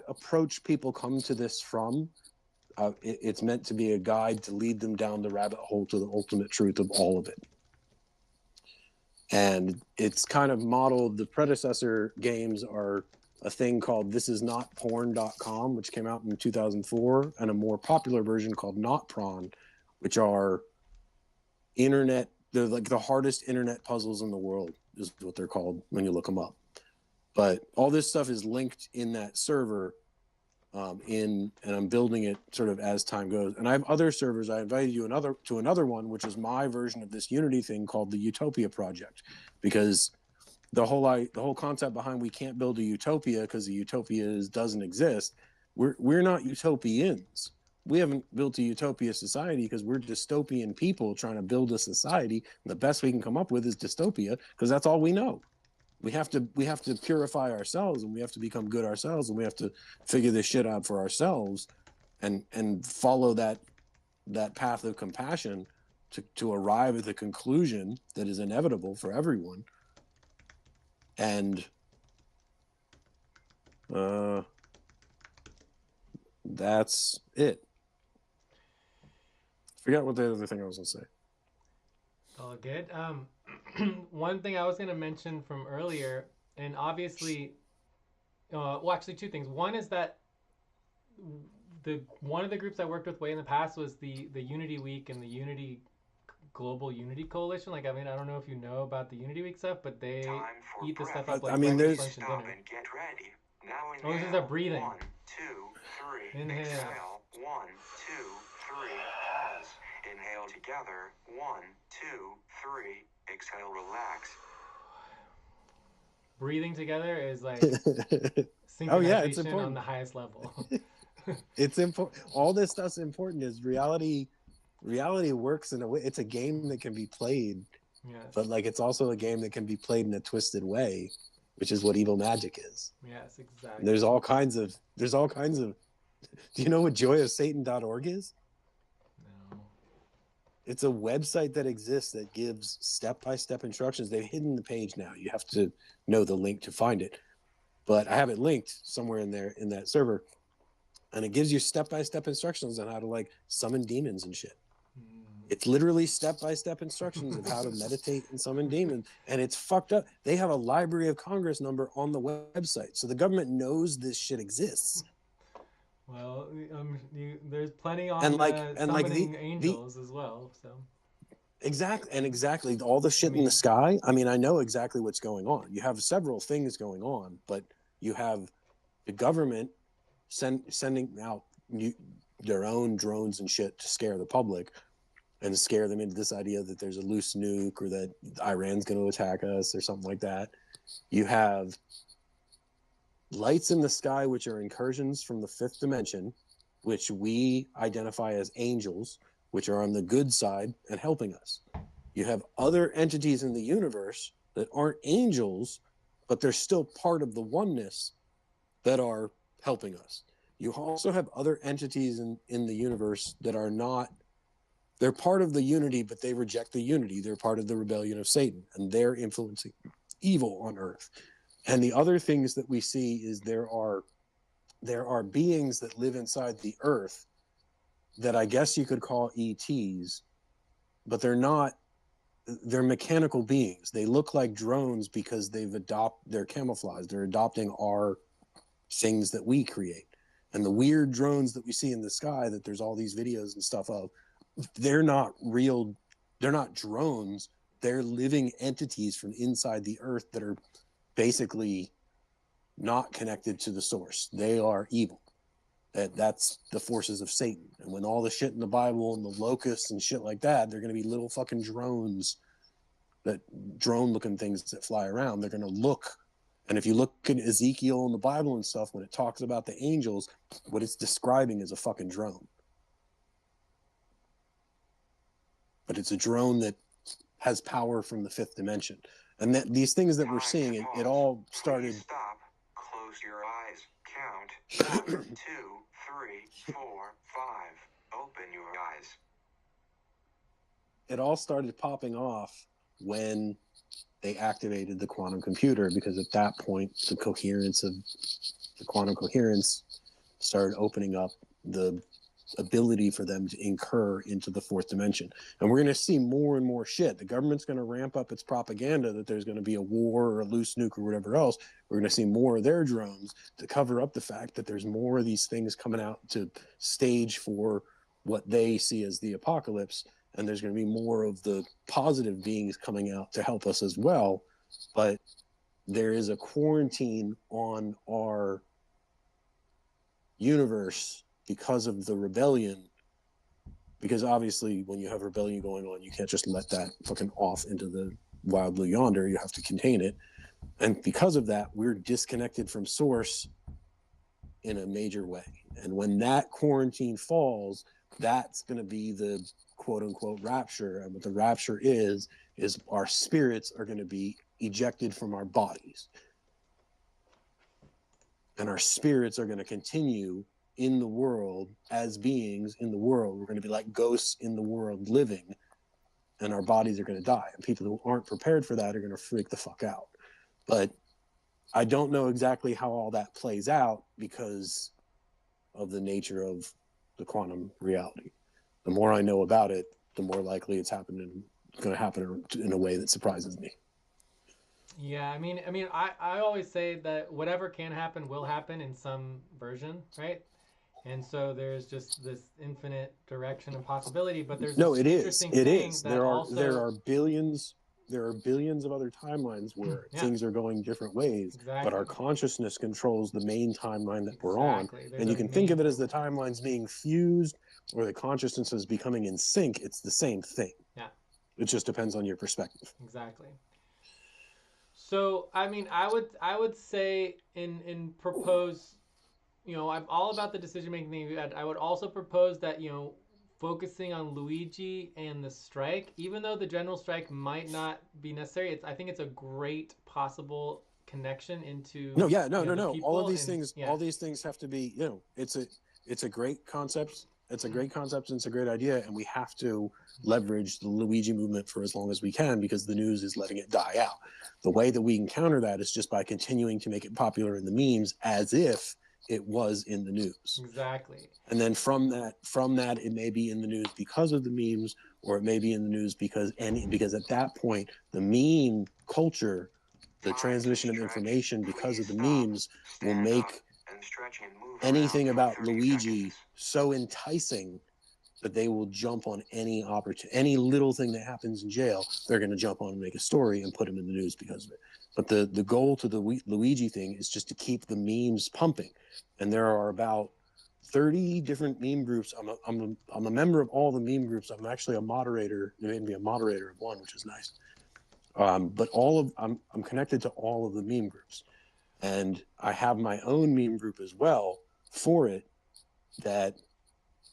approach people come to this from, it's meant to be a guide to lead them down the rabbit hole to the ultimate truth of all of it. And it's kind of modeled, the predecessor games are a thing called thisisnotporn.com, which came out in 2004, and a more popular version called NotPron, which are they're like the hardest internet puzzles in the world is what they're called when you look them up. But all this stuff is linked in that server, and I'm building it sort of as time goes. And I have other servers. I invited you to another one, which is my version of this Unity thing called the Utopia Project, because the whole concept behind we can't build a utopia because the utopia doesn't exist. We're not utopians. We haven't built a utopia society because we're dystopian people trying to build a society. And the best we can come up with is dystopia because that's all we know. We have to purify ourselves, and we have to become good ourselves, and we have to figure this shit out for ourselves, and follow that path of compassion to arrive at the conclusion that is inevitable for everyone. And that's it. Forget what the other thing I was gonna say. All good. One thing I was going to mention from earlier, and obviously, well, actually two things. One is that one of the groups I worked with way in the past was the Unity Week and the Global Unity Coalition. Like, I mean, I don't know if you know about the Unity Week stuff, but they eat this stuff up like breakfast, lunch, and dinner. And get ready. Now Oh, this is their breathing. 1, 2, 3. Inhale. Exhale. 1, 2, 3. Pause. Inhale together. 1, 2, 3. Exhale, relax. Breathing together is like synchronization it's important on the highest level. It's important. All this stuff's important. Is reality works in a way. It's a game that can be played, Yes. but like it's also a game that can be played in a twisted way, which is what evil magic is. Yes, exactly. And there's all kinds of. Do you know what joyofsatan.org is? No. It's a website that exists that gives step-by-step instructions. They've hidden the page now. You have to know the link to find it. But I have it linked somewhere in there in that server. And it gives you step-by-step instructions on how to like summon demons and shit. It's literally step-by-step instructions of how to meditate and summon demons. And it's fucked up. They have a Library of Congress number on the website. So the government knows this shit exists. Well, there's plenty on summoning angels as well. So Exactly. All the shit in the sky. I mean, I know exactly what's going on. You have several things going on, but you have the government sending out their own drones and shit to scare the public and scare them into this idea that there's a loose nuke or that Iran's going to attack us or something like that. You have lights in the sky, which are incursions from the fifth dimension, which we identify as angels, which are on the good side and helping us. You have other entities in the universe that aren't angels, but they're still part of the oneness that are helping us. You also have other entities in the universe that are not, they're part of the unity, but they reject the unity. They're part of the rebellion of Satan, and they're influencing evil on earth. And the other things that we see is there are beings that live inside the earth that I guess you could call ETs, but they're not. They're mechanical beings. They look like drones because they're camouflaged. They're adopting our things that we create. And the weird drones that we see in the sky that there's all these videos and stuff of, they're not real. They're not drones. They're living entities from inside the earth that are basically not connected to the source. They are evil. That's the forces of Satan. And when all the shit in the Bible and the locusts and shit like that, they're going to be little fucking drones that drone-looking things that fly around. They're going to look, and if you look at Ezekiel and the Bible and stuff, when it talks about the angels, what it's describing is a fucking drone. But it's a drone that has power from the fifth dimension. And that these things that we're seeing, it all started. Please stop. Close your eyes. Count 1, 2, 3, 4, 5. Open your eyes. It all started popping off when they activated the quantum computer, because at that point, the quantum coherence started opening up the ability for them to incur into the fourth dimension. And we're going to see more and more shit. The government's going to ramp up its propaganda that there's going to be a war or a loose nuke or whatever else. We're going to see more of their drones to cover up the fact that there's more of these things coming out to stage for what they see as the apocalypse. And there's going to be more of the positive beings coming out to help us as well. But there is a quarantine on our universe because of the rebellion. Because obviously when you have rebellion going on, you can't just let that fucking off into the wild blue yonder. You have to contain it. And because of that, we're disconnected from source in a major way. And when that quarantine falls, that's going to be the quote unquote rapture. And what the rapture is our spirits are going to be ejected from our bodies. And our spirits are going to continue in the world as beings in the world. We're going to be like ghosts in the world living, and our bodies are going to die. And people who aren't prepared for that are going to freak the fuck out. But I don't know exactly how all that plays out because of the nature of the quantum reality. The more I know about it, the more likely it's going to happen in a way that surprises me. Yeah, I mean, I always say that whatever can happen will happen in some version, right? And so there's just this infinite direction and possibility. But there's no, this it is. interesting It thing is. that There also... are billions. There are billions of other timelines where things are going different ways, but our consciousness controls the main timeline that we're on. There's and you can think of it as the timelines being fused or the consciousness is becoming in sync. It's the same thing. Yeah. It just depends on your perspective. Exactly. So, I mean, I would say in propose, you know, I'm all about the decision-making thing. I would also propose that, you know, focusing on Luigi and the strike, even though the general strike might not be necessary, I think it's a great possible connection into no. All of these things, all these things have to be, you know, it's a great concept. It's a great concept and it's a great idea, and we have to leverage the Luigi movement for as long as we can because the news is letting it die out. The way that we can counter that is just by continuing to make it popular in the memes as if it was in the news. Exactly. And then from that it may be in the news because of the memes, or it may be in the news because at that point the meme culture, the transmission of information because of the memes will make anything about Luigi so enticing that they will jump on any opportunity, any little thing that happens in jail, they're going to jump on and make a story and put him in the news because of it. But the goal to the Luigi thing is just to keep the memes pumping. And there are about 30 different meme groups. I'm a member of all the meme groups. I'm actually a moderator. They made me a moderator of one, which is nice. But I'm connected to all of the meme groups. And I have my own meme group as well for it, that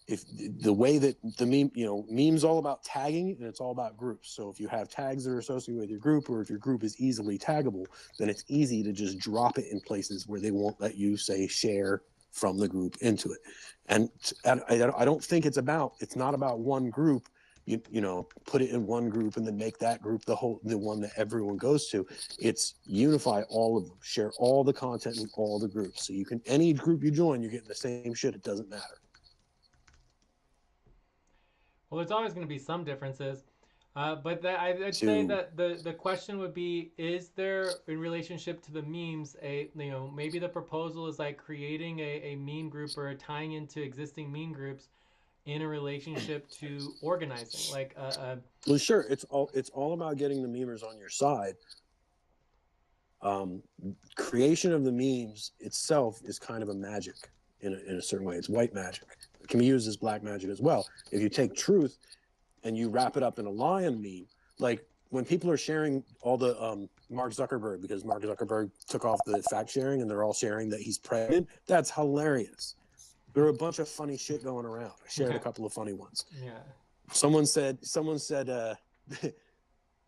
if the way that the meme, you know, meme's all about tagging and it's all about groups. So if you have tags that are associated with your group, or if your group is easily taggable, then it's easy to just drop it in places where they won't let you say share from the group into it. And I don't think it's not about one group. You know, put it in one group and then make that group the one that everyone goes to. It's unify all of them, share all the content in all the groups. So you can, any group you join, you're getting the same shit. It doesn't matter. Well, there's always going to be some differences. But I'd say that the question would be, is there, in relationship to the memes, maybe the proposal is like creating a meme group or tying into existing meme groups in a relationship to organizing, well, sure, it's all about getting the memers on your side. Creation of the memes itself is kind of a magic in a certain way. It's white magic. It can be used as black magic as well. If you take truth and you wrap it up in a lion meme, like when people are sharing all the Mark Zuckerberg, because Mark Zuckerberg took off the fact sharing and they're all sharing that he's pregnant, that's hilarious. There are a bunch of funny shit going around. I shared a couple of funny ones. Yeah. Someone said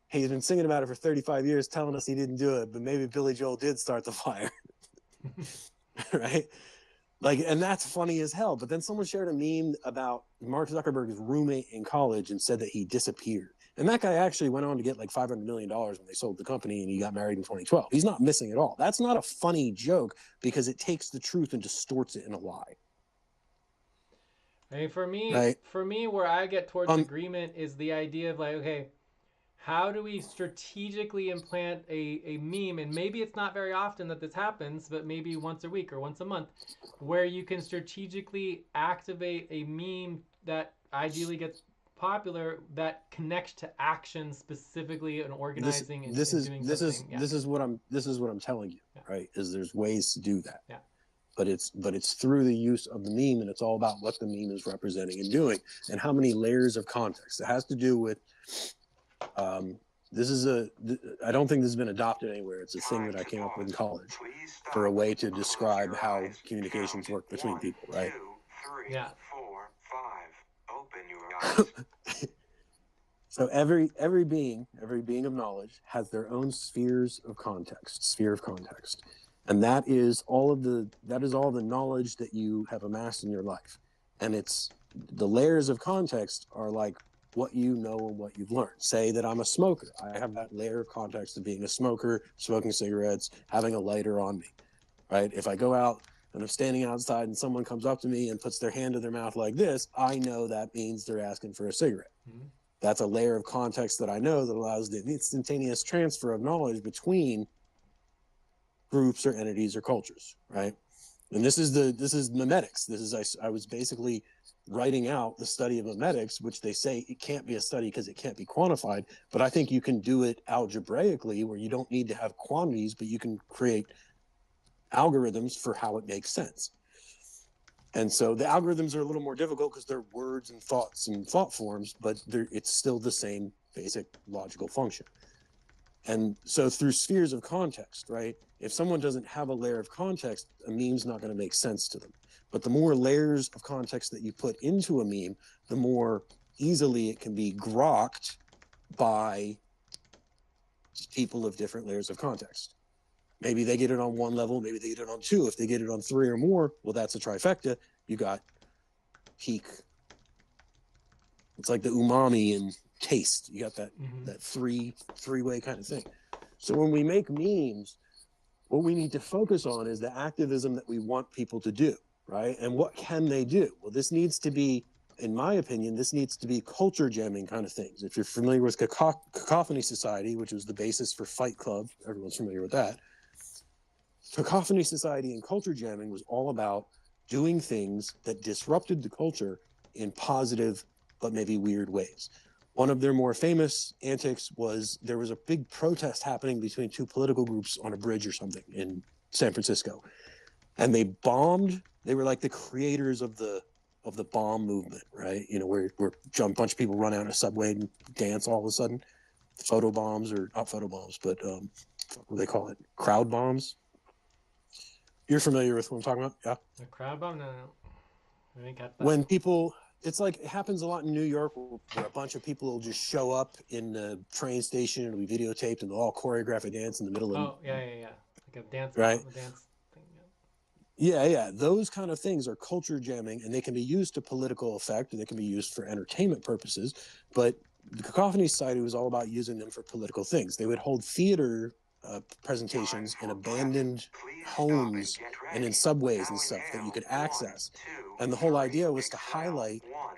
he's been singing about it for 35 years, telling us he didn't do it, but maybe Billy Joel did start the fire. Right? Like, and that's funny as hell. But then someone shared a meme about Mark Zuckerberg's roommate in college and said that he disappeared. And that guy actually went on to get like $500 million when they sold the company, and he got married in 2012. He's not missing at all. That's not a funny joke because it takes the truth and distorts it in a lie. I mean, for me, right? Where I get towards agreement is the idea of like, okay, how do we strategically implant a meme? And maybe it's not very often that this happens, but maybe once a week or once a month, where you can strategically activate a meme that ideally gets popular that connects to action specifically and organizing and doing something. This is what I'm telling you, right? Is there's ways to do that. Yeah. But it's through the use of the meme, and it's all about what the meme is representing and doing, and how many layers of context. It has to do with. I don't think this has been adopted anywhere. It's a thing that I came up with in college for a way to describe how communications work between people, right? 2, 3, Yeah. 4, 5. Open your eyes. So every being of knowledge has their own sphere of context. And that is all the knowledge that you have amassed in your life. And it's the layers of context are like what you know and what you've learned. Say that I'm a smoker. I have that layer of context of being a smoker, smoking cigarettes, having a lighter on me, right? If I go out and I'm standing outside and someone comes up to me and puts their hand to their mouth like this, I know that means they're asking for a cigarette. Mm-hmm. That's a layer of context that I know that allows the instantaneous transfer of knowledge between groups or entities or cultures, right? And this is memetics. I was basically writing out the study of memetics, which they say it can't be a study because it can't be quantified, but I think you can do it algebraically where you don't need to have quantities, but you can create algorithms for how it makes sense. And so the algorithms are a little more difficult because they're words and thoughts and thought forms, but it's still the same basic logical function. And so through spheres of context, right? If someone doesn't have a layer of context, a meme's not going to make sense to them. But the more layers of context that you put into a meme, the more easily it can be grokked by people of different layers of context. Maybe they get it on one level, maybe they get it on two. If they get it on three or more, well, that's a trifecta. You got peak. It's like the umami and taste. You got that that three-way kind of thing. So when we make memes, what we need to focus on is the activism that we want people to do, right? And what can they do? Well, this needs to be, in my opinion, this needs to be culture jamming kind of things. If you're familiar with Cacophony Society, which was the basis for Fight Club, everyone's familiar with that. Cacophony Society and culture jamming was all about doing things that disrupted the culture in positive but maybe weird ways. One of their more famous antics was there was a big protest happening between two political groups on a bridge or something in San Francisco. And they bombed. They were like the creators of the bomb movement, right? You know, where a bunch of people run out of a subway and dance all of a sudden. Photo bombs, or not photo bombs, but what do they call it? Crowd bombs. You're familiar with what I'm talking about? Yeah. The crowd bomb? No. I didn't get that. When people, it's like, it happens a lot in New York where a bunch of people will just show up in the train station and it'll be videotaped and they'll all choreograph a dance in the middle of Oh, yeah. Like a dance, right? A dance thing, Yeah. Those kind of things are culture jamming, and they can be used to political effect, and they can be used for entertainment purposes. But the Cacophony Society was all about using them for political things. They would hold theater presentations in abandoned homes and in subways and stuff that you could access. And the whole idea was to highlight. 1,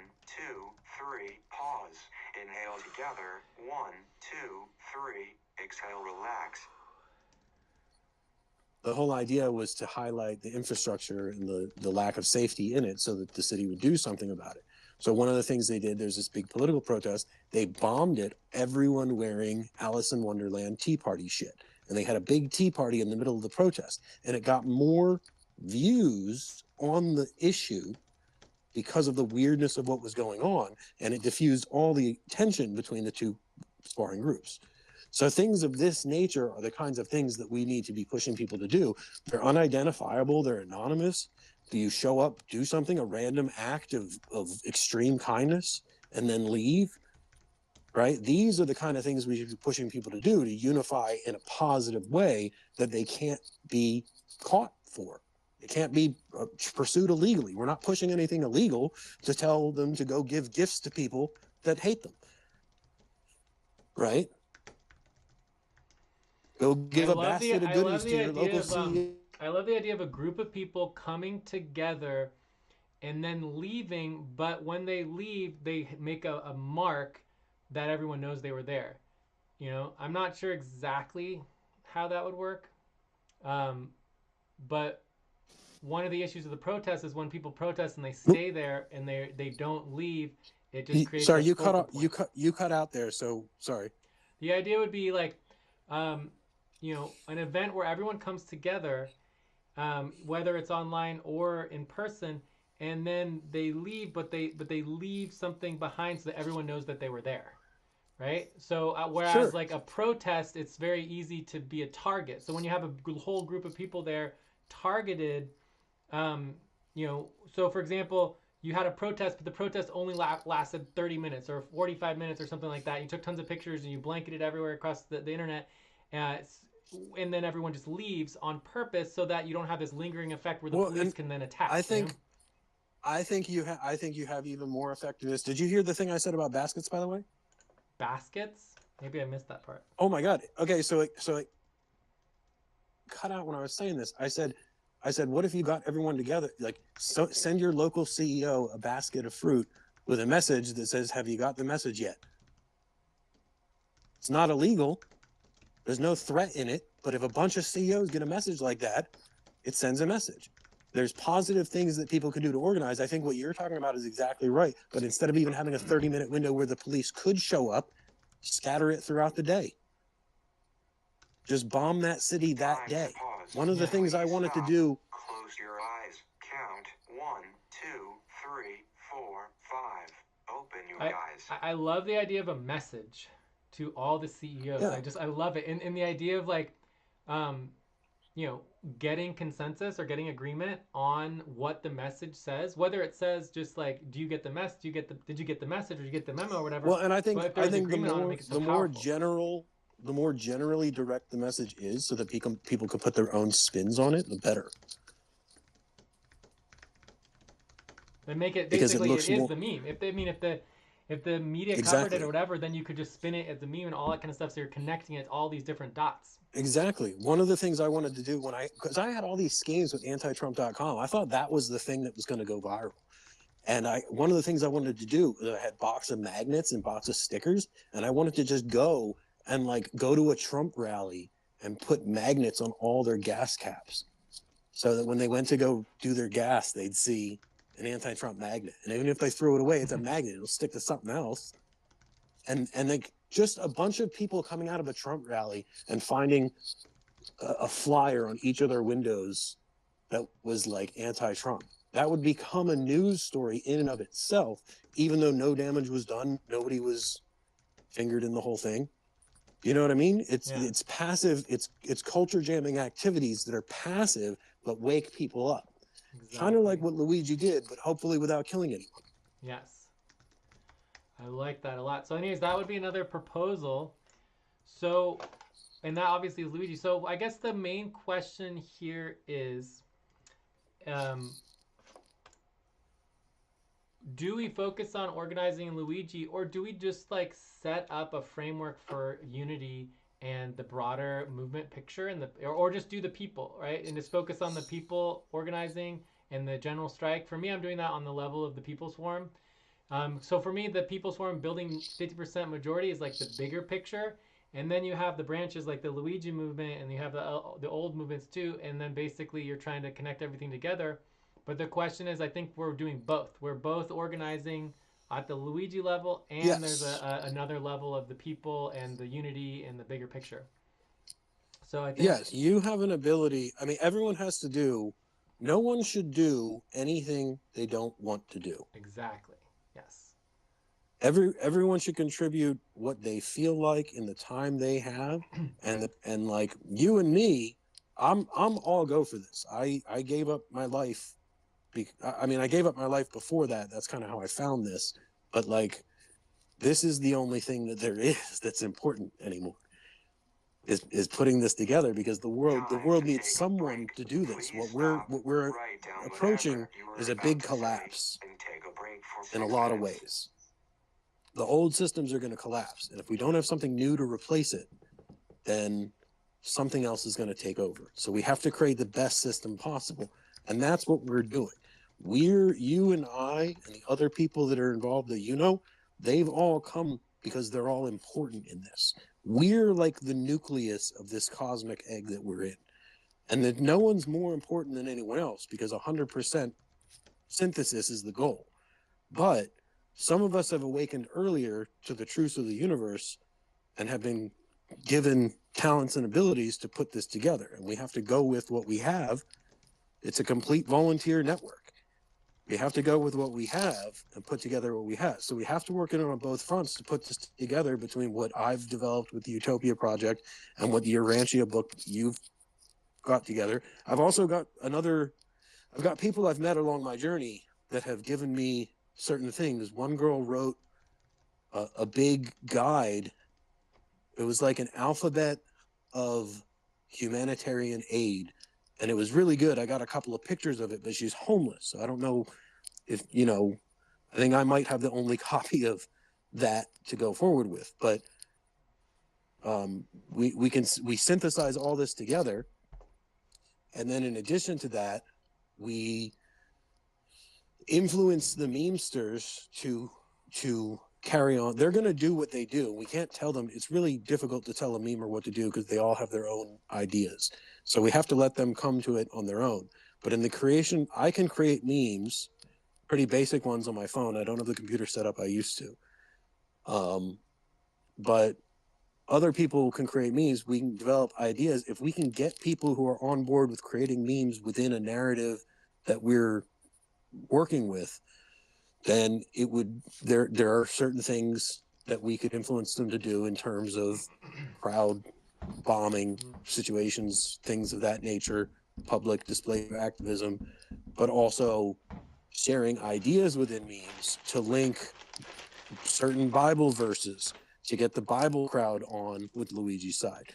2, 3. Pause. Inhale together. 1, 2, 3. Exhale. Relax. The whole idea was to highlight the infrastructure and the lack of safety in it so that the city would do something about it. So one of the things they did, there's this big political protest. They bombed it, everyone wearing Alice in Wonderland Tea Party shit. And they had a big tea party in the middle of the protest. And it got more views on the issue because of the weirdness of what was going on. And it diffused all the tension between the two sparring groups. So things of this nature are the kinds of things that we need to be pushing people to do. They're unidentifiable, they're anonymous. Do you show up, do something, a random act of extreme kindness, and then leave? Right? These are the kind of things we should be pushing people to do, to unify in a positive way that they can't be caught for. It can't be pursued illegally. We're not pushing anything illegal to tell them to go give gifts to people that hate them. Right? Go give a basket of goodies to your local CEO. I love the idea of a group of people coming together and then leaving, but when they leave, they make a mark that everyone knows they were there. You know, I'm not sure exactly how that would work, but one of the issues of the protest is when people protest and they stay there and they don't leave, it just creates. Sorry, you cut out. You cut out there. So sorry. The idea would be like, you know, an event where everyone comes together, whether it's online or in person, and then they leave, but they leave something behind so that everyone knows that they were there, right? So whereas like a protest, it's very easy to be a target. So when you have a whole group of people there targeted, you know, so for example, you had a protest, but the protest only lasted 30 minutes or 45 minutes or something like that. You took tons of pictures and you blanketed everywhere across the internet, and then everyone just leaves on purpose so that you don't have this lingering effect where the police can then attack. I think you have even more effectiveness. Did you hear the thing I said about baskets, by the way? Baskets? Maybe I missed that part. Oh my God. Okay, so it cut out when I was saying this. I said, what if you got everyone together? Like, so send your local CEO a basket of fruit with a message that says, "Have you got the message yet?" It's not illegal. There's no threat in it. But if a bunch of CEOs get a message like that, it sends a message. There's positive things that people can do to organize. I think what you're talking about is exactly right. But instead of even having a 30-minute window where the police could show up, scatter it throughout the day. Just bomb that city that day. One of the things I wanted to do. Close your eyes. Count 1, 2, 3, 4, 5. Open your eyes. I love the idea of a message to all the CEOs. Yeah. I love it. And the idea of like, you know, getting consensus or getting agreement on what the message says, whether it says just like, did you get the message or did you get the memo or whatever. Well, and I think the more generally direct the message is, so that people can put their own spins on it, the better. They make it basically it is the meme. If the media covered it or whatever, then you could just spin it as a meme and all that kind of stuff. So you're connecting it to all these different dots. Exactly. One of the things I wanted to do because I had all these schemes with antitrump.com, I thought that was the thing that was going to go viral. And one of the things I wanted to do, I had box of magnets and box of stickers, and I wanted to just go to a Trump rally and put magnets on all their gas caps, so that when they went to go do their gas, they'd see an anti-Trump magnet. And even if they throw it away, it's a magnet. It'll stick to something else. And like just a bunch of people coming out of a Trump rally and finding a flyer on each of their windows that was like anti-Trump. That would become a news story in and of itself, even though no damage was done. Nobody was fingered in the whole thing. You know what I mean? It's passive. It's culture jamming activities that are passive but wake people up. Exactly. Kind of like what Luigi did, but hopefully without killing anyone. Yes. I like that a lot. So anyways, that would be another proposal. So, and that obviously is Luigi. So I guess the main question here is, do we focus on organizing in Luigi, or do we just like set up a framework for unity and the broader movement picture, and or just do the people, right? And just focus on the people organizing and the general strike. For me, I'm doing that on the level of the People's Forum. So for me, the People's Forum building 50% majority is like the bigger picture. And then you have the branches like the Luigi movement, and you have the old movements too. And then basically you're trying to connect everything together. But the question is, I think we're doing both. We're both organizing at the Luigi level, and yes, there's another level of the people and the unity and the bigger picture. So I think yes, you have an ability. I mean, everyone has to do. No one should do anything they don't want to do. Exactly. Yes. everyone should contribute what they feel like in the time they have, and like you and me, I'm all go for this. I gave up my life. I mean, I gave up my life before that. That's kind of how I found this. But like, this is the only thing that there is that's important anymore. Is putting this together, because the world needs someone to do this. What we're approaching is a big collapse in a lot of ways. The old systems are going to collapse, and if we don't have something new to replace it, then something else is going to take over. So we have to create the best system possible, and that's what we're doing. You and I and the other people that are involved, that they've all come because they're all important in this. We're like the nucleus of this cosmic egg that we're in, and that no one's more important than anyone else, because 100% synthesis is the goal. But some of us have awakened earlier to the truths of the universe and have been given talents and abilities to put this together, and we have to go with what we have. It's a complete volunteer network. We have to go with what we have and put together what we have. So we have to work in on both fronts to put this together, between what I've developed with the Utopia Project and what the Urantia book you've got together. I've got people I've met along my journey that have given me certain things. One girl wrote a big guide. It was like an alphabet of humanitarian aid, and it was really good. I got a couple of pictures of it, but she's homeless, so I don't know if, I think I might have the only copy of that to go forward with. But we synthesize all this together, and then in addition to that, we influence the memesters to carry on. They're going to do what they do. We can't tell them. It's really difficult to tell a memer what to do, because they all have their own ideas. So we have to let them come to it on their own. But in the creation, I can create memes, pretty basic ones on my phone. I don't have the computer set up I used to. But other people can create memes. We can develop ideas. If we can get people who are on board with creating memes within a narrative that we're working with, then there are certain things that we could influence them to do in terms of crowd bombing situations, things of that nature, public display of activism, but also sharing ideas within memes to link certain Bible verses to get the Bible crowd on with Luigi's side.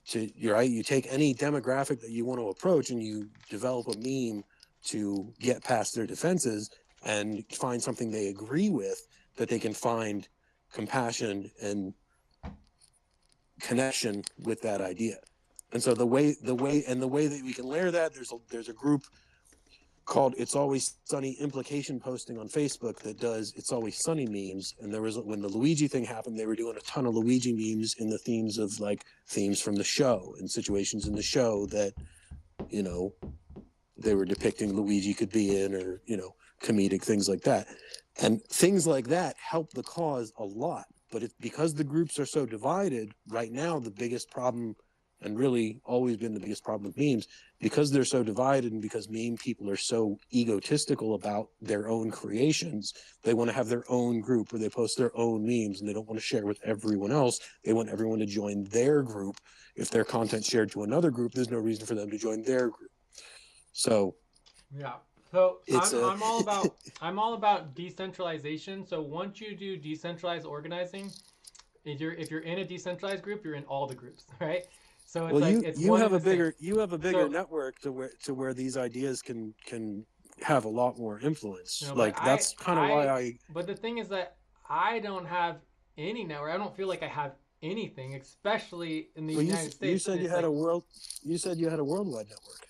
You take any demographic that you want to approach, and you develop a meme to get past their defenses and find something they agree with, that they can find compassion and connection with that idea. And so the way that we can layer that, there's a group called It's Always Sunny implication posting on Facebook that does It's Always Sunny memes. And when the Luigi thing happened, they were doing a ton of Luigi memes in the themes of like themes from the show and situations in the show that, they were depicting Luigi could be in, or, comedic things like that. And things like that help the cause a lot. But because the groups are so divided right now, the biggest problem, and really always been the biggest problem with memes, because they're so divided, and because meme people are so egotistical about their own creations, they want to have their own group where they post their own memes, and they don't want to share with everyone else. They want everyone to join their group. If their content's shared to another group, there's no reason for them to join their group. So yeah. So I'm all about decentralization. So once you do decentralized organizing, if you're in a decentralized group, you're in all the groups, right? So it's you have a bigger network to where these ideas can have a lot more influence. That's kind of why I. But the thing is that I don't have any network. I don't feel like I have anything, especially in the United States. You said you had a worldwide network.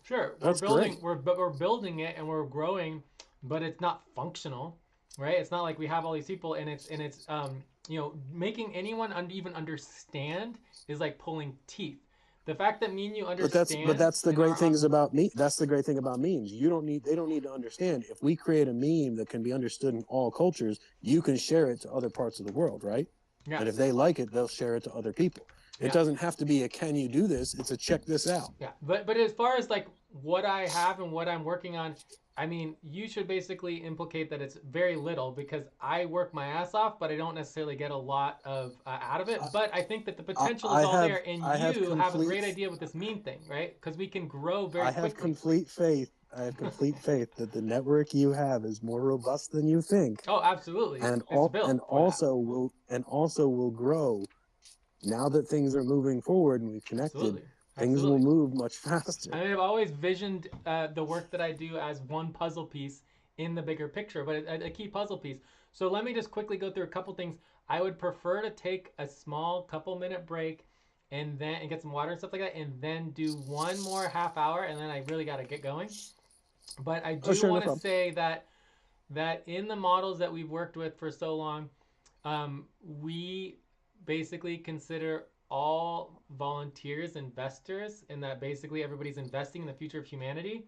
Sure, we're building it and we're growing, but it's not functional, right? It's not like we have all these people, and it's making anyone even understand is like pulling teeth. The fact that me and you understand. But that's the great things about me. That's the great thing about memes. They don't need to understand. If we create a meme that can be understood in all cultures, you can share it to other parts of the world, right? Yeah. And if they like it, they'll share it to other people. It doesn't have to be a "can you do this?" It's a "check this out." Yeah, but as far as like what I have and what I'm working on, I mean, you should basically implicate that it's very little because I work my ass off, but I don't necessarily get a lot of out of it. But I think that the potential is all there, and you have a great idea with this meme thing, right? Because we can grow very quickly. I have complete faith that the network you have is more robust than you think. Oh, absolutely. And also will grow now that things are moving forward and we've connected. Absolutely. Things will move much faster. I mean, I've always visioned the work that I do as one puzzle piece in the bigger picture, but a key puzzle piece. So let me just quickly go through a couple things. I would prefer to take a small couple-minute break and get some water and stuff like that, and then do one more half hour, and then I really got to get going. But I do want to say that in the models that we've worked with for so long, we basically consider all volunteers investors, and that basically everybody's investing in the future of humanity.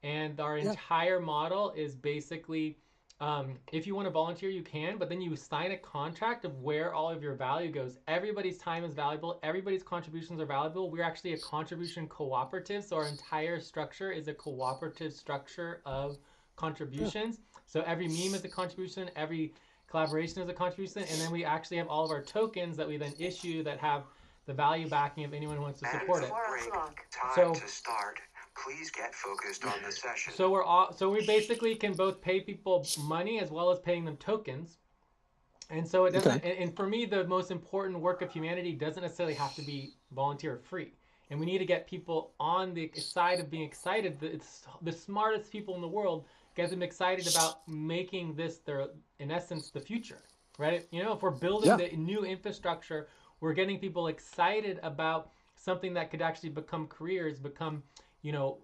And our entire model is basically, if you want to volunteer, you can, but then you sign a contract of where all of your value goes. Everybody's time is valuable. Everybody's contributions are valuable. We're actually a contribution cooperative. So our entire structure is a cooperative structure of contributions. So every meme is a contribution. Every collaboration is a contribution. And then we actually have all of our tokens that we then issue that have the value backing if anyone wants to support it. Time to start. Please get focused on the session. So we basically can both pay people money as well as paying them tokens. And so it doesn't. Okay. And for me, the most important work of humanity doesn't necessarily have to be volunteer free. And we need to get people on the side of being excited. It's the smartest people in the world, get them excited about making this their, in essence, the future, right? You know, if we're building the new infrastructure, we're getting people excited about something that could actually become careers, become, no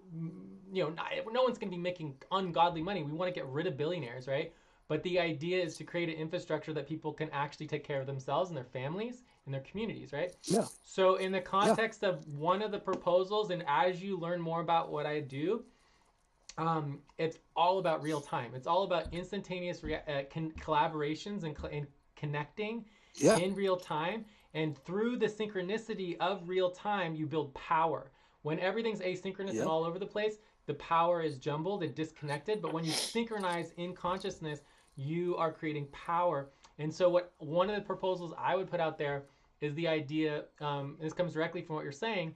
one's going to be making ungodly money. We want to get rid of billionaires, right? But the idea is to create an infrastructure that people can actually take care of themselves and their families and their communities, right? Yeah. So in the context of one of the proposals, and as you learn more about what I do, it's all about real time. It's all about instantaneous collaborations and connecting in real time. And through the synchronicity of real time, you build power. When everything's asynchronous and all over the place, the power is jumbled and disconnected. But when you synchronize in consciousness, you are creating power. And so one of the proposals I would put out there is the idea, this comes directly from what you're saying,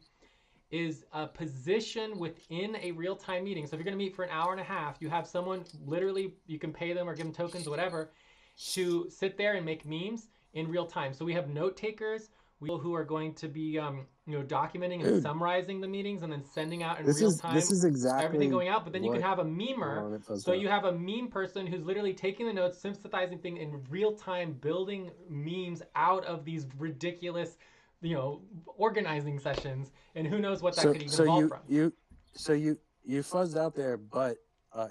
is a position within a real-time meeting. So if you're going to meet for an hour and a half, you have someone, literally, you can pay them or give them tokens or whatever, to sit there and make memes in real time. So we have note takers, people who are going to be documenting and summarizing the meetings and then sending out in real time. This is exactly everything going out. But then you can have a memer. So you have a meme person who's literally taking the notes, synthesizing things in real time, building memes out of these ridiculous, organizing sessions. And who knows what that could even evolve from. So you fuzzed out there, but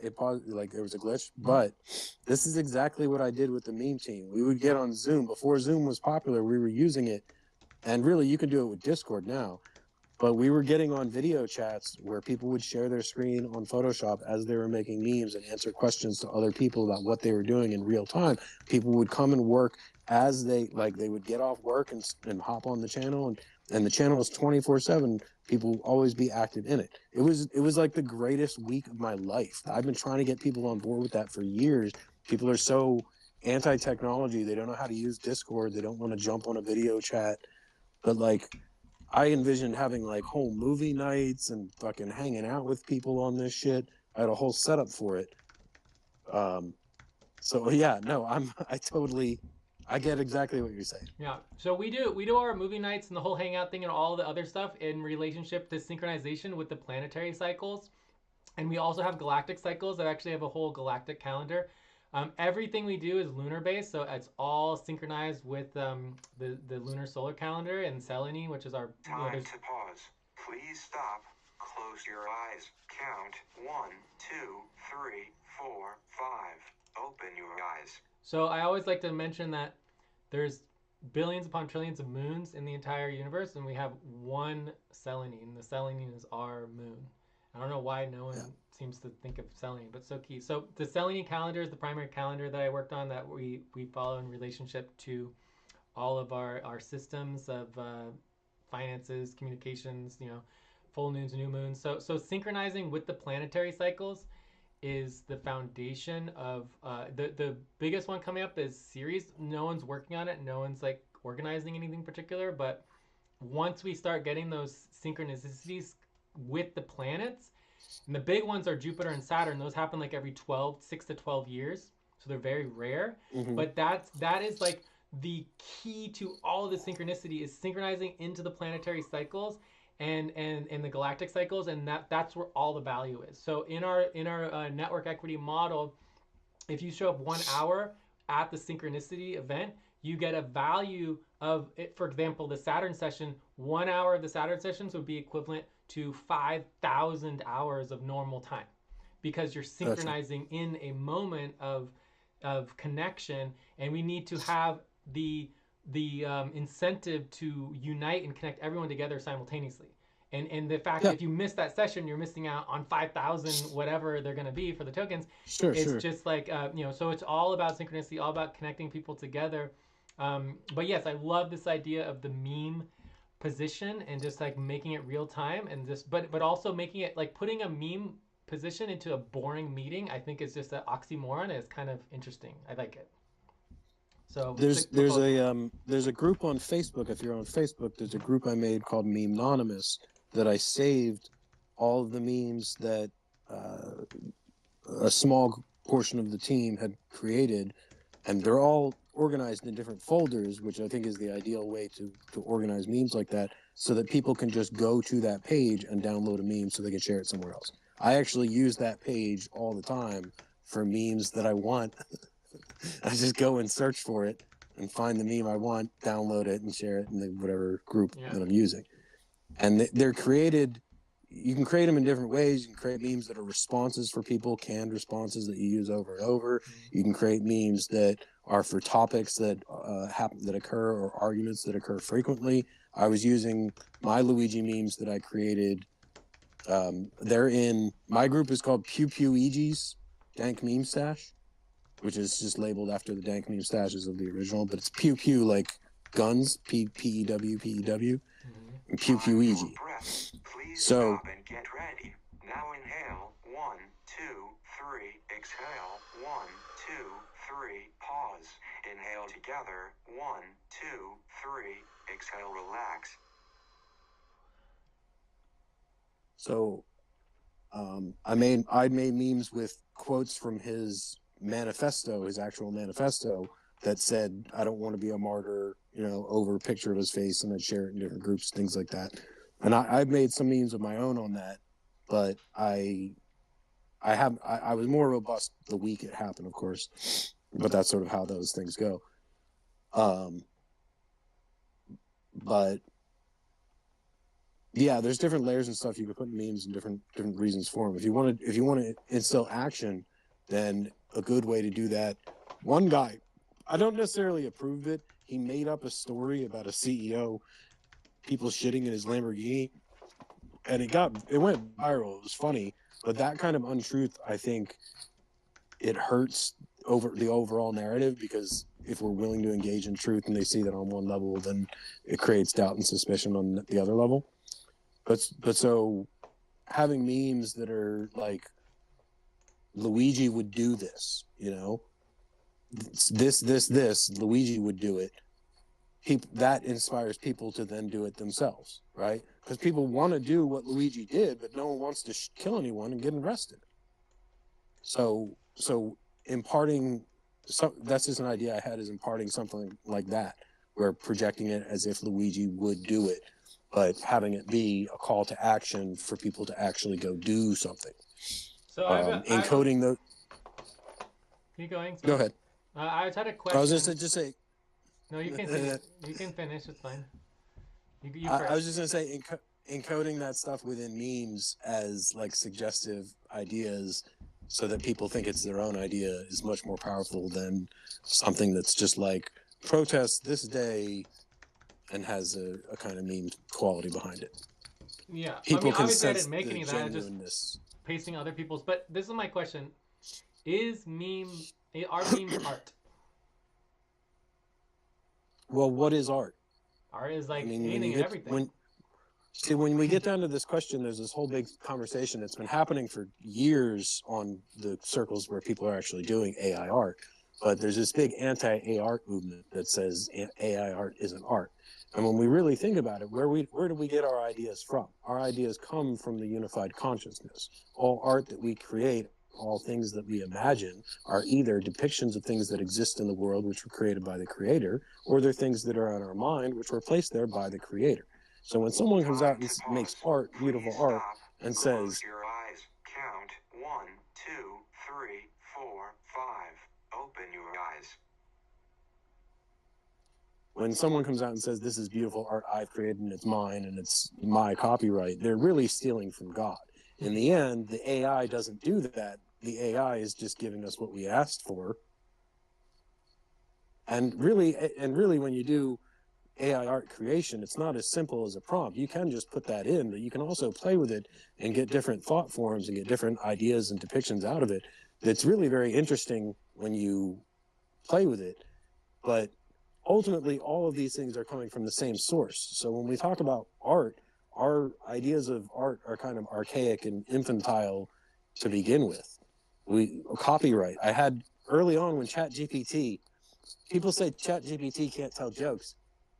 it paused, like there was a glitch. But this is exactly what I did with the meme team. We would get on Zoom. Before Zoom was popular, we were using it. And really, you can do it with Discord now. But we were getting on video chats where people would share their screen on Photoshop as they were making memes and answer questions to other people about what they were doing in real time. People would come and work as they would get off work and hop on the channel. And the channel is 24/7. People will always be active in it. It was like the greatest week of my life. I've been trying to get people on board with that for years. People are so anti-technology. They don't know how to use Discord. They don't want to jump on a video chat. But I envisioned having whole movie nights and fucking hanging out with people on this shit. I had a whole setup for it. I get exactly what you're saying. Yeah. So we do our movie nights and the whole hangout thing and all the other stuff in relationship to synchronization with the planetary cycles. And we also have galactic cycles that actually have a whole galactic calendar. Everything we do is lunar based, so it's all synchronized with the lunar solar calendar and Selene, which is our time to pause. Please stop. Close your eyes. Count 1, 2, 3, 4, 5. Open your eyes. So I always like to mention that there's billions upon trillions of moons in the entire universe, and we have one Selene, and the Selene is our moon. I don't know why no one seems to think of Selene, but so key. So the Selene calendar is the primary calendar that I worked on that we follow in relationship to all of our systems of finances, communications, full moons, new moons. So synchronizing with the planetary cycles is the foundation of the biggest one coming up is series. No one's working on it. No one's like organizing anything particular. But once we start getting those synchronicities with the planets, and the big ones are Jupiter and Saturn. Those happen like every 6 to 12 years. So they're very rare. Mm-hmm. But that is like the key to all of the synchronicity is synchronizing into the planetary cycles and the galactic cycles, and that's where all the value is. So in our network equity model, if you show up 1 hour at the synchronicity event, you get a value of it. For example, the Saturn session, 1 hour of the Saturn sessions would be equivalent to 5,000 hours of normal time, because you're synchronizing in a moment of connection, and we need to have the incentive to unite and connect everyone together simultaneously. And the fact that if you miss that session, you're missing out on 5,000 whatever they're going to be for the tokens. It's just like so it's all about synchronicity, all about connecting people together. But yes, I love this idea of the meme position and just like making it real time, and just but also making it like putting a meme position into a boring meeting. I think is just an oxymoron, and it's kind of interesting. I like it. So there's a group on Facebook. If you're on Facebook, there's a group I made called Meme-nonymous that I saved all of the memes that a small portion of the team had created, and they're all organized in different folders, which I think is the ideal way to organize memes like that, so that people can just go to that page and download a meme so they can share it somewhere else. I actually use that page all the time for memes that I want. I just go and search for it and find the meme I want, download it, and share it in whatever group that I'm using. And they're created, you can create them in different ways. You can create memes that are responses for people, canned responses that you use over and over. You can create memes that are for topics that occur, or arguments that occur frequently. I was using my Luigi memes that I created. They're in, my group is called Pew Pew Ouija's Dank Meme Stash, which is just labeled after the Dank Meme Stashes of the original, but it's Pew Pew like guns, P-E-W, and Pew Pew Ouija. So, stop and get ready. Now inhale, 1, 2, 3, exhale, 1, 2, 3, pause. Inhale together, 1, 2, 3, exhale, relax. So, I made memes with quotes from his manifesto, his actual manifesto, that said, "I don't want to be a martyr," over a picture of his face, and I'd share it in different groups, things like that. And I've made some memes of my own on that, but I was more robust the week it happened, of course, but that's sort of how those things go. But yeah, there's different layers and stuff you can put in memes and different reasons for them. If you want to instill action, then a good way to do that. One guy, I don't necessarily approve it. He made up a story about a CEO, people shitting in his Lamborghini, and it went viral. It was funny, but that kind of untruth, I think, it hurts over the overall narrative, because if we're willing to engage in truth and they see that on one level, then it creates doubt and suspicion on the other level. But so having memes that are like, Luigi would do this, this, Luigi would do it. That inspires people to then do it themselves, right? Because people want to do what Luigi did, but no one wants to kill anyone and get arrested. So imparting, that's just an idea I had, is imparting something like that, where projecting it as if Luigi would do it, but having it be a call to action for people to actually go do something. So encoding the. Keep going. Sorry. Go ahead. I had a question. I was just say. No, you can finish. You can finish. It's fine. I was just gonna say, encoding that stuff within memes as like suggestive ideas, so that people think it's their own idea, is much more powerful than something that's just like, protest this day, and has a kind of meme quality behind it. Yeah, people can obviously I sense didn't make the any of that. I genuineness. just pasting other people's. But this is my question: are memes art? Well, what is art? Art is like anything and everything. See, when we get down to this question, there's this whole big conversation that's been happening for years on the circles where people are actually doing AI art. But there's this big anti-AI art movement that says AI art isn't art. And when we really think about it, where do we get our ideas from? Our ideas come from the unified consciousness. All art that we create, all things that we imagine, are either depictions of things that exist in the world which were created by the creator, or they're things that are in our mind which were placed there by the creator. So when someone comes out and makes art, beautiful art, and says, "Close your eyes. Count 1, 2, 3, 4, 5. Open your eyes." when someone comes out and says, this is beautiful art I've created and it's mine and it's my copyright, they're really stealing from God. In the end, the AI doesn't do that. The AI is just giving us what we asked for. And really, when you do AI art creation, it's not as simple as a prompt. You can just put that in, but you can also play with it and get different thought forms and get different ideas and depictions out of it. That's really very interesting when you play with it. But ultimately, all of these things are coming from the same source. So when we talk about art, our ideas of art are kind of archaic and infantile to begin with. Copyright. I had early on when ChatGPT, people say ChatGPT can't tell jokes.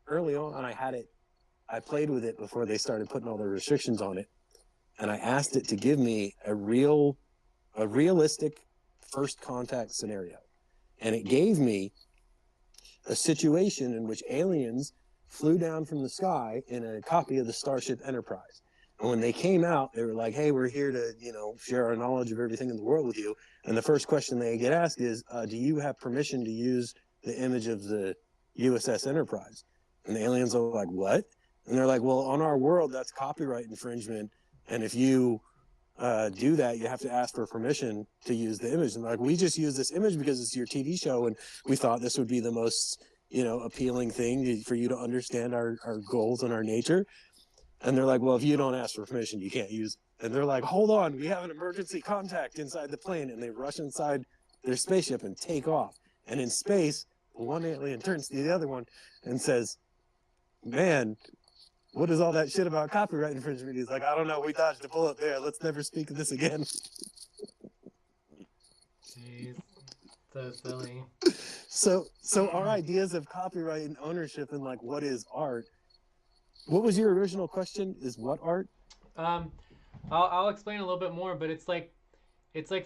Early on, I played with it before they started putting all the restrictions on it. And I asked it to give me a realistic first contact scenario. And it gave me a situation in which aliens flew down from the sky in a copy of the Starship Enterprise. And when they came out, they were like, hey, we're here to, share our knowledge of everything in the world with you. And the first question they get asked is, do you have permission to use the image of the USS Enterprise? And the aliens are like, what? And they're like, well, on our world, that's copyright infringement. And if you do that, you have to ask for permission to use the image. And like, we just use this image because it's your TV show, and we thought this would be the most, appealing thing for you to understand our goals and our nature. And they're like, well, if you don't ask for permission, you can't use it. And they're like, hold on, we have an emergency contact inside the plane. And they rush inside their spaceship and take off. And in space, one alien turns to the other one and says, man, what is all that shit about copyright infringement? He's like, I don't know, we dodged a bullet there. Let's never speak of this again. Jeez, so silly. So our ideas of copyright and ownership and like what is art. What was your original question? Is what art? I'll explain a little bit more, but it's like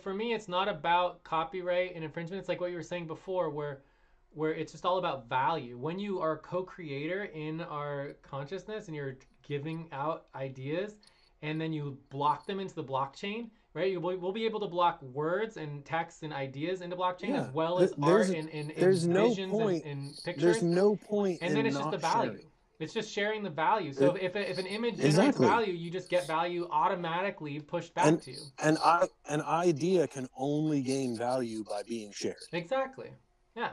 for me, it's not about copyright and infringement. It's like what you were saying before, where it's just all about value. When you are a co-creator in our consciousness and you're giving out ideas and then you block them into the blockchain, right? We'll be able to block words and texts and ideas into blockchain as well as art and visions and pictures. There's no point and then it's just the value. Sharing. It's just sharing the value. So if an image generates value, you just get value automatically pushed back to you. And an idea can only gain value by being shared. Exactly. Yeah.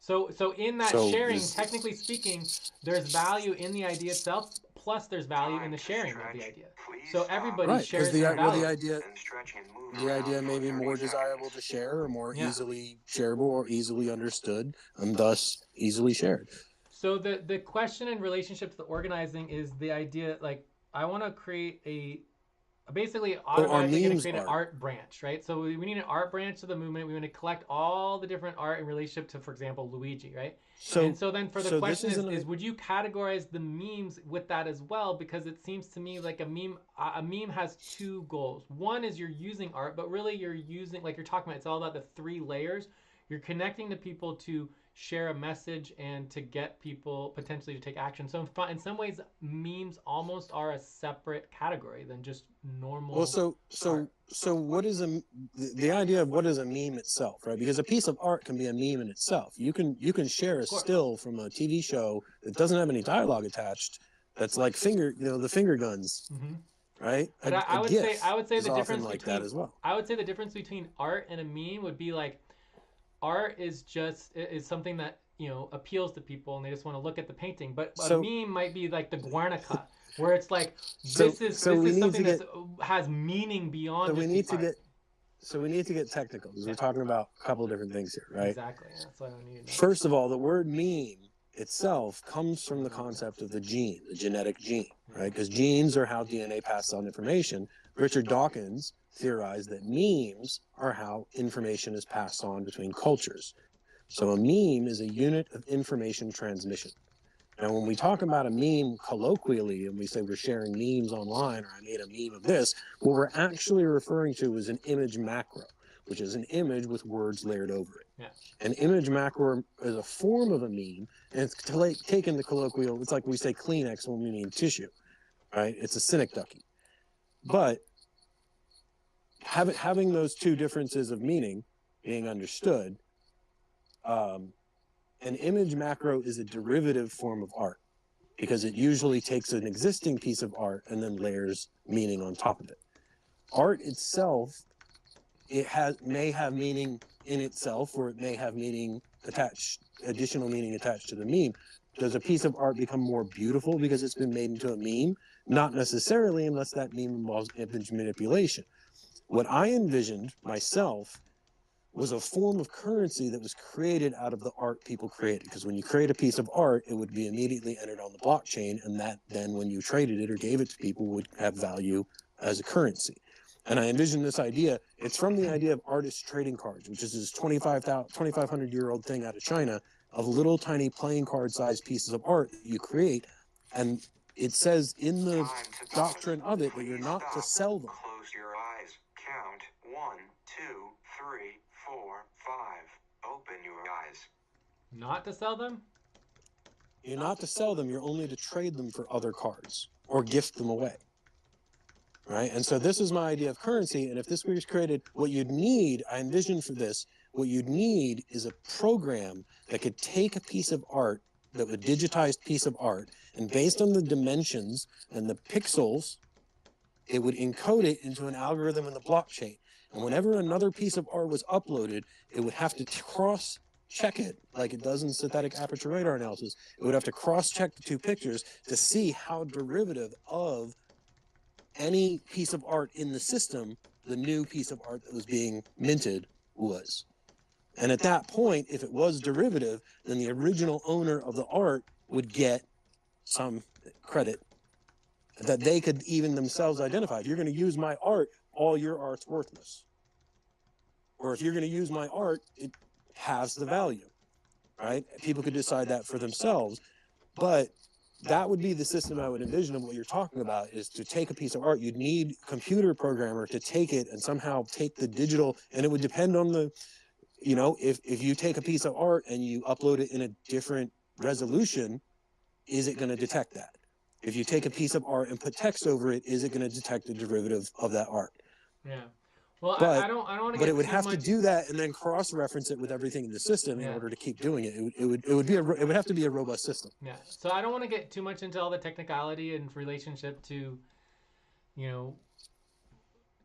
So in that sharing, technically speaking, there's value in the idea itself, plus there's value in the sharing of the idea. So everybody shares the value. Well, the idea may be more desirable to share, or more easily shareable, or easily understood, and thus easily shared. So the question in relationship to the organizing is the idea, like, I want to create basically automatically going to create an art branch, right? So we need an art branch of the movement. We want to collect all the different art in relationship to, for example, Luigi, right? So then for the question is would you categorize the memes with that as well? Because it seems to me like a meme has two goals. One is you're using art, but really you're using, like you're talking about, it's all about the three layers. You're connecting to people to share a message and to get people potentially to take action. So in some ways, memes almost are a separate category than just normal. Well, so what is the idea of what is a meme itself, right? Because a piece of art can be a meme in itself. You can share a still from a TV show that doesn't have any dialogue attached. That's like the finger guns, right? But I would say the difference like between that as well. I would say the difference between art and a meme would be like, art is something that appeals to people and they just want to look at the painting. But a meme might be like the Guernica, where it's like this is something that has meaning beyond. So we need to get technical because we're talking about a couple of different things here, right? Exactly. That's what I need to know. First of all, the word meme itself comes from the concept of the gene, the genetic gene, right? Because genes are how DNA passes on information. Richard Dawkins theorized that memes are how information is passed on between cultures. So a meme is a unit of information transmission. Now, when we talk about a meme colloquially and we say we're sharing memes online, or I made a meme of this, what we're actually referring to is an image macro, which is an image with words layered over it. Yeah. An image macro is a form of a meme, and it's taken the colloquial, it's like we say Kleenex when we mean tissue, right? It's a synecdoche. But having those two differences of meaning being understood, an image macro is a derivative form of art because it usually takes an existing piece of art and then layers meaning on top of it. Art itself, may have meaning in itself, or it may have meaning attached, additional meaning attached to the meme. Does a piece of art become more beautiful because it's been made into a meme? Not necessarily, unless that meme involves image manipulation. What I envisioned myself was a form of currency that was created out of the art people created. Because when you create a piece of art, it would be immediately entered on the blockchain, and that then when you traded it or gave it to people would have value as a currency. And I envisioned this idea, it's from the idea of artist trading cards, which is this 2,500-year-old thing out of China of little tiny playing card sized pieces of art that you create. And it says in the doctrine of it that you're not to sell them. Close your eyes. Count 1, 2, 3, 4, 5. Open your eyes. Not to sell them? You're not to sell them, you're only to trade them for other cards or gift them away. Right? And so this is my idea of currency. And if this was created, what you'd need, I envisioned for this, what you'd need is a program that could take a piece of art, that would digitized piece of art, and based on the dimensions and the pixels, it would encode it into an algorithm in the blockchain. And whenever another piece of art was uploaded, it would have to cross-check it, like it does in synthetic aperture radar analysis. It would have to cross-check the two pictures to see how derivative of any piece of art in the system, the new piece of art that was being minted was. And at that point, if it was derivative, then the original owner of the art would get some credit that they could even themselves identify. If you're going to use my art, all your art's worthless. Or if you're going to use my art, it has the value, right? People could decide that for themselves. But that would be the system I would envision of what you're talking about, is to take a piece of art. You'd need a computer programmer to take it and somehow take the digital, and it would depend on the, you know, if you take a piece of art and you upload it in a different resolution, is it going to detect that? If you take a piece of art and put text over it, is it going to detect the derivative of that art? Yeah. Well, but, I don't want to. But it would have to do that and then cross-reference it with everything in the system in order to keep doing it. It would have to be a robust system. Yeah. So I don't want to get too much into all the technicality and relationship to, you know,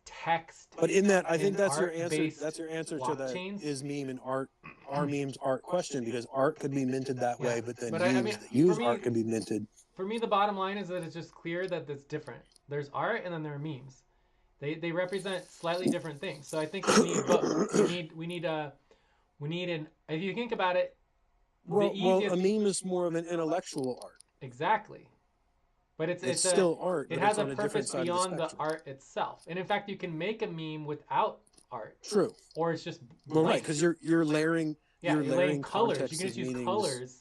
text. But in that, I think that's your answer. That's your answer to the is meme and art, are memes art question, because art could be minted that way, but then memes that use art could be minted. For me, the bottom line is that it's just clear that it's different. There's art and then there are memes. They represent slightly different things. So I think we need both. We need an, if you think about it, well, a meme is more of an intellectual art. Exactly. But it's still art. It has a purpose beyond the art itself. And in fact, you can make a meme without art. True. Or it's just well, right, because you're layering. Yeah, you're layering colors. You can just use colors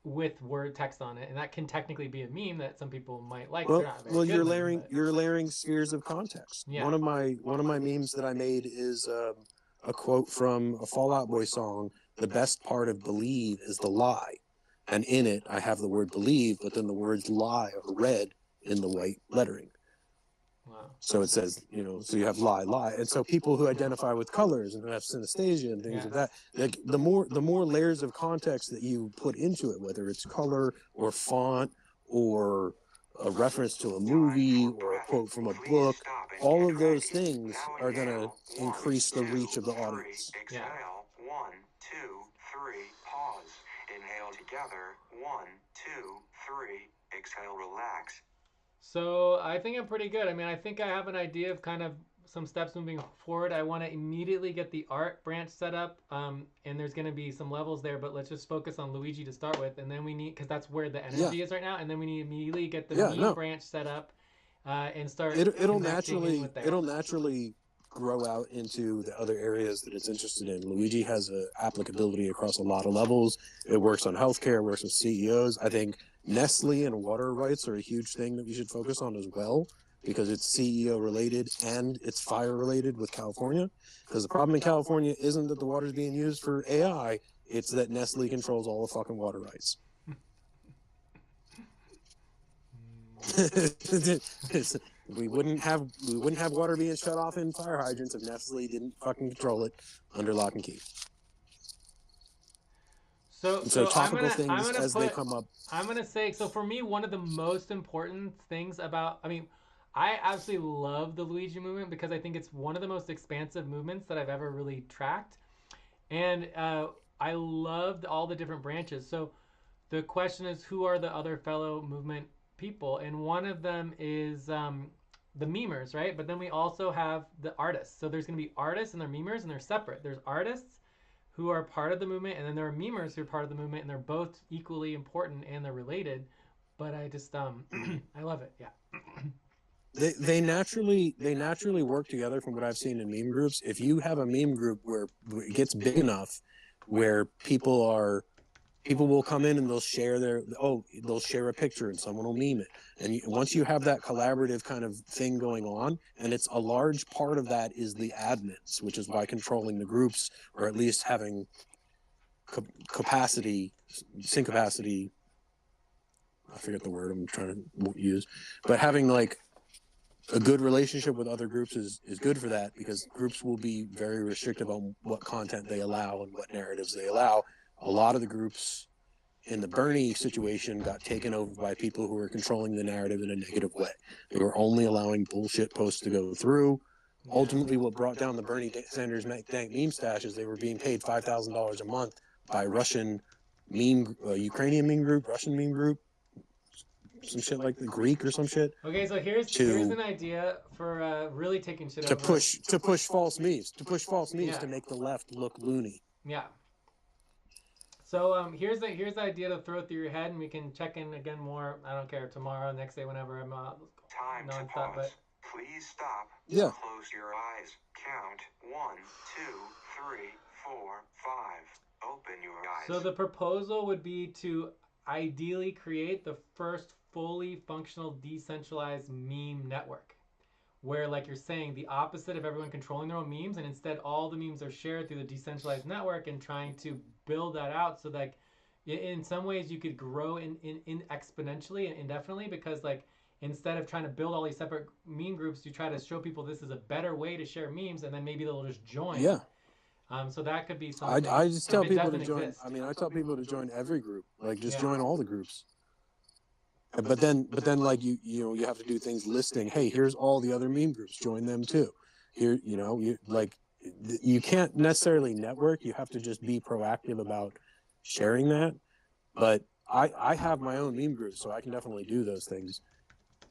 with word text on it, and that can technically be a meme that some people might like. Well, you're layering spheres of context. Yeah. One of my memes that I made is a quote from a Fall Out Boy song. The best part of believe is the lie, and in it I have the word believe, but then the words lie are red in the white lettering. Wow. So it says, you know, so you have lie, and so people who identify with colors and who have synesthesia and things like that, like the more layers of context that you put into it, whether it's color or font or a reference to a movie or a quote from a book, all of those things are going to increase the reach of the audience. Exhale, 1, 2, 3, pause. Inhale together, 1, 2, 3, exhale, relax. So I think I'm pretty good. I mean, I think I have an idea of kind of some steps moving forward. I want to immediately get the art branch set up, and there's going to be some levels there, but let's just focus on Luigi to start with, and then we need, because that's where the energy is right now, and then we need to immediately get the meme branch set up, and start. It'll naturally grow out into the other areas that it's interested in. Luigi has a applicability across a lot of levels. It works on healthcare, works with CEOs. I think Nestle and water rights are a huge thing that we should focus on as well, because it's CEO related and it's fire related with California. Because the problem in California isn't that the water is being used for AI, it's that Nestle controls all the fucking water rights. We wouldn't have water being shut off in fire hydrants if Nestle didn't fucking control it under lock and key. So topical things as they come up. I'm gonna say, so for me, one of the most important things about, I absolutely love the Luigi movement because I think it's one of the most expansive movements that I've ever really tracked, and I loved all the different branches. So the question is, who are the other fellow movement people? And one of them is the memers, right? But then we also have the artists. So there's going to be artists and they're memers, and they're separate. There's artists who are part of the movement, and then there are memers who are part of the movement, and they're both equally important and they're related. But I just I love it. Yeah. They naturally work together from what I've seen in meme groups. If you have a meme group where it gets big enough where people will come in and they'll share they'll share a picture and someone will meme it. And once you have that collaborative kind of thing going on, and it's a large part of that is the admins, which is why controlling the groups, or at least having sync capacity, I forget the word I'm trying to use, but having like a good relationship with other groups is good for that, because groups will be very restrictive on what content they allow and what narratives they allow. A lot of the groups in the Bernie situation got taken over by people who were controlling the narrative in a negative way. They were only allowing bullshit posts to go through. Ultimately, what brought down the Bernie Sanders dank meme stash is they were being paid $5,000 a month by Russian Ukrainian meme group, Russian meme group, some shit like the Greek or some shit. Okay, so here's an idea for really taking shit to push false memes, to make the left look loony. Yeah. So here's the idea to throw through your head, and we can check in again more. I don't care, tomorrow, next day, whenever I'm time nonstop. To pause. But please stop. Yeah. Close your eyes. Count 1, 2, 3, 4, 5. Open your eyes. So the proposal would be to ideally create the first fully functional decentralized meme network, where, like you're saying, the opposite of everyone controlling their own memes, and instead all the memes are shared through the decentralized network, and trying to build that out so that in some ways you could grow in exponentially and indefinitely, because like instead of trying to build all these separate meme groups, you try to show people this is a better way to share memes, and then maybe they'll just join. Yeah. So that could be something. I just tell people to join. Exist. I tell people to join every group. Like just join all the groups. But then like you have to do things listing, hey, here's all the other meme groups, join them too. Here, you can't necessarily network, you have to just be proactive about sharing that. But I have my own meme group, so I can definitely do those things.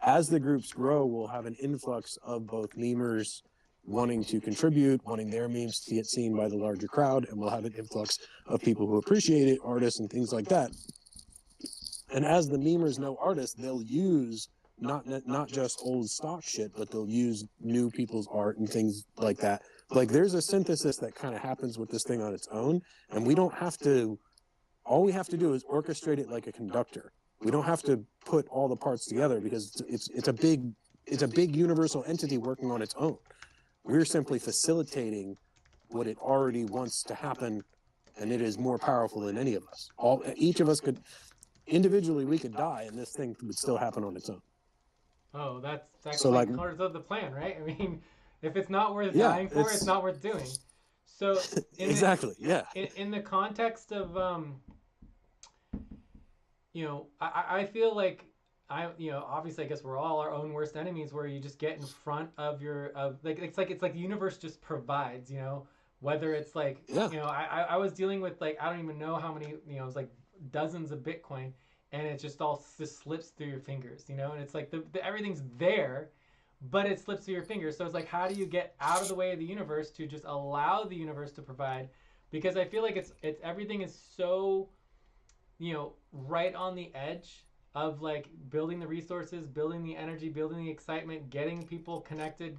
As the groups grow, we'll have an influx of both memers wanting to contribute, wanting their memes to get seen by the larger crowd, and we'll have an influx of people who appreciate it, artists and things like that. And as the memers know artists, they'll use not just old stock shit, but they'll use new people's art and things like that. Like there's a synthesis that kind of happens with this thing on its own, and we don't have to. All we have to do is orchestrate it like a conductor. We don't have to put all the parts together, because it's a big universal entity working on its own. We're simply facilitating what it already wants to happen, and it is more powerful than any of us. Each of us could. Individually, we could die, and this thing would still happen on its own. Oh, that's so like part of the plan, right? I mean, if it's not worth dying for, it's not worth doing. So exactly, in the context of I feel like obviously I guess we're all our own worst enemies, where you just get in front of it's like the universe just provides, whether it's like I was dealing with like I don't even know how many it was like dozens of Bitcoin, and it just all just slips through your fingers, and it's like the everything's there, but it slips through your fingers. So it's like, how do you get out of the way of the universe to just allow the universe to provide? Because I feel like it's everything is so, right on the edge of like building the resources, building the energy, building the excitement, getting people connected,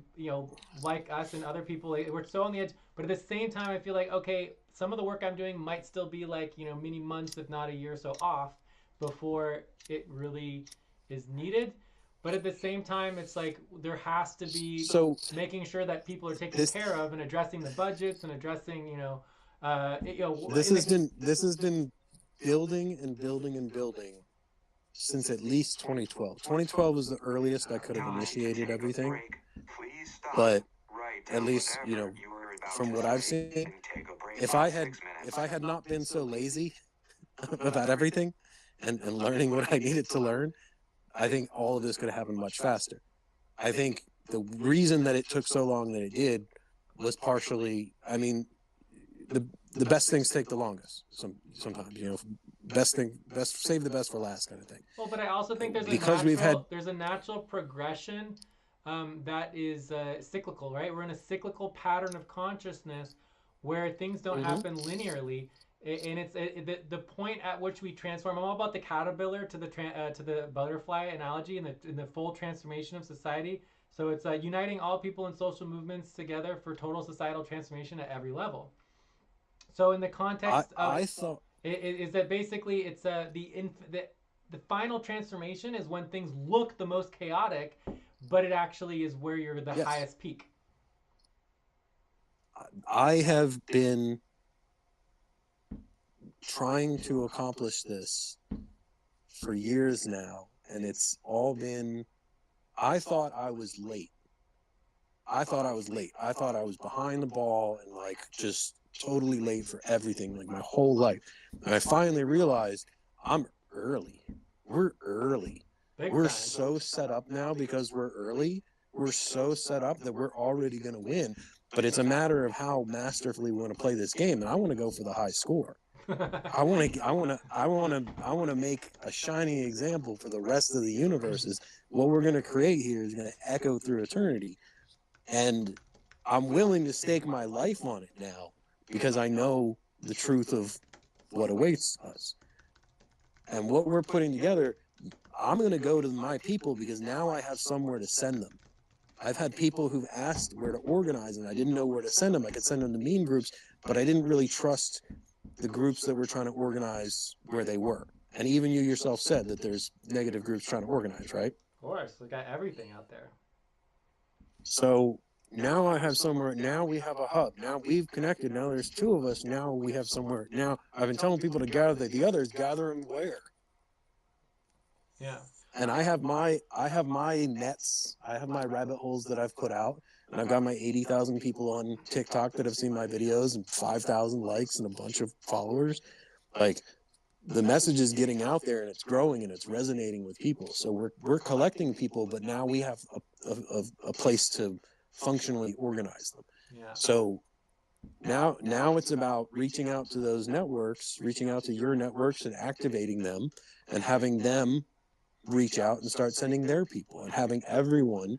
like us and other people. Like, we're so on the edge, but at the same time, I feel like, okay, some of the work I'm doing might still be like, many months, if not a year or so off before it really is needed. But at the same time, it's like there has to be making sure that people are taken care of and addressing the budgets and addressing, this has been building and building and building since at least 2012. 2012 was the earliest I could have initiated everything. But at least, from what I've seen, if I had not been so lazy about everything and learning what I needed to learn, I think all of this could have happened much faster. I think the reason that it took so long that it did was partially, the best things take the longest. Sometimes, save the best for last kind of thing. Well, but I also think there's a natural progression that is cyclical, right? We're in a cyclical pattern of consciousness where things don't happen linearly. And it's the point at which we transform. I'm all about the caterpillar to the butterfly analogy and the full transformation of society. So it's uniting all people and social movements together for total societal transformation at every level. So in the context is that basically it's the final transformation is when things look the most chaotic, but it actually is where you're the highest peak. I have been trying to accomplish this for years now, and it's all been, I thought I was late. I thought I was behind the ball and like just totally late for everything, like my whole life. And I finally realized I'm early. We're early. We're so set up now because we're early. We're so set up that we're already going to win. But it's a matter of how masterfully we want to play this game. And I want to go for the high score. I want to make a shining example for the rest of the universes. What we're going to create here is going to echo through eternity. And I'm willing to stake my life on it now because I know the truth of what awaits us. And what we're putting together, I'm going to go to my people because now I have somewhere to send them. I've had people who've asked where to organize, and I didn't know where to send them. I could send them to meme groups, but I didn't really trust the groups that were trying to organize where they were. And even you yourself said that there's negative groups trying to organize, right? Of course, we got everything out there. So now I have somewhere. Now we have a hub. Now we've connected. Now there's two of us. Now we have somewhere. Now I've been telling people to gather. The others gather them where? Yeah. And I have my nets. I have my rabbit holes that I've put out. And I've got my 80,000 people on TikTok that have seen my videos and 5,000 likes and a bunch of followers. Like, the message is getting out there and it's growing and it's resonating with people. So we're collecting people, but now we have a place to functionally organize them. Yeah. So now it's about reaching out to those networks, reaching out to your networks and activating them and having them reach out and start sending their people and having everyone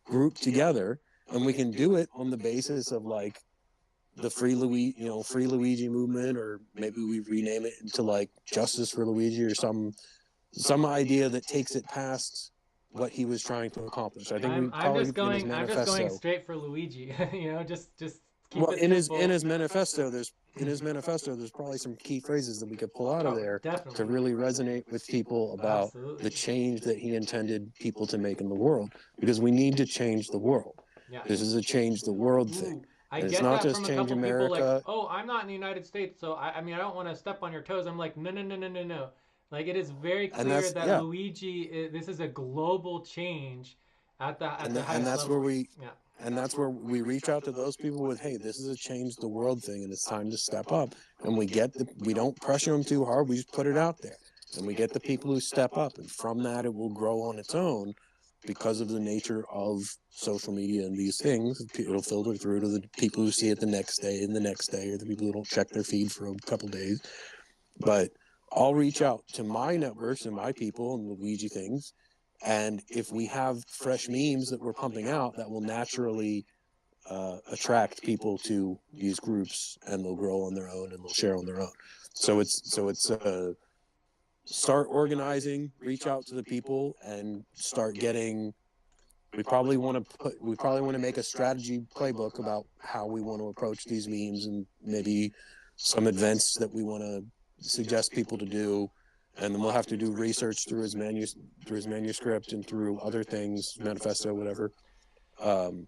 group together. And we can do it on the basis of like the Free Luigi movement, or maybe we rename it into like Justice for Luigi or some idea that takes it past what he was trying to accomplish. I think I'm just going straight for Luigi. Just keep it in simple. his manifesto there's probably some key phrases that we could pull out of there to really resonate with people about the change that he intended people to make in the world, because we need to change the world. This is a change the world thing. I get not that just from a change couple America. people like, oh, I'm not in the United States, so I don't want to step on your toes. I'm like, no. Like, it is very clear that Luigi, this is a global change at the highest level. And that's where we reach out to those people with, hey, this is a change the world thing, and it's time to step up. And we don't pressure them too hard. We just put it out there, and we get the people who step up, and from that it will grow on its own. Because of the nature of social media and these things, it'll filter through to the people who see it the next day and the next day, or the people who don't check their feed for a couple days. But I'll reach out to my networks and my people and Luigi things And if we have fresh memes that we're pumping out, that will naturally attract people to these groups, and they'll grow on their own and they'll share on their own. So it's start organizing, reach out to the people, and start getting. We probably want to make a strategy playbook about how we want to approach these memes, and maybe some events that we want to suggest people to do. And then we'll have to do research through his manuscript and through other things, manifesto, whatever.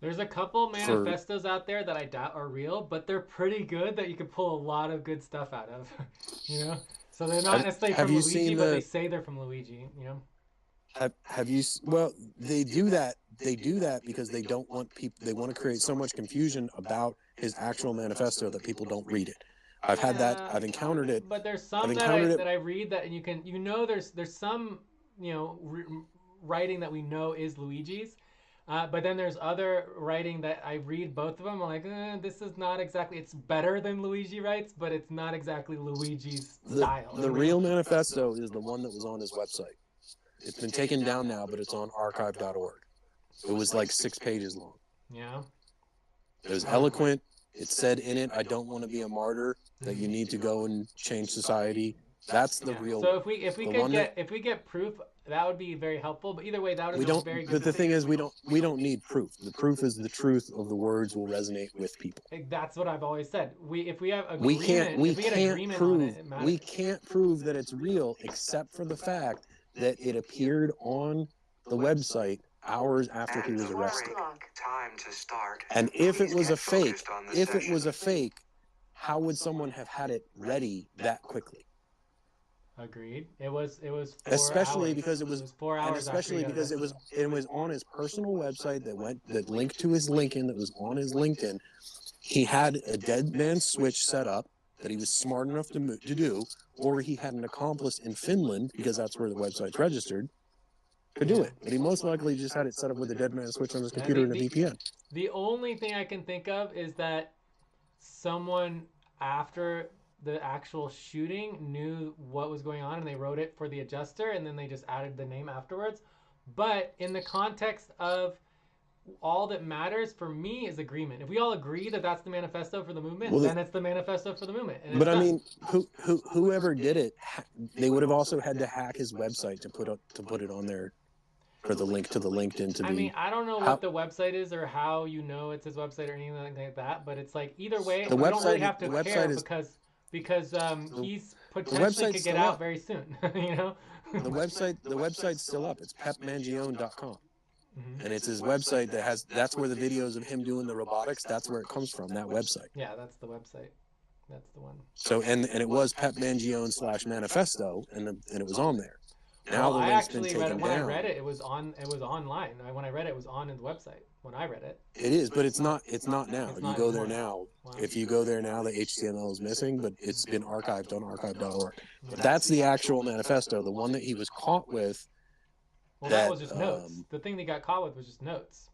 There's a couple manifestos out there that I doubt are real, but they're pretty good that you can pull a lot of good stuff out of. You know, so they're not necessarily from Luigi, but they say they're from Luigi. You know. Have you? Well, they do that. They do that because they don't want people. They want to create so much confusion about his actual manifesto that people don't read it. I've had that. I've encountered it. But there's some that I read that you can, there's some, writing that we know is Luigi's. But then there's other writing that I read both of them. I'm like, this is not exactly, it's better than Luigi writes, but it's not exactly Luigi's style. The real manifesto is the one that was on his website. It's been taken down now, but it's on archive.org. It was like 6 pages long. Yeah. It was eloquent. It said in it, I don't want to be a martyr, that you need to go and change society. That's the real. So if we get proof, that would be very helpful. But either way, that would be very good. But the thing is, we don't need proof. The proof is the truth of the words will resonate with people. That's what I've always said. If we have agreement, we can't prove that it's real, except for the fact that it appeared on the website hours after he was arrested. And if it was a fake, how would someone have had it ready that quickly? Agreed. It was 4 especially hours. because it was 4 hours. And especially because it was on his personal website that linked to his LinkedIn, that was on his LinkedIn. He had a dead man switch set up that he was smart enough to do, or he had an accomplice in Finland, because that's where the website's registered, to do it. But he most likely just had it set up with a dead man switch on his computer and a VPN. The only thing I can think of is that someone after the actual shooting knew what was going on and they wrote it for the adjuster, and then they just added the name afterwards. But in the context of all that matters for me is agreement. If we all agree that that's the manifesto for the movement, then it's the manifesto for the movement. But I mean, whoever did it, they would have also had to hack his website to put it on there, for the link to the LinkedIn to be. I mean, I don't know what the website is or how it's his website or anything like that, but it's like either way, we don't really have to care because he's potentially could get out very soon. You know. The website's still up. It's pepmangione.com. Mm-hmm. And it's his website that's where the videos of him doing the robotics, that's where it comes from, that website. Yeah, that's the website. That's the one. So and it was Pep Mangione /manifesto, and it was on there. Now the link's been taken down. When I read it, it was online. When I read it, it was on his website. When I read it. It is, but it's not now. If you go there now, if you go there now, the HTML is missing, but it's been archived on archive.org. But that's the actual manifesto, the one that he was caught with. Well, that was just notes. The thing they got caught with was just notes.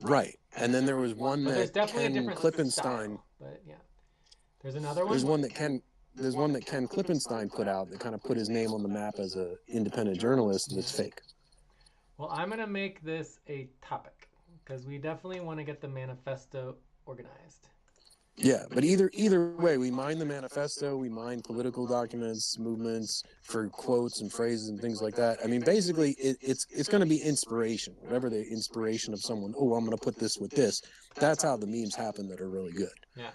Right. And then there was one that Ken Klippenstein. Style, but yeah. There's another one? There's one that Ken Klippenstein put out that kind of put his name on the map as an independent journalist that's fake. Well, I'm going to make this a topic because we definitely want to get the manifesto organized. Yeah, but either way, we mine the manifesto, we mine political documents, movements for quotes and phrases and things like that. I mean, basically, it's going to be inspiration, whatever the inspiration of someone. Oh, I'm going to put this with this. That's how the memes happen that are really good. Yeah,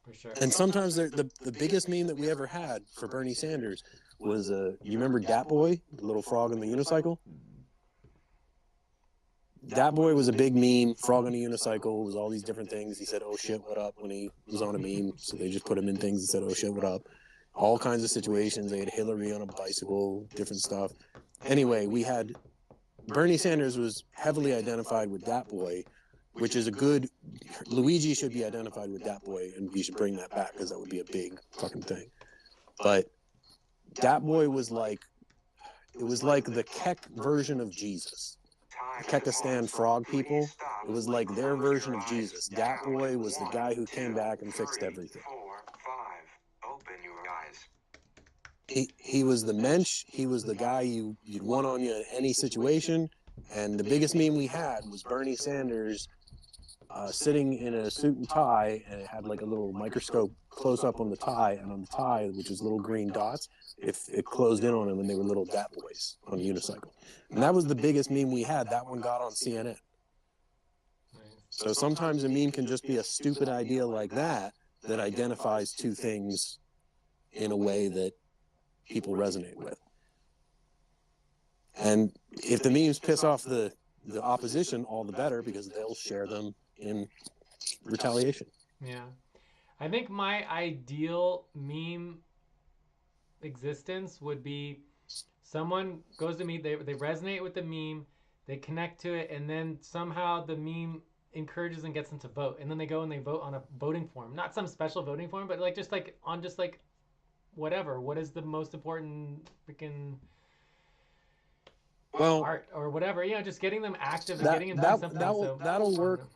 for sure. And sometimes the biggest meme that we ever had for Bernie Sanders was you remember Dat Boy, the little frog on the unicycle? Dat Boy was a big meme. Frog on a unicycle was all these different things. He said, "Oh shit, what up?" when he was on a meme. So they just put him in things and said, "Oh shit, what up?" All kinds of situations. They had Hillary on a bicycle, different stuff. Anyway, we had Bernie Sanders was heavily identified with Dat Boy, which is a good. Luigi should be identified with Dat Boy, and we should bring that back because that would be a big fucking thing. But Dat Boy was like, it was like the Keck version of Jesus. Kekistan frog people, it was like their version of Jesus. Dat Boy was the guy who came back and fixed everything. he was the mensch. He was the guy you'd want on you in any situation. And the biggest meme we had was Bernie Sanders sitting in a suit and tie, and it had like a little microscope close up on the tie, and on the tie, which was little green dots, if it closed in on him, and they were little Dat boys on a unicycle. And that was the biggest meme we had. That one got on CNN. So sometimes a meme can just be a stupid idea like that identifies two things in a way that people resonate with. And if the memes piss off the opposition, all the better, because they'll share them in retaliation. Yeah. I think my ideal meme existence would be someone goes to me, they resonate with the meme, they connect to it, and then somehow the meme encourages and gets them to vote. And then they go and they vote on a voting form. Not some special voting form, but like just like whatever. What is the most important freaking art or whatever? You know, just getting them active and getting them doing something. That'll work.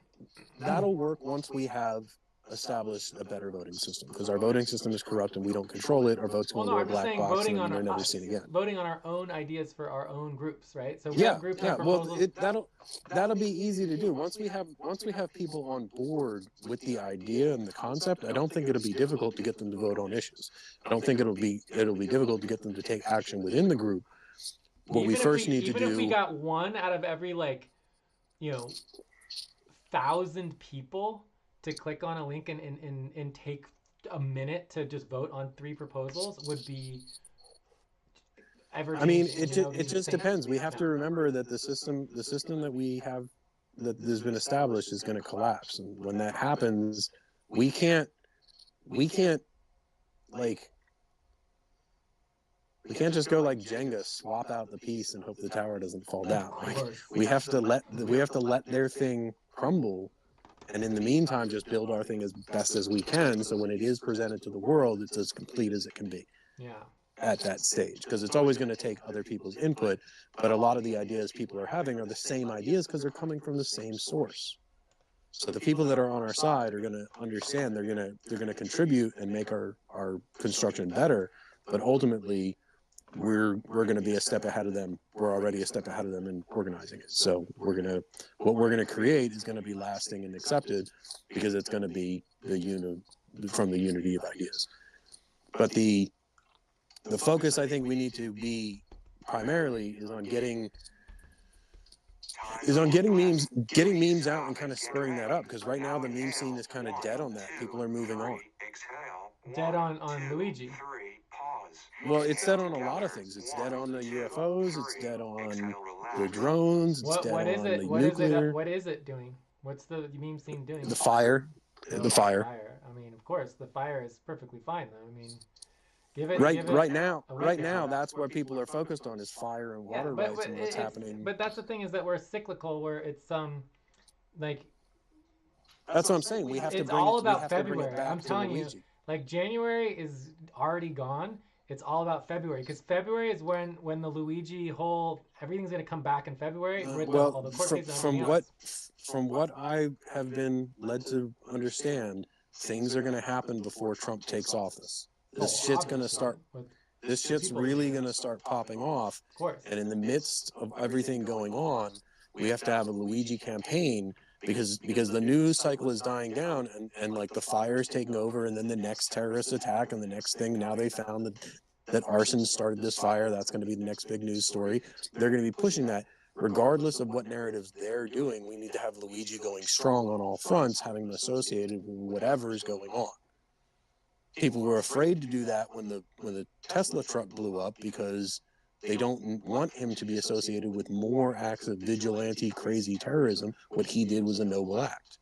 That'll work once we have established a better voting system, because our voting system is corrupt and we don't control it. Our votes go into a black box and they're never seen again. Voting on our own ideas for our own groups, right? So we yeah, have groups yeah. and proposals. Well, that'll be easy to do once we have people on board with the idea and the concept. I don't think it'll be difficult to get them to vote on issues. I don't think it'll be difficult to get them to take action within the group. What we first need to do. Even if we got one out of every 1,000 people to click on a link and take a minute to just vote on 3 proposals would be it just depends. We have to remember that the system that we have that has been established is going to collapse, and when that happens, we can't just go like Jenga, swap out the piece and hope the tower doesn't fall down. Like, we have to let their thing crumble, and in the meantime just build our thing as best as we can, so when it is presented to the world, it's as complete as it can be. Yeah. At that stage, because it's always going to take other people's input, but a lot of the ideas people are having are the same ideas because they're coming from the same source. So the people that are on our side are going to understand, they're going to contribute and make our construction better, but ultimately we're going to be a step ahead of them. We're already a step ahead of them in organizing it. So what we're going to create is going to be lasting and accepted, because it's going to be from the unity of ideas. But the focus I think we need to be primarily is on getting memes out and kind of spurring that up, because right now the meme scene is kind of dead on that. People are moving on. Dead on Luigi. Well, it's dead on a lot of things. It's dead on the UFOs. It's dead on the drones. It's dead on the nuclear. What is it doing? What's the meme scene doing? The fire. The fire. I mean, of course, the fire is perfectly fine, though. I mean, right now, that's what people are focused on, is fire and water rights and what's happening. But that's the thing, is that we're cyclical, where it's like. That's what I'm saying. We have to. It's all about February. I'm telling you, like January is already gone. It's all about February, because February is when the Luigi everything's going to come back in February. Well, from what I have been led to understand, things are going to happen before Trump takes office. This shit's going to start. This shit's really going to start popping off. Of course. And in the midst of everything going on, we have to have a Luigi campaign, because the news cycle is dying down, and like the fire is taking over, and then the next terrorist attack, and the next thing, now they found that arson started this fire. That's going to be the next big news story. They're going to be pushing that. Regardless of what narratives they're doing, we need to have Luigi going strong on all fronts, having them associated with whatever is going on. People were afraid to do that when the Tesla truck blew up, because they don't want him to be associated with more acts of vigilante, crazy terrorism. What he did was a noble act.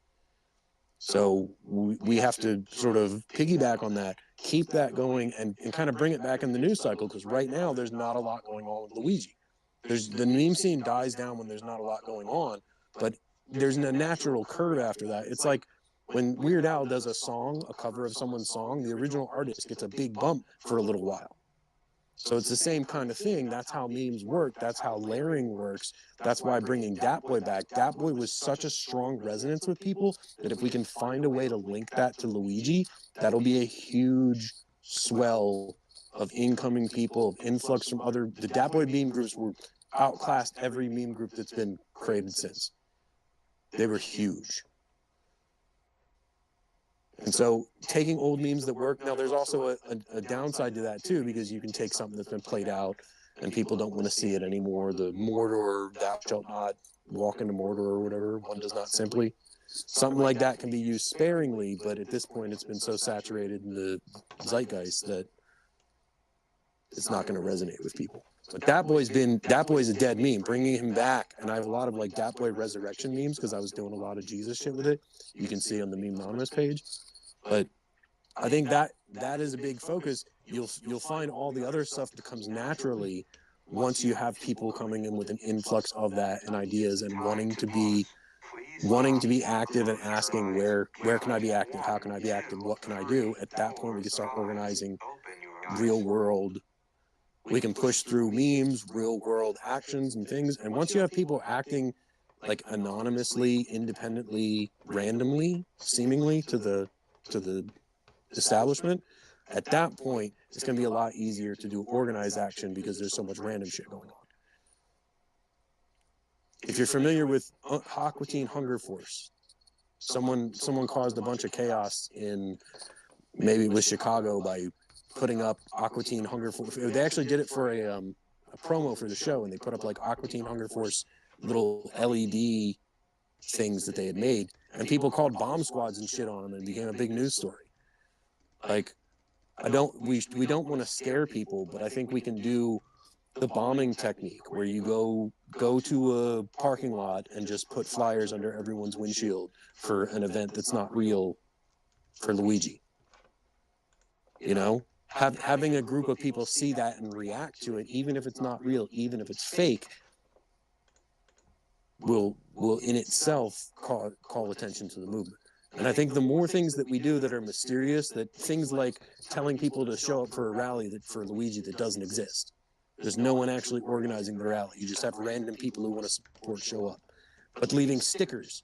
So we have to sort of piggyback on that, keep that going, and kind of bring it back in the news cycle, because right now there's not a lot going on with Luigi. The meme scene dies down when there's not a lot going on, but there's a natural curve after that. It's like when Weird Al does a cover of someone's song, the original artist gets a big bump for a little while. So it's the same kind of thing. That's how memes work. That's how layering works. That's why bringing Dat Boy back. Dat Boy was such a strong resonance with people that if we can find a way to link that to Luigi, that'll be a huge swell of incoming people, of influx from the Dat Boy meme groups were outclassed every meme group that's been created since. They were huge. And so taking old memes that work, now there's also a downside to that too, because you can take something that's been played out and people don't want to see it anymore. The Mordor, thou shalt not walk into Mordor or whatever, one does not simply. Something like that can be used sparingly, but at this point it's been so saturated in the zeitgeist that it's not going to resonate with people. But Dat Boy's a dead meme. Bringing him back, and I have a lot of like Dat Boy resurrection memes because I was doing a lot of Jesus shit with it. You can see on the Meme Anonymous page. But I think that is a big focus. You'll find all the other stuff that comes naturally once you have people coming in with an influx of that and ideas and wanting to be active and asking where can I be active, how can I be active, what can I do. At that point we can start organizing real world. We can push through memes, real world actions and things. And once you have people acting like anonymously, independently, randomly, seemingly to the establishment, at that point it's going to be a lot easier to do organized action because there's so much random shit going on. If you're familiar with Aqua Teen Hunger Force, someone caused a bunch of chaos in, maybe it was Chicago, by putting up Aqua Teen Hunger Force. They actually did it for a promo for the show, and they put up like Aqua Teen Hunger Force little LED things that they had made, and people called bomb squads and shit on them, and became a big news story. Like, we don't want to scare people, but I think we can do the bombing technique where you go to a parking lot and just put flyers under everyone's windshield for an event that's not real for Luigi. You know, having a group of people see that and react to it, even if it's not real, even if it's fake, will in itself call attention to the movement. And I think the more things that we do that are mysterious, that things like telling people to show up for a rally for Luigi that doesn't exist. There's no one actually organizing the rally. You just have random people who want to support show up. But leaving stickers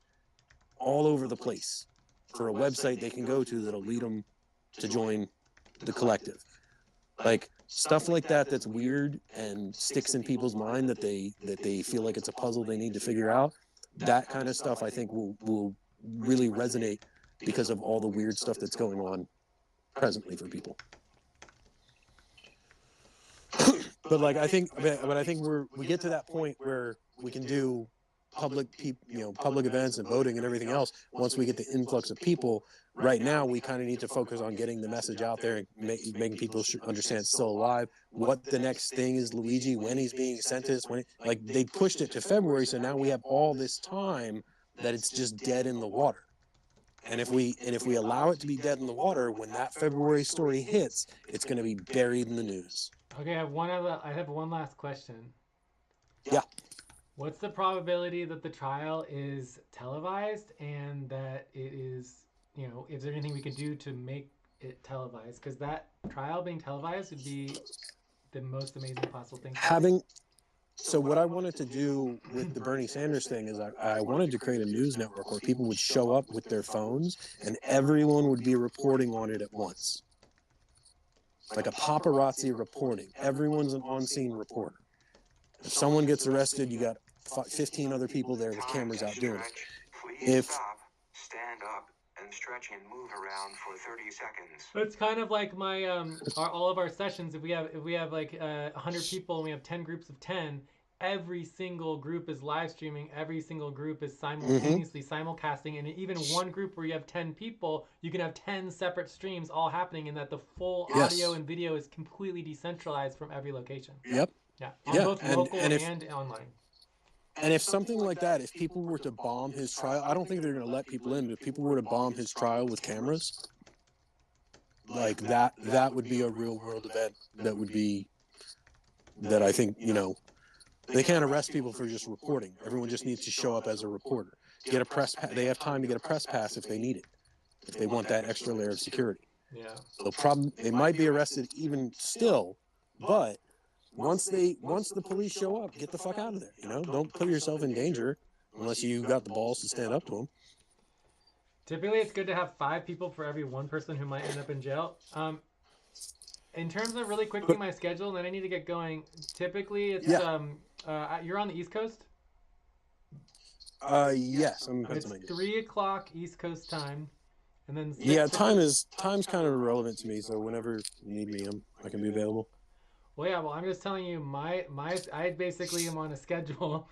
all over the place for a website they can go to that'll lead them to join the collective. Like stuff like that that's weird and sticks in people's mind that they feel like it's a puzzle they need to figure out. That kind of stuff I think will really resonate because of all the weird stuff that's going on presently for people. But like I think we get to that point where we can do public events and voting and everything else once we get the influx of people. Right now we kind of need to focus on getting the message out there and making people understand it's still alive, what the next thing is Luigi, when he's being sentenced, like they pushed it to February, so now we have all this time that it's just dead in the water. And if we allow it to be dead in the water, when that February story hits, it's going to be buried in the news. Okay, I have one last question. Yeah. What's the probability that the trial is televised and that it is, is there anything we could do to make it televised? Because that trial being televised would be the most amazing possible thing. So what I wanted to do with the Bernie Sanders thing is I wanted to create a news network where people would show up with their phones and everyone would be reporting on it at once. Like a paparazzi reporting. Everyone's an on-scene reporter. If someone gets arrested, you got 15 other people there with cameras out doing it. Please stop, stand up, and stretch and move around for 30 seconds. It's kind of like my all of our sessions. If we have like 100 people and we have 10 groups of 10, every single group is live streaming. Every single group is simultaneously simulcasting, and even one group where you have 10 people, you can have 10 separate streams all happening, and that the full audio and video is completely decentralized from every location. Yep. Yeah. Both local and online. And if something like that, if people were to bomb his trial, I don't think they're going to let people in, but if people were to bomb his trial with cameras, like that would be a real world event that I think, they can't arrest people for just reporting. Everyone just needs to show up as a reporter. Get a press pass. They have time to get a press pass if they need it, if they want that extra layer of security. Yeah. They might be arrested even still, but once the police show up, get the fuck out of there. Don't put yourself in danger unless you got the balls to stand up to them. Typically, it's good to have 5 people for every one person who might end up in jail. in terms of really quickly my schedule, and then I need to get going. Typically, it's you're on the East Coast. Yes, I'm in It's Pennsylvania. 3:00 East Coast time, and then time's kind of irrelevant to me. So whenever you need me, I can be available. Well, yeah. Well, I'm just telling you, I basically am on a schedule.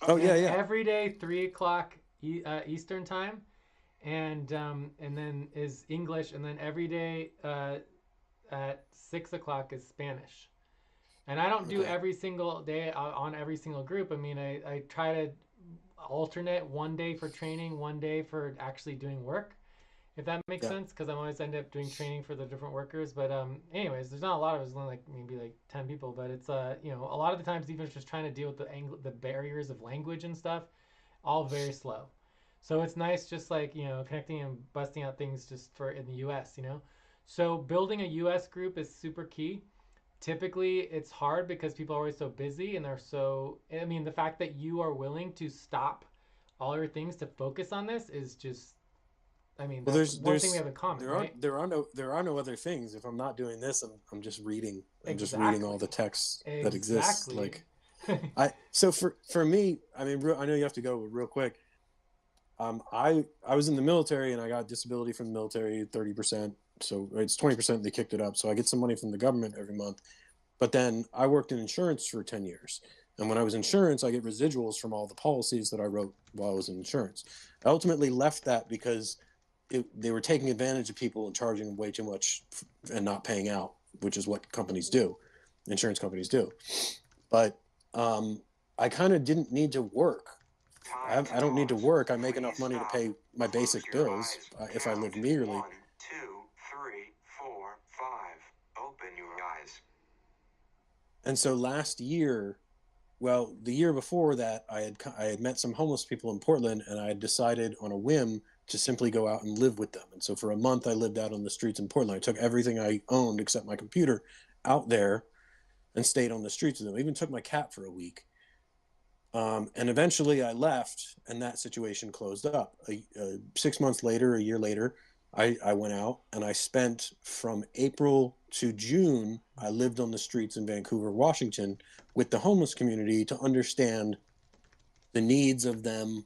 Oh yeah. Every day, 3:00 Eastern time, and then is English, and then every day at 6:00 is Spanish. And I don't do every single day on every single group. I mean, I try to alternate one day for training, one day for actually doing work, if that makes sense, because I'm always end up doing training for the different workers. But anyways, there's not a lot of us, only like maybe like 10 people, but it's a lot of the times even just trying to deal with the barriers of language and stuff, all very slow. So it's nice just like, connecting and busting out things just for in the US, So building a US group is super key. Typically it's hard because people are always so busy, and the fact that you are willing to stop all your things to focus on this is just, that's one thing we have in common, right? There are no other things. If I'm not doing this, I'm just reading. Just reading all the texts that exist. Like, so for me, I know you have to go real quick. I was in the military, and I got disability from the military, 30%. So it's 20%. They kicked it up. So I get some money from the government every month. But then I worked in insurance for 10 years. And when I was in insurance, I get residuals from all the policies that I wrote while I was in insurance. I ultimately left that because they were taking advantage of people and charging them way too much and not paying out, which is what insurance companies do. But I kind of didn't need to work. I don't need to work. I make enough money to pay my basic bills if I live meagerly. 1, 2, 3, 4, 5. Open your eyes. And so last year, well, the year before that, I had met some homeless people in Portland, and I had decided on a whim to simply go out and live with them. And so for a month, I lived out on the streets in Portland. I took everything I owned except my computer out there and stayed on the streets with them. I even took my cat for a week. And eventually I left, and that situation closed up. 6 months later, a year later, I went out, and I spent from April to June, I lived on the streets in Vancouver, Washington, with the homeless community to understand the needs of them.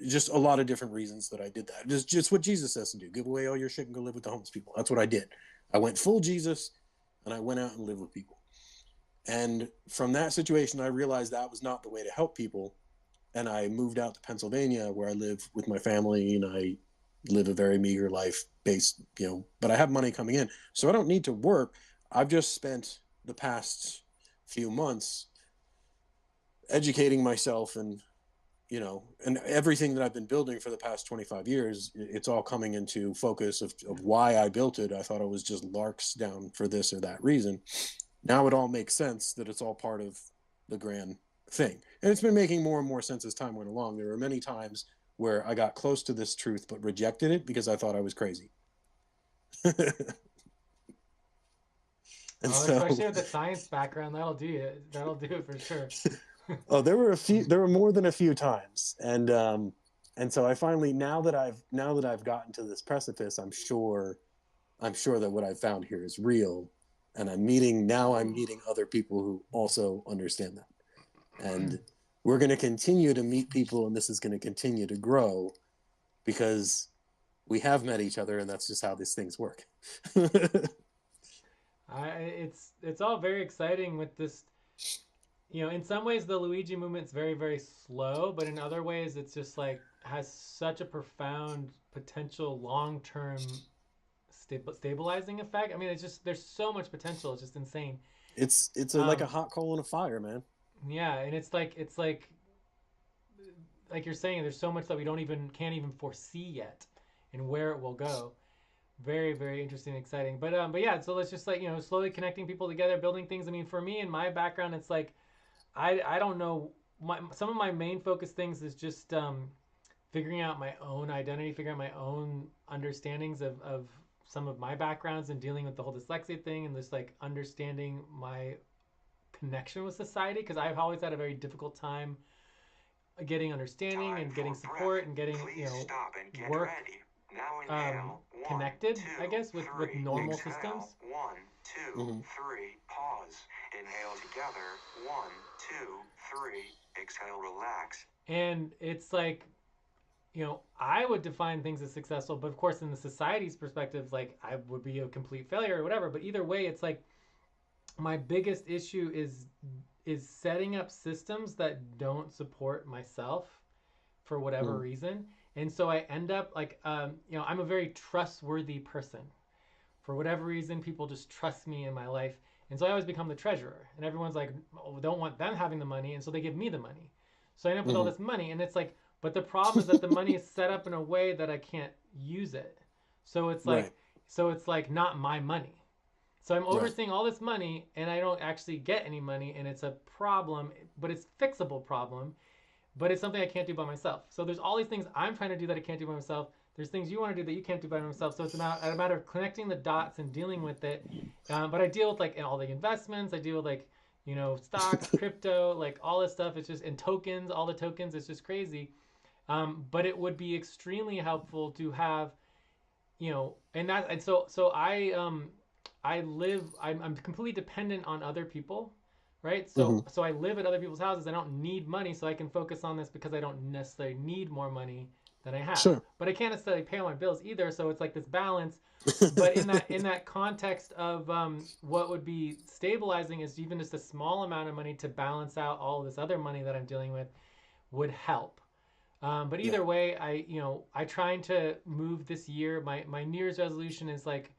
Just a lot of different reasons that I did that. Just what Jesus says to do. Give away all your shit and go live with the homeless people. That's what I did. I went full Jesus, and I went out and lived with people. And from that situation, I realized that was not the way to help people. And I moved out to Pennsylvania, where I live with my family, and I live a very meager life based, but I have money coming in. So I don't need to work. I've just spent the past few months educating myself, and and everything that I've been building for the past 25 years, it's all coming into focus of why I built it. I thought it was just larks down for this or that reason. Now it all makes sense that it's all part of the grand thing. And it's been making more and more sense as time went along. There were many times where I got close to this truth but rejected it because I thought I was crazy. Especially with the science background, that'll do it. That'll do it for sure. Oh, there were more than a few times. And so I finally, now that I've gotten to this precipice, I'm sure that what I've found here is real. And I'm meeting other people who also understand that. And we're going to continue to meet people, and this is going to continue to grow because we have met each other, and that's just how these things work. It's all very exciting with this. In some ways the Luigi movement's very, very slow, but in other ways it's just like has such a profound potential long-term stabilizing effect. I mean, it's just, there's so much potential. It's just insane. It's like a hot coal in a fire, man. Yeah, and it's like you're saying, there's so much that we can't even foresee yet, and where it will go. Very, very interesting and exciting. But yeah, so let's just slowly connecting people together, building things. I mean, for me, in my background, it's like I don't know. Some of my main focus things is just figuring out my own identity, figuring out my own understandings of some of my backgrounds, and dealing with the whole dyslexia thing, and just like understanding my connection with society, because I've always had a very difficult time getting understanding and getting support and getting stop and get work. ready. Now inhale. connected, I guess, with normal exhale. systems. 1, 2, 3, pause. Inhale together. 1, 2, 3, exhale, relax. And it's like, you know, I would define things as successful, but of course, in the society's perspective, like I would be a complete failure or whatever. But either way, it's like my biggest issue is setting up systems that don't support myself for whatever reason. And so I end up like, you know, I'm a very trustworthy person. For whatever reason, people just trust me in my life. And so I always become the treasurer. And everyone's like, oh, don't want them having the money. And so they give me the money. So I end up with all this money. And it's like, but the problem is that the money is set up in a way that I can't use it. So it's like, so it's like not my money. So I'm overseeing all this money and I don't actually get any money. And it's a problem, but it's a fixable problem. But it's something I can't do by myself. So there's all these things I'm trying to do that I can't do by myself. There's things you want to do that you can't do by yourself. So it's a matter of connecting the dots and dealing with it. But I deal with like all the investments. I deal with like, you know, stocks, crypto, like all this stuff. It's just, and tokens, all the tokens. It's just crazy. But it would be extremely helpful to have, you know, and so I'm completely dependent on other people. Right. So I live at other people's houses. I don't need money, so I can focus on this because I don't necessarily need more money than I have. Sure. But I can't necessarily pay all my bills either. So it's like this balance. But in that context of what would be stabilizing is even just a small amount of money to balance out all this other money that I'm dealing with would help. But either way, I trying to move this year. My New Year's resolution is like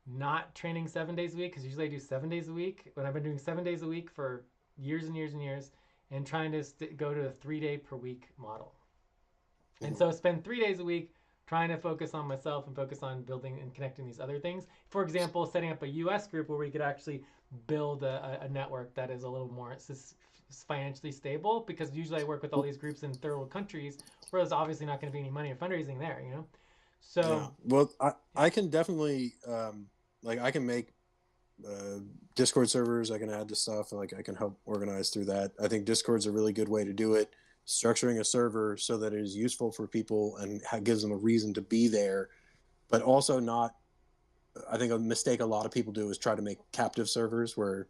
not training 7 days a week, because usually I do 7 days a week, but I've been doing 7 days a week for years and years and years, and trying to go to a 3 day per week model. And so spend 3 days a week trying to focus on myself and focus on building and connecting these other things. For example, setting up a US group where we could actually build a network that is a little more financially stable, because usually I work with all these groups in third world countries where there's obviously not going to be any money or fundraising there, you know? So, well, I can definitely, like I can make Discord servers. I can add to stuff, and like I can help organize through that. I think Discord's a really good way to do it. Structuring a server so that it is useful for people and gives them a reason to be there, but also not. I think a mistake a lot of people do is try to make captive servers where,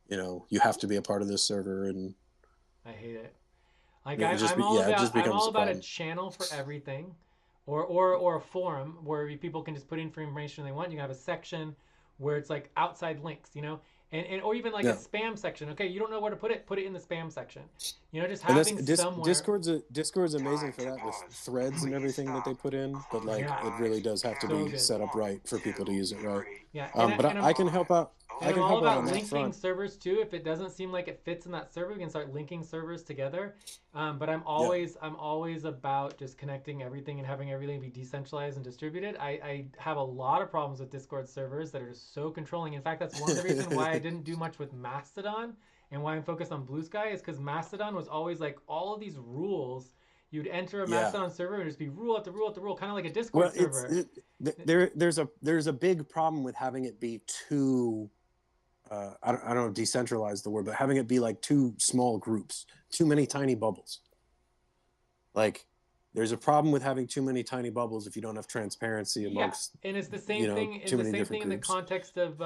you know, you have to be a part of this server, and I hate it. Like I'm all about a channel for everything. Or a forum where people can just put in for information they want. You can have a section where it's like outside links, you know, and or even like a spam section. Okay, you don't know where to put it in the spam section. You know, just having somewhere. Discord's amazing for that with threads and everything that they put in, but like it really does have to be set up right for people to use it right. Yeah, I can help out. And I'm all about linking servers too. If it doesn't seem like it fits in that server, we can start linking servers together. But I'm always about just connecting everything and having everything be decentralized and distributed. I have a lot of problems with Discord servers that are just so controlling. In fact, that's one of the reasons why I didn't do much with Mastodon and why I'm focused on Blue Sky, is because Mastodon was always like all of these rules. You'd enter a Mastodon server and just be rule after rule after rule, kind of like a Discord server. There's a big problem with having it be too. I don't know, decentralize the word, but having it be like too small groups, too many tiny bubbles. Like, there's a problem with having too many tiny bubbles if you don't have transparency amongst. Yeah, and it's the same thing. It's the same thing in the context of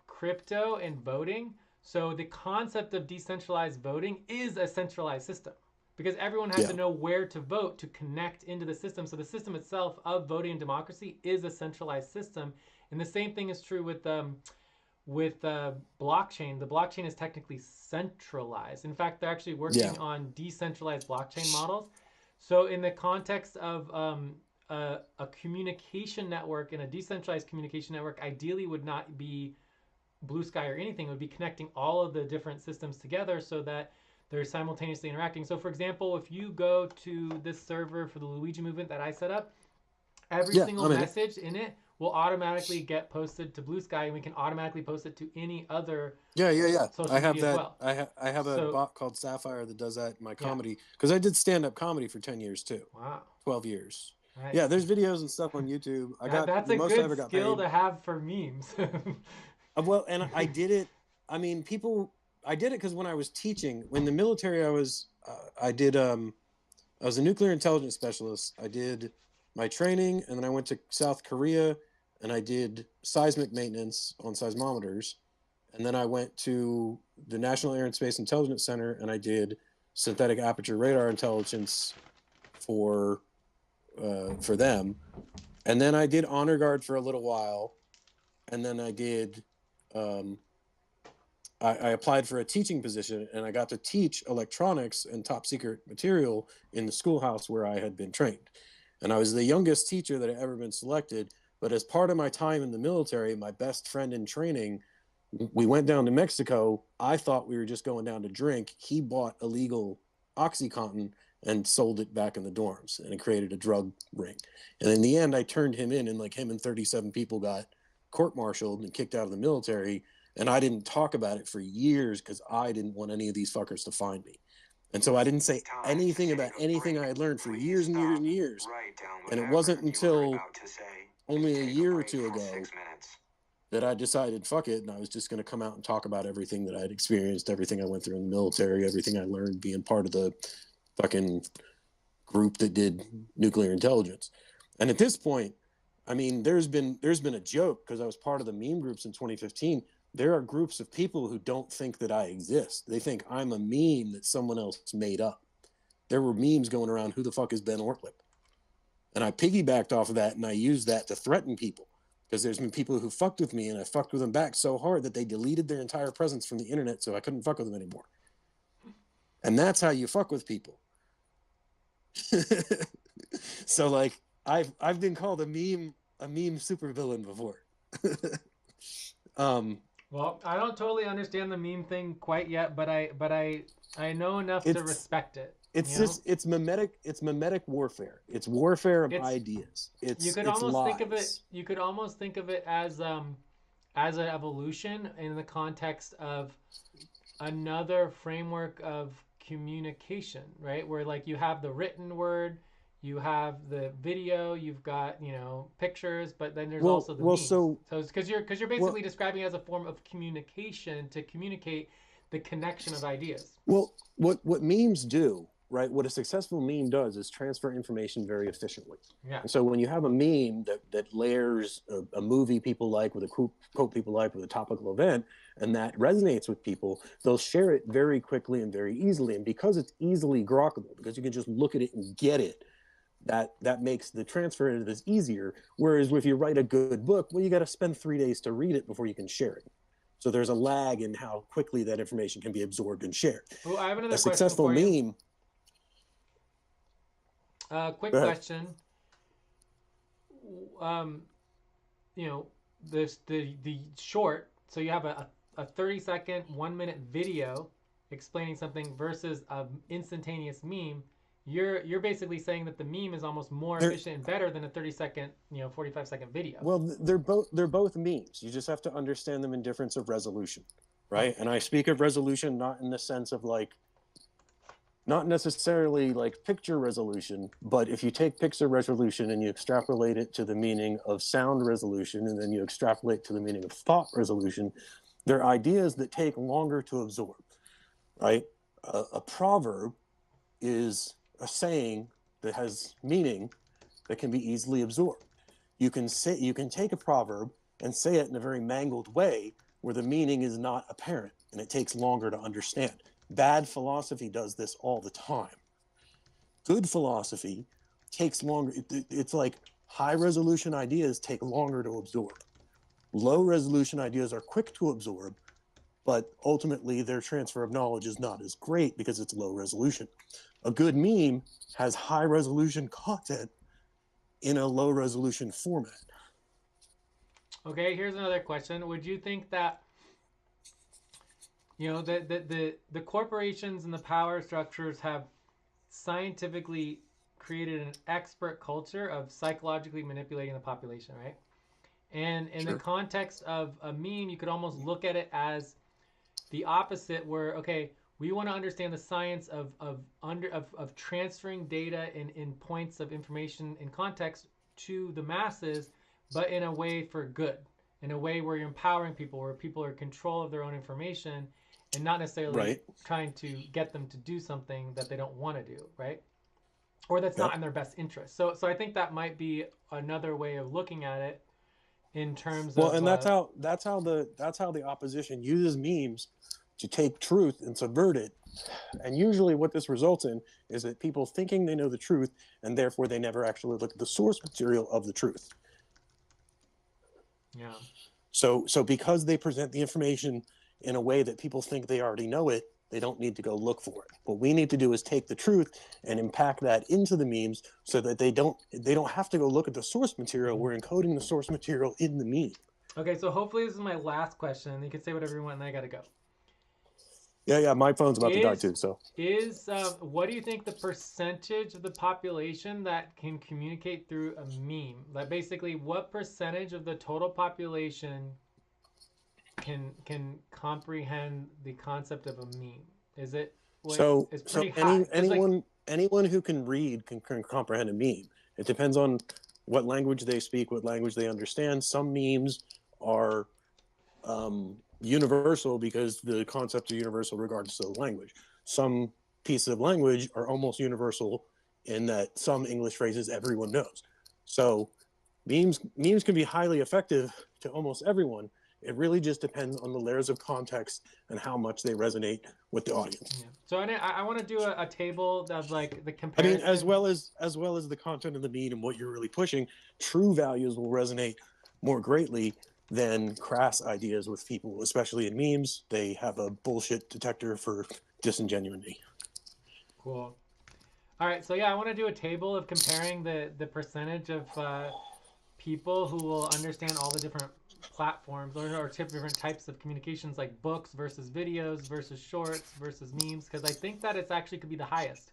crypto and voting. So the concept of decentralized voting is a centralized system, because everyone has to know where to vote to connect into the system. So the system itself of voting and democracy is a centralized system. And the same thing is true with blockchain. The blockchain is technically centralized. In fact, they're actually working on decentralized blockchain models. So in the context of a communication network, and a decentralized communication network ideally would not be Blue Sky or anything. It would be connecting all of the different systems together so that they're simultaneously interacting. So for example, if you go to this server for the Luigi movement that I set up, every single message in it will automatically get posted to Blue Sky, and we can automatically post it to any other social I have media that. as well. I have a bot called Sapphire that does that in my comedy, because I did stand-up comedy for 10 years too. Wow. 12 years. Right. Yeah, there's videos and stuff on YouTube. That's a good skill to have for memes. Well, and I did it. I mean, I did it because when I was teaching, in the military, I was a nuclear intelligence specialist. I did my training, and then I went to South Korea and I did seismic maintenance on seismometers. And then I went to the National Air and Space Intelligence Center and I did synthetic aperture radar intelligence for them. And then I did honor guard for a little while. And then I did, I applied for a teaching position and I got to teach electronics and top secret material in the schoolhouse where I had been trained. And I was the youngest teacher that had ever been selected. But as part of my time in the military, my best friend in training, we went down to Mexico. I thought we were just going down to drink. He bought illegal OxyContin and sold it back in the dorms, and it created a drug ring. And in the end, I turned him in, and like him and 37 people got court-martialed and kicked out of the military. And I didn't talk about it for years because I didn't want any of these fuckers to find me. And so I didn't say anything about anything I had learned for years and years and years. And it wasn't until only a year or two ago that I decided, fuck it, and I was just going to come out and talk about everything that I had experienced, everything I went through in the military, everything I learned being part of the fucking group that did nuclear intelligence. And at this point, I mean, there's been a joke because I was part of the meme groups in 2015. There are groups of people who don't think that I exist. They think I'm a meme that someone else made up. There were memes going around, who the fuck is Ben Ortlip? And I piggybacked off of that and I used that to threaten people. Because there's been people who fucked with me and I fucked with them back so hard that they deleted their entire presence from the internet so I couldn't fuck with them anymore. And that's how you fuck with people. So like I've been called a meme supervillain before. Well, I don't totally understand the meme thing quite yet, but I know enough to respect it. It's mimetic warfare. It's warfare of ideas. You could almost think of it as an evolution in the context of another framework of communication, right? Where like you have the written word, you have the video, you've got, pictures, but then there's also the memes. So because you're basically describing it as a form of communication to communicate the connection of ideas. Well, what memes do, right? What a successful meme does is transfer information very efficiently. Yeah. And so when you have a meme that layers a movie people like with a quote people like with a topical event, and that resonates with people, they'll share it very quickly and very easily. And because it's easily grokkable, because you can just look at it and get it, that makes the transfer of this easier. Whereas if you write a good book, well, you got to spend 3 days to read it before you can share it. So there's a lag in how quickly that information can be absorbed and shared. Well, I have another question. A successful meme. Quick question. The short. So you have a 30-second, 1-minute video explaining something versus an instantaneous meme. You're basically saying that the meme is almost more efficient and better than a 30-second, 45-second video. Well, they're both memes. You just have to understand them in difference of resolution, right? And I speak of resolution not in the sense of not necessarily like picture resolution, but if you take picture resolution and you extrapolate it to the meaning of sound resolution, and then you extrapolate to the meaning of thought resolution, they're ideas that take longer to absorb, right? A proverb is a saying that has meaning that can be easily absorbed. You can take a proverb and say it in a very mangled way where the meaning is not apparent and it takes longer to understand. Bad philosophy does this all the time. Good philosophy takes longer. It's like high resolution ideas take longer to absorb. Low resolution ideas are quick to absorb, but ultimately their transfer of knowledge is not as great because it's low resolution. A good meme has high resolution content in a low resolution format. Okay, here's another question. Would you think that the corporations and the power structures have scientifically created an expert culture of psychologically manipulating the population, right? And in the context of a meme, you could almost look at it as the opposite, where we want to understand the science of transferring data in points of information in context to the masses, but in a way for good, in a way where you're empowering people, where people are in control of their own information, and not necessarily trying to get them to do something that they don't want to do, right? or that's not in their best interest. So I think that might be another way of looking at it in terms of. Well, and that's how the opposition uses memes to take truth and subvert it. And usually what this results in is that people thinking they know the truth, and therefore they never actually look at the source material of the truth. Yeah. So because they present the information in a way that people think they already know it, they don't need to go look for it. What we need to do is take the truth and impact that into the memes so that they don't have to go look at the source material. We're encoding the source material in the meme. Okay, so hopefully this is my last question. You can say whatever you want, and I gotta go. Yeah, my phone's about to die too. So what do you think the percentage of the population that can communicate through a meme? Like basically, what percentage of the total population can comprehend the concept of a meme? Is it it's pretty high? Anyone who can read can comprehend a meme. It depends on what language they speak, what language they understand. Some memes are universal because the concepts are universal regardless of the language. Some pieces of language are almost universal in that some English phrases everyone knows. So memes can be highly effective to almost everyone. It really just depends on the layers of context and how much they resonate with the audience. Yeah. So I want to do a table of like the comparison. I mean, as well as the content of the meme and what you're really pushing, true values will resonate more greatly than crass ideas with people, especially in memes. They have a bullshit detector for disingenuity. Cool. All right, so yeah, I want to do a table of comparing the percentage of people who will understand all the different platforms or different types of communications, like books versus videos versus shorts versus memes, because I think that it's actually could be the highest.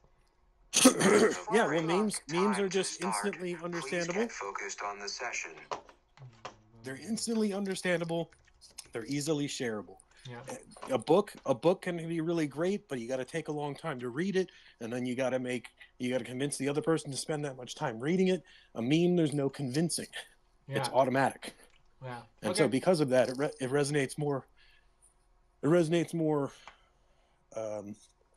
Yeah, well, memes are just instantly understandable. Please get focused on the session. They're instantly understandable. They're easily shareable. Yeah. A book can be really great, but you got to take a long time to read it, and then you got to convince the other person to spend that much time reading it. A meme, there's no convincing. Yeah. It's automatic. Yeah. And so because of that, it resonates more. It resonates more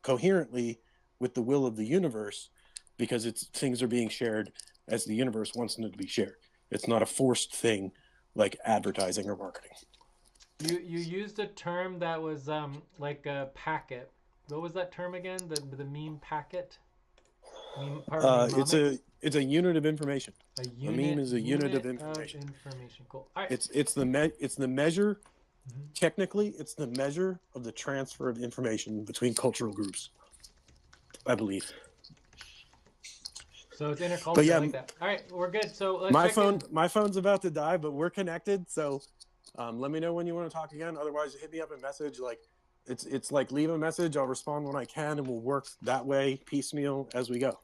coherently with the will of the universe, because things are being shared as the universe wants them to be shared. It's not a forced thing like advertising or marketing. You used a term that was like a packet. What was that term again? The meme packet? It's a unit of information. A meme is a unit of information. Cool. All right. It's the measure. Mm-hmm. Technically, it's the measure of the transfer of information between cultural groups, I believe. So it's intercultural, yeah, like that. All right, we're good. So let's my phone's about to die, but we're connected. So let me know when you want to talk again. Otherwise, hit me up a message. Like it's like leave a message. I'll respond when I can, and we'll work that way piecemeal as we go.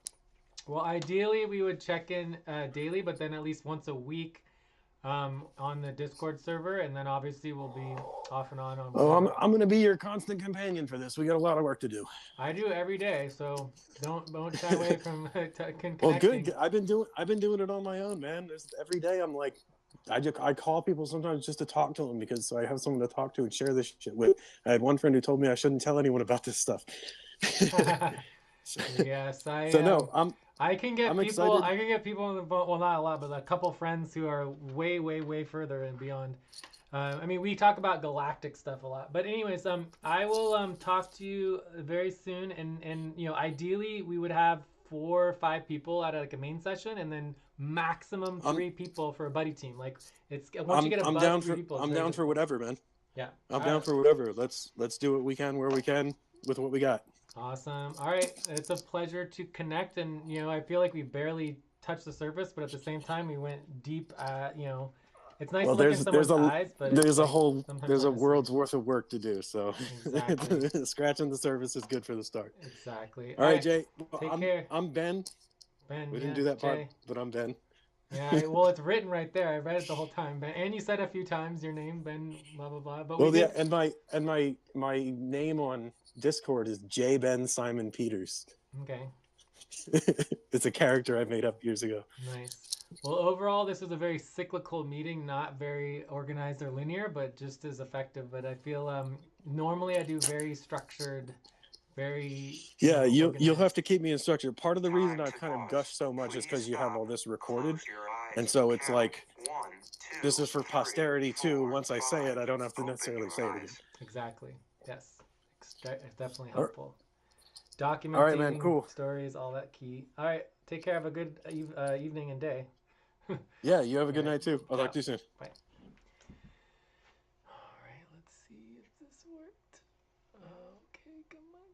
Well, ideally, we would check in daily, but then at least once a week on the Discord server, and then obviously we'll be off and on. Oh, I'm going to be your constant companion for this. We got a lot of work to do. I do every day, so don't shy away from connecting. Well, good. I've been doing it on my own, man. Every day I'm like, I call people sometimes just to talk to them because I have someone to talk to and share this shit with. I had one friend who told me I shouldn't tell anyone about this stuff. Yes, I can get I'm people. excited. I can get people on the phone. Well, not a lot, but a couple friends who are way, way, way further and beyond. I mean, we talk about galactic stuff a lot. But anyways, I will talk to you very soon. And ideally, we would have 4 or 5 people at like a main session, and then maximum 3 people for a buddy team. Like it's once you get a buddy, 3 people. I'm down for whatever, man. Yeah, I'm down for whatever. Let's do what we can where we can with what we got. Awesome. All right. It's a pleasure to connect. And, I feel like we barely touched the surface, but at the same time, we went deep. It's nice to look in someone's eyes, but there's a world's worth of work to do. So exactly. Scratching the surface is good for the start. Exactly. All right, Jay. Take care. I'm Ben. We didn't do that part, but I'm Ben. Yeah, well, it's written right there. I read it the whole time, Ben. And you said a few times your name, Ben, blah blah blah. But and my name on Discord is J Ben Simon Peters. Okay. It's a character I made up years ago. Nice. Well, overall, this was a very cyclical meeting, not very organized or linear, but just as effective. But I feel normally I do very structured very Yeah, you'll organized. have to keep me instructed. Part of the reason I kind of gush so much is because you have all this recorded, and so it's like this is for posterity too. Once I say it, I don't have to necessarily say it again. Exactly. Yes. Definitely helpful. Documenting All right, man. Cool. stories, all that key. All right. Take care. Have a good evening and day. Yeah, you have a good night too. I'll talk to you soon. Bye. All right. Let's see if this worked. Okay. Come on.